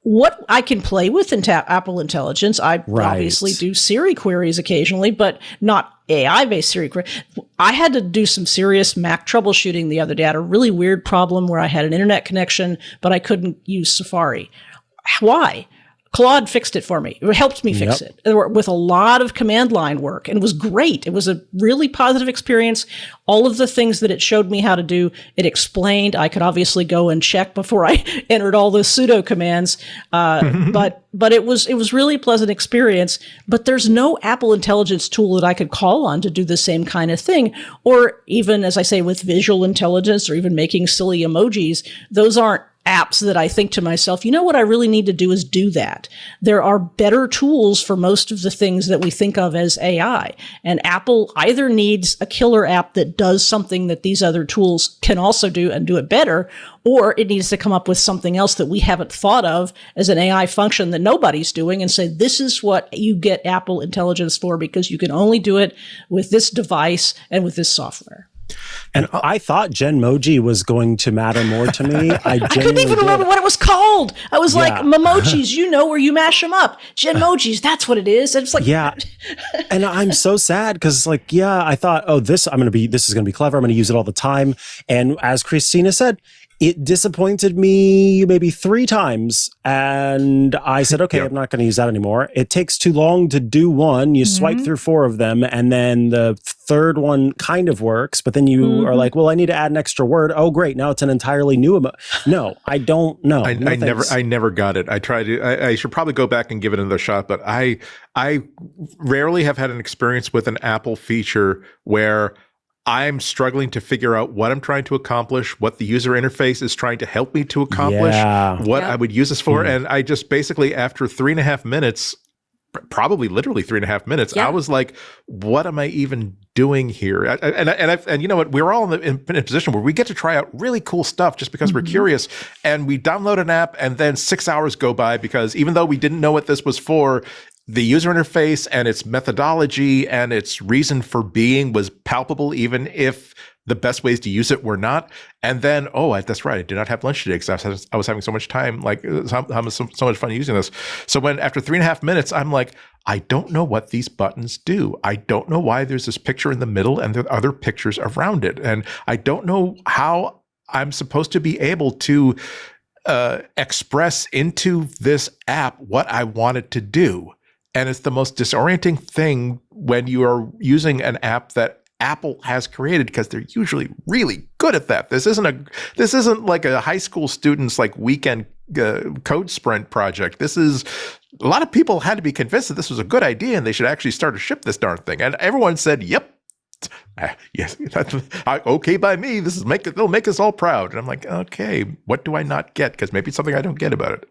E: What I can play with in Apple Intelligence, I obviously do Siri queries occasionally, but not AI-based Siri queries. I had to do some serious Mac troubleshooting the other day. I had a really weird problem where I had an internet connection, but I couldn't use Safari. Why? Claude fixed it for me. It helped me fix it with a lot of command line work, and it was great. It was a really positive experience. All of the things that it showed me how to do, it explained. I could obviously go and check before I entered all those sudo commands, but it was really a pleasant experience. But there's no Apple Intelligence tool that I could call on to do the same kind of thing, or even, as I say, with visual intelligence, or even making silly emojis. Those aren't apps that I think to myself, what I really need to do is do that. There are better tools for most of the things that we think of as AI. And Apple either needs a killer app that does something that these other tools can also do and do it better, or it needs to come up with something else that we haven't thought of as an AI function that nobody's doing and say, this is what you get Apple Intelligence for, because you can only do it with this device and with this software.
A: And I thought Genmoji was going to matter more to me. I
E: couldn't even remember what it was called. I was like,
A: Yeah.
E: Memojis, where you mash them up. Genmojis, that's what it is. And it's like,
A: yeah. And I'm so sad because I thought, this is going to be clever. I'm going to use it all the time. And as Christina said, it disappointed me maybe 3 times. And I said, okay, I'm not going to use that anymore. It takes too long to do one. You swipe through 4 of them. And then the third one kind of works. But then you are like, well, I need to add an extra word. Oh, great. Now it's an entirely new No, I don't know.
F: I never got it. I tried to. I should probably go back and give it another shot. But I rarely have had an experience with an Apple feature where I'm struggling to figure out what I'm trying to accomplish, what the user interface is trying to help me to accomplish, what I would use this for. And I just basically, after 3.5 minutes, probably literally 3.5 minutes, I was like, what am I even doing here? And you know what? We're all in a position where we get to try out really cool stuff just because we're curious. And we download an app and then 6 hours go by because even though we didn't know what this was for, the user interface and its methodology and its reason for being was palpable, even if the best ways to use it were not. And then, that's right, I did not have lunch today because I was having so much time, having so much fun using this. So when after 3.5 minutes, I'm like, I don't know what these buttons do. I don't know why there's this picture in the middle and there are other pictures around it. And I don't know how I'm supposed to be able to express into this app what I want it to do. And it's the most disorienting thing when you are using an app that Apple has created because they're usually really good at that. This isn't like a high school student's weekend code sprint project. This is a lot of people had to be convinced that this was a good idea and they should actually start to ship this darn thing. And everyone said, "Yep, yes, that's okay by me. They'll make us all proud." And I'm like, okay, what do I not get? Because maybe it's something I don't get about it.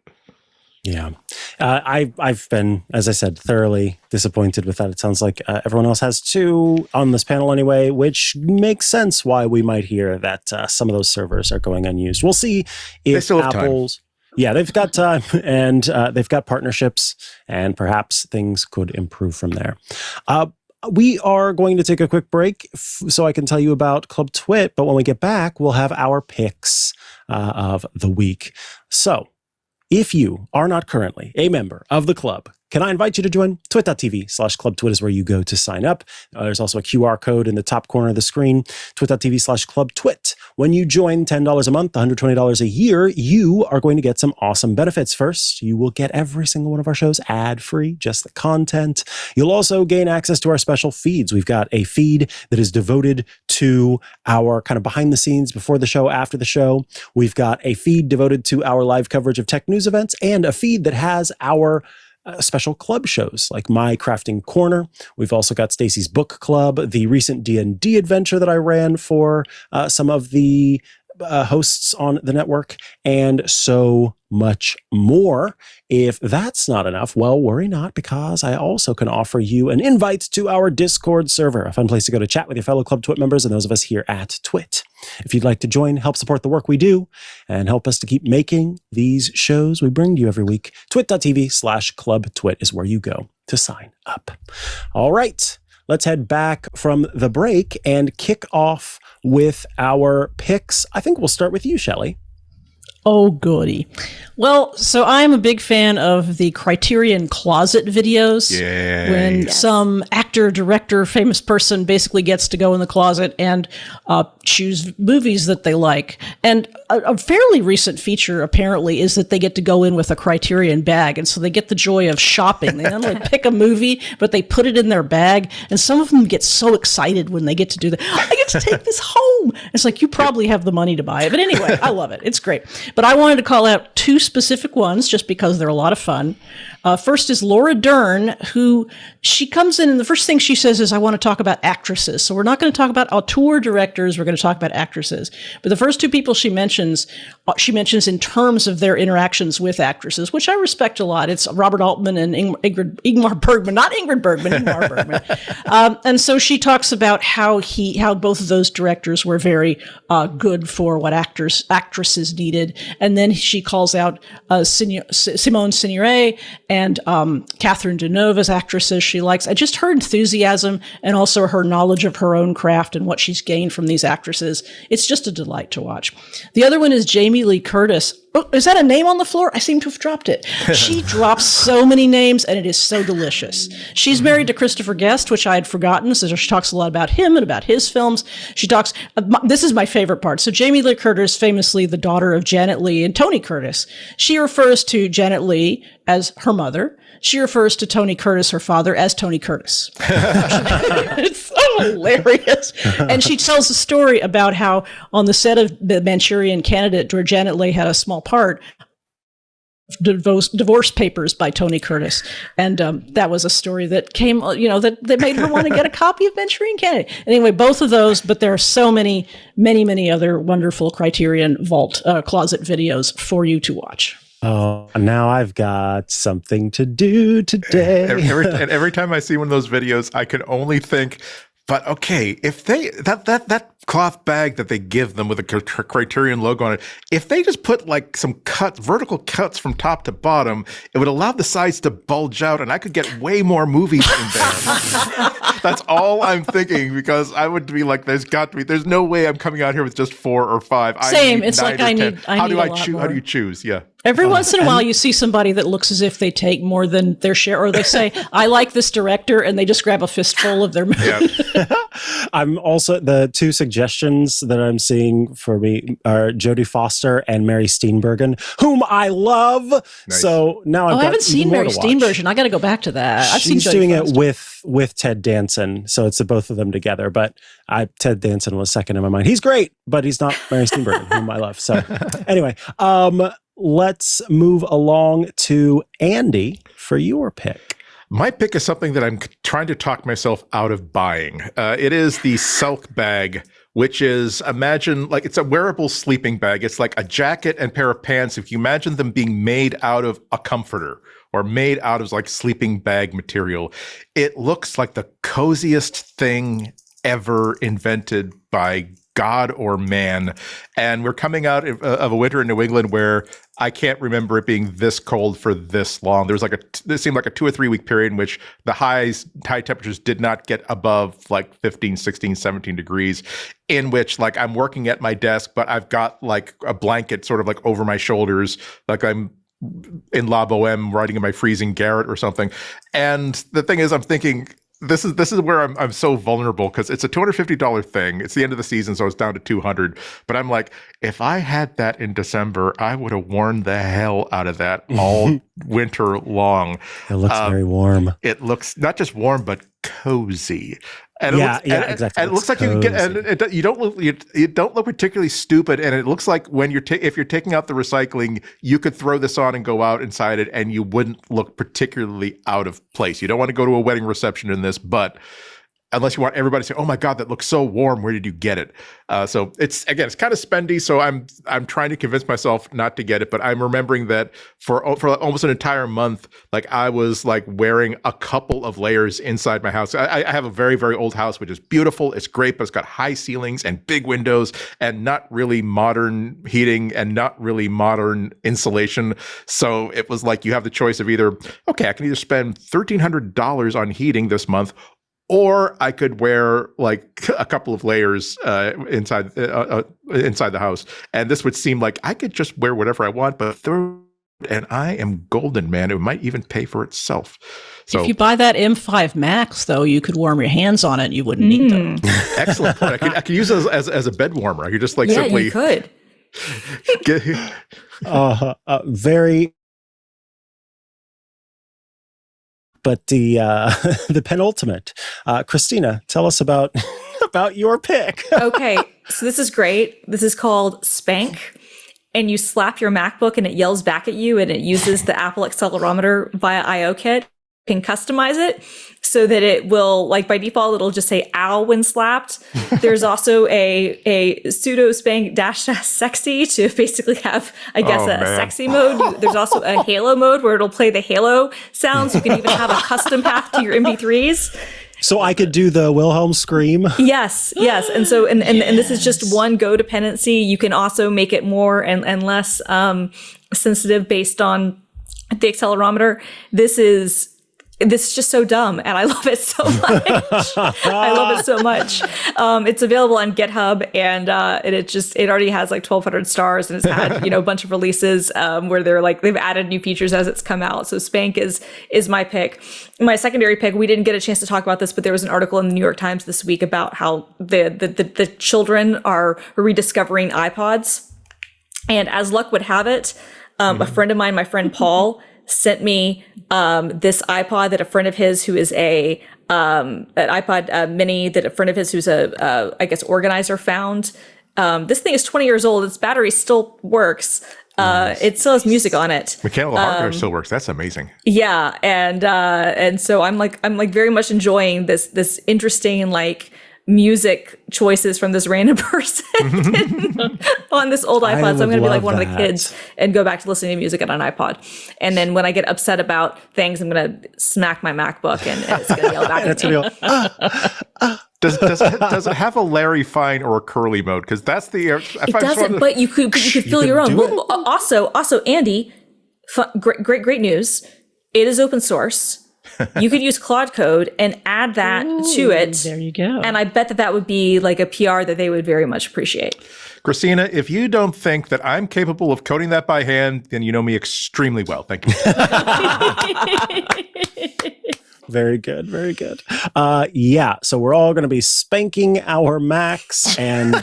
A: Yeah. I've been, as I said, thoroughly disappointed with that. It sounds like everyone else has too on this panel anyway, which makes sense why we might hear that some of those servers are going unused. We'll see if
F: they still have
A: Apple's...
F: time.
A: Yeah, they've got time and they've got partnerships and perhaps things could improve from there. We are going to take a quick break so I can tell you about Club Twit, but when we get back, we'll have our picks of the week. So, if you are not currently a member of the club, can I invite you to join? Twit.tv/clubtwit is where you go to sign up. There's also a QR code in the top corner of the screen, twit.tv/clubtwit. When you join $10 a month, $120 a year, you are going to get some awesome benefits. First, you will get every single one of our shows ad-free, just the content. You'll also gain access to our special feeds. We've got a feed that is devoted to our kind of behind the scenes, before the show, after the show. We've got a feed devoted to our live coverage of tech news events and a feed that has our special club shows like My Crafting Corner. We've also got Stacy's Book Club, the recent D&D adventure that I ran for some of the hosts on the network, and so much more. If that's not enough, well, worry not, because I also can offer you an invite to our Discord server, a fun place to go to chat with your fellow Club Twit members and those of us here at Twit. If you'd like to join, help support the work we do, and help us to keep making these shows we bring to you every week, twit.tv/clubtwit is where you go to sign up. All right, let's head back from the break and kick off with our picks. I think we'll start with you, Shelly.
E: Oh, goody. Well, so I'm a big fan of the Criterion closet videos.
F: Yeah.
E: When some actor, director, famous person basically gets to go in the closet and choose movies that they like. And a fairly recent feature, apparently, is that they get to go in with a Criterion bag. And so they get the joy of shopping. They not only pick a movie, but they put it in their bag. And some of them get so excited when they get to do that. I get to take this home. It's like, you probably have the money to buy it. But anyway, I love it. It's great. But I wanted to call out 2 specific ones just because they're a lot of fun. First is Laura Dern, who she comes in and the first thing she says is, I want to talk about actresses. So we're not going to talk about auteur directors. We're going to talk about actresses. But the first 2 people she mentions mentions in terms of their interactions with actresses, which I respect a lot. It's Robert Altman and Ingmar Bergman, not Ingrid Bergman, Ingmar Bergman. And so she talks about how both of those directors were very good for what actresses needed. And then she calls out Simone Signoret and Catherine Deneuve as actresses she likes. I just her enthusiasm and also her knowledge of her own craft and what she's gained from these actresses. It's just a delight to watch. The other one is Jamie Lee Curtis. Oh, is that a name on the floor? I seem to have dropped it. She drops so many names, and it is so delicious. She's married to Christopher Guest, which I had forgotten, so she talks a lot about him and about his films. She talks, this is my favorite part. So Jamie Lee Curtis, famously the daughter of Janet Leigh and Tony Curtis. She refers to Janet Leigh as her mother. She refers to Tony Curtis, her father, as Tony Curtis. It's so hilarious. And she tells a story about how on the set of The Manchurian Candidate, where Janet Leigh had a small part, divorce papers by Tony Curtis. And that was a story that came, that made her want to get a copy of Manchurian Candidate. Anyway, both of those, but there are so many other wonderful Criterion Vault closet videos for you to watch.
A: Oh, now I've got something to do today.
F: Every time I see one of those videos, I can only think, but okay, if they that cloth bag that they give them with a Criterion logo on it, if they just put like some vertical cuts from top to bottom, it would allow the sides to bulge out, and I could get way more movies in there. That's all I'm thinking, because I would be like, there's no way I'm coming out here with just 4 or 5.
E: Same. It's like I need
F: How do
E: you
F: choose? Yeah.
E: Every once in a while, you see somebody that looks as if they take more than their share, or they say, I like this director, and they just grab a fistful of their movie.
F: Yeah.
A: I'm also, the two suggestions that I'm seeing for me are Jodie Foster and Mary Steenburgen, whom I love. Nice. So now
E: I haven't seen Mary Steenburgen. I got to go back to that. I've seen Jodie
A: doing
E: Foster.
A: it with Ted Danson, so it's both of them together. But Ted Danson was second in my mind. He's great, but he's not Mary Steenburgen, whom I love. So anyway, let's move along to Andy for your pick.
F: My pick is something that I'm trying to talk myself out of buying. It is the Selk bag, which is, imagine, like, it's a wearable sleeping bag. It's like a jacket and pair of pants. If you imagine them being made out of a comforter or made out of like sleeping bag material, it looks like the coziest thing ever invented by God or man. And we're coming out of a winter in New England where I can't remember it being this cold for this long. There was this seemed like a 2 or 3 week period in which the high temperatures did not get above like 15, 16, 17 degrees, in which like I'm working at my desk, but I've got like a blanket sort of like over my shoulders, like I'm in La Boheme riding in my freezing garret or something. And the thing is, I'm thinking, this is where I'm so vulnerable, because it's a $250 thing. It's the end of the season, so it's down to $200. But I'm like, if I had that in December, I would have worn the hell out of that all winter long.
A: It looks very warm.
F: It looks not just warm, but cozy. And
A: exactly.
F: And it looks like you can get, and you don't look particularly stupid. And it looks like when if you're taking out the recycling, you could throw this on and go out inside it, and you wouldn't look particularly out of place. You don't want to go to a wedding reception in this, but unless you want everybody to say, "Oh my God, that looks so warm. Where did you get it?" So it's kind of spendy. So I'm trying to convince myself not to get it, but I'm remembering that for almost an entire month, like I was like wearing a couple of layers inside my house. I have a very, very old house, which is beautiful. It's great, but it's got high ceilings and big windows and not really modern heating and not really modern insulation. So it was like you have the choice of either, okay, I can either spend $1,300 on heating this month, or I could wear like a couple of layers inside the house, and this would seem like I could just wear whatever I want. But and I am golden, man. It might even pay for itself. So
E: if you buy that M5 Max, though, you could warm your hands on it. And you wouldn't need them.
F: Excellent point. I could use it as a bed warmer. I could just simply.
D: You could.
A: Very. But the penultimate, Christina, tell us about your pick.
D: Okay, so this is great. This is called Spank, and you slap your MacBook and it yells back at you, and it uses the Apple accelerometer via IO Kit. can customize it so that it will, like by default, it'll just say ow when slapped. There's also a pseudo spank dash dash sexy to basically have, I guess, a sexy mode. There's also a Halo mode where it'll play the Halo sounds. You can even have a custom path to your MP3s.
A: So I could do the Wilhelm scream.
D: Yes. And so, and this is just one Go dependency. You can also make it more and less sensitive based on the accelerometer. This is just so dumb, and I love it so much. I love it so much. It's available on GitHub, and it already has like 1,200 stars, and it's had a bunch of releases where they've added new features as it's come out. So Spank is my pick. My secondary pick, we didn't get a chance to talk about this, but there was an article in the New York Times this week about how the children are rediscovering iPods, and as luck would have it, a friend of mine, my friend Paul, sent me this iPod that a friend of his who is an iPod mini that a friend of his who's I guess organizer found. This thing is 20 years old. Its battery still works. It still has music on it.
F: Mechanical hardware still works. That's amazing.
D: Yeah, and so I'm very much enjoying this interesting music choices from this random person on this old iPod. So I'm going to be like one of the kids and go back to listening to music on an iPod. And then when I get upset about things, I'm going to smack my MacBook and it's going to yell back at me.
F: Does it have a Larry Fine or a Curly mode? Because that's the.
D: It doesn't, but you could fill your own. Also, Andy, great news. It is open source. You could use Claude Code and add that to it.
E: There you go.
D: And I bet that would be like a PR that they would very much appreciate.
F: Christina, if you don't think that I'm capable of coding that by hand, then you know me extremely well. Thank you.
A: Very good. Very good. So we're all going to be spanking our Macs and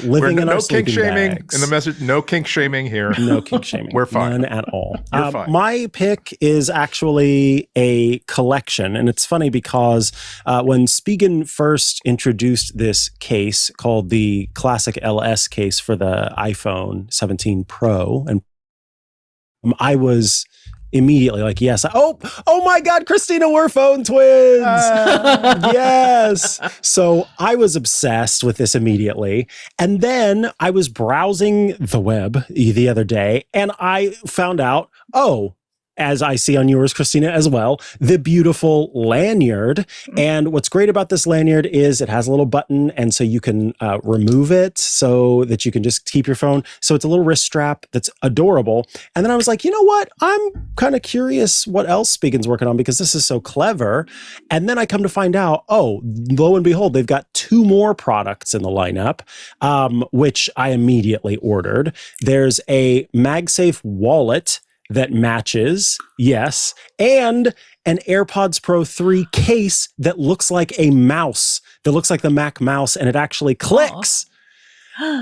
A: living in our sleeping bags.
F: In the message, no kink shaming here.
A: No kink shaming.
F: We're fine.
A: None at all.
F: You're fine.
A: My pick is actually a collection. And it's funny because when Spigen first introduced this case called the Classic LS case for the iPhone 17 Pro, and I was immediately like, yes. Oh my God, Christina, we're phone twins. Yes. So I was obsessed with this immediately. And then I was browsing the web the other day and I found out, as I see on yours, Christina, as well, the beautiful lanyard. And what's great about this lanyard is it has a little button, and so you can remove it so that you can just keep your phone. So it's a little wrist strap that's adorable. And then I was like, you know what? I'm kind of curious what else Spigen's working on because this is so clever. And then I come to find out, lo and behold, they've got 2 more products in the lineup, which I immediately ordered. There's a MagSafe wallet that matches, yes, and an AirPods Pro 3 case that looks like a mouse, that looks like the Mac mouse, and it actually clicks.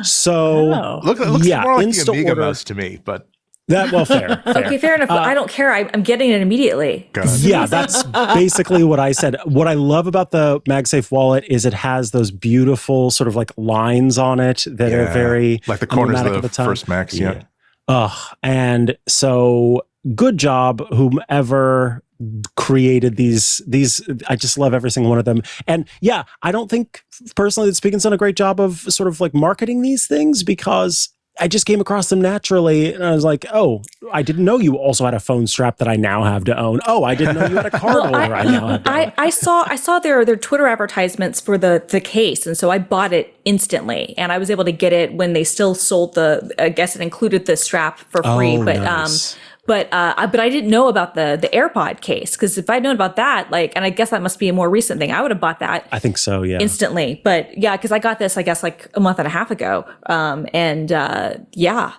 A: So,
F: looks more like the Amiga mouse to me, but...
A: Fair.
D: Okay, fair enough, but I don't care. I'm getting it immediately.
A: Yeah, that's basically what I said. What I love about the MagSafe wallet is it has those beautiful sort of like lines on it that are very...
F: Like the corners of the first Macs, yeah.
A: And so good job, whomever created these. I just love every single one of them. And yeah, I don't think personally that Spigen's done a great job of sort of like marketing these things because I just came across them naturally and I was like, I didn't know you also had a phone strap that I now have to own. I didn't know you had a card holder I now have to own.
D: I saw their Twitter advertisements for the case, and so I bought it instantly, and I was able to get it when they still sold I guess it included the strap for free,
A: nice.
D: But I didn't know about the AirPod case, because if I'd known about that, and I guess that must be a more recent thing, I would have bought that.
A: I think so, yeah.
D: Instantly. But yeah, because I got this, I guess, like a month and a half ago. Yeah.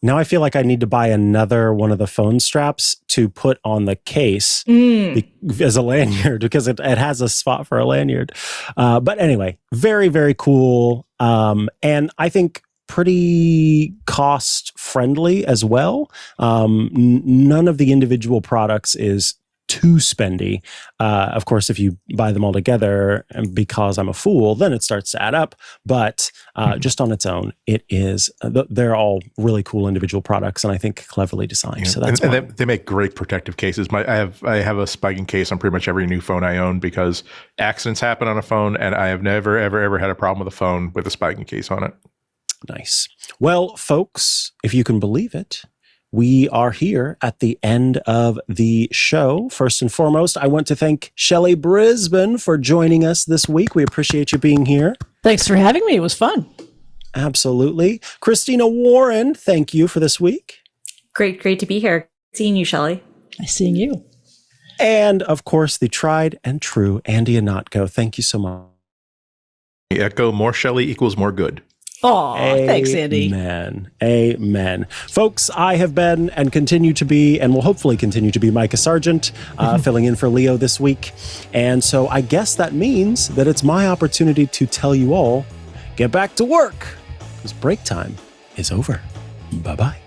A: Now I feel like I need to buy another one of the phone straps to put on the case as a lanyard because it has a spot for a lanyard. But anyway, very, very cool. And I think pretty cost friendly as well. None of the individual products is too spendy. Of course, if you buy them all together, and because I'm a fool, then it starts to add up. But just on its own, it is. They're all really cool individual products, and I think cleverly designed.
F: Yeah.
A: So that's
F: and they make great protective cases. I have a spiking case on pretty much every new phone I own because accidents happen on a phone, and I have never ever had a problem with a phone with a spiking case on it.
A: nice. Well, folks, if you can believe it, we are here at the end of the show. First and foremost, I want to thank Shelly Brisbane for joining us this week. We appreciate you being here.
E: Thanks for having me. It was fun.
A: Absolutely. Christina Warren, thank you for this week.
D: Great to be here. Seeing you, Shelly.
E: Nice seeing you.
A: And of course, the tried and true Andy Anatko. Thank you so much.
F: Echo, more Shelly equals more good.
E: Oh, thanks, Andy.
A: Amen. Folks, I have been and continue to be, and will hopefully continue to be, Micah Sargent, filling in for Leo this week. And so I guess that means that it's my opportunity to tell you all, get back to work, because break time is over. Bye-bye.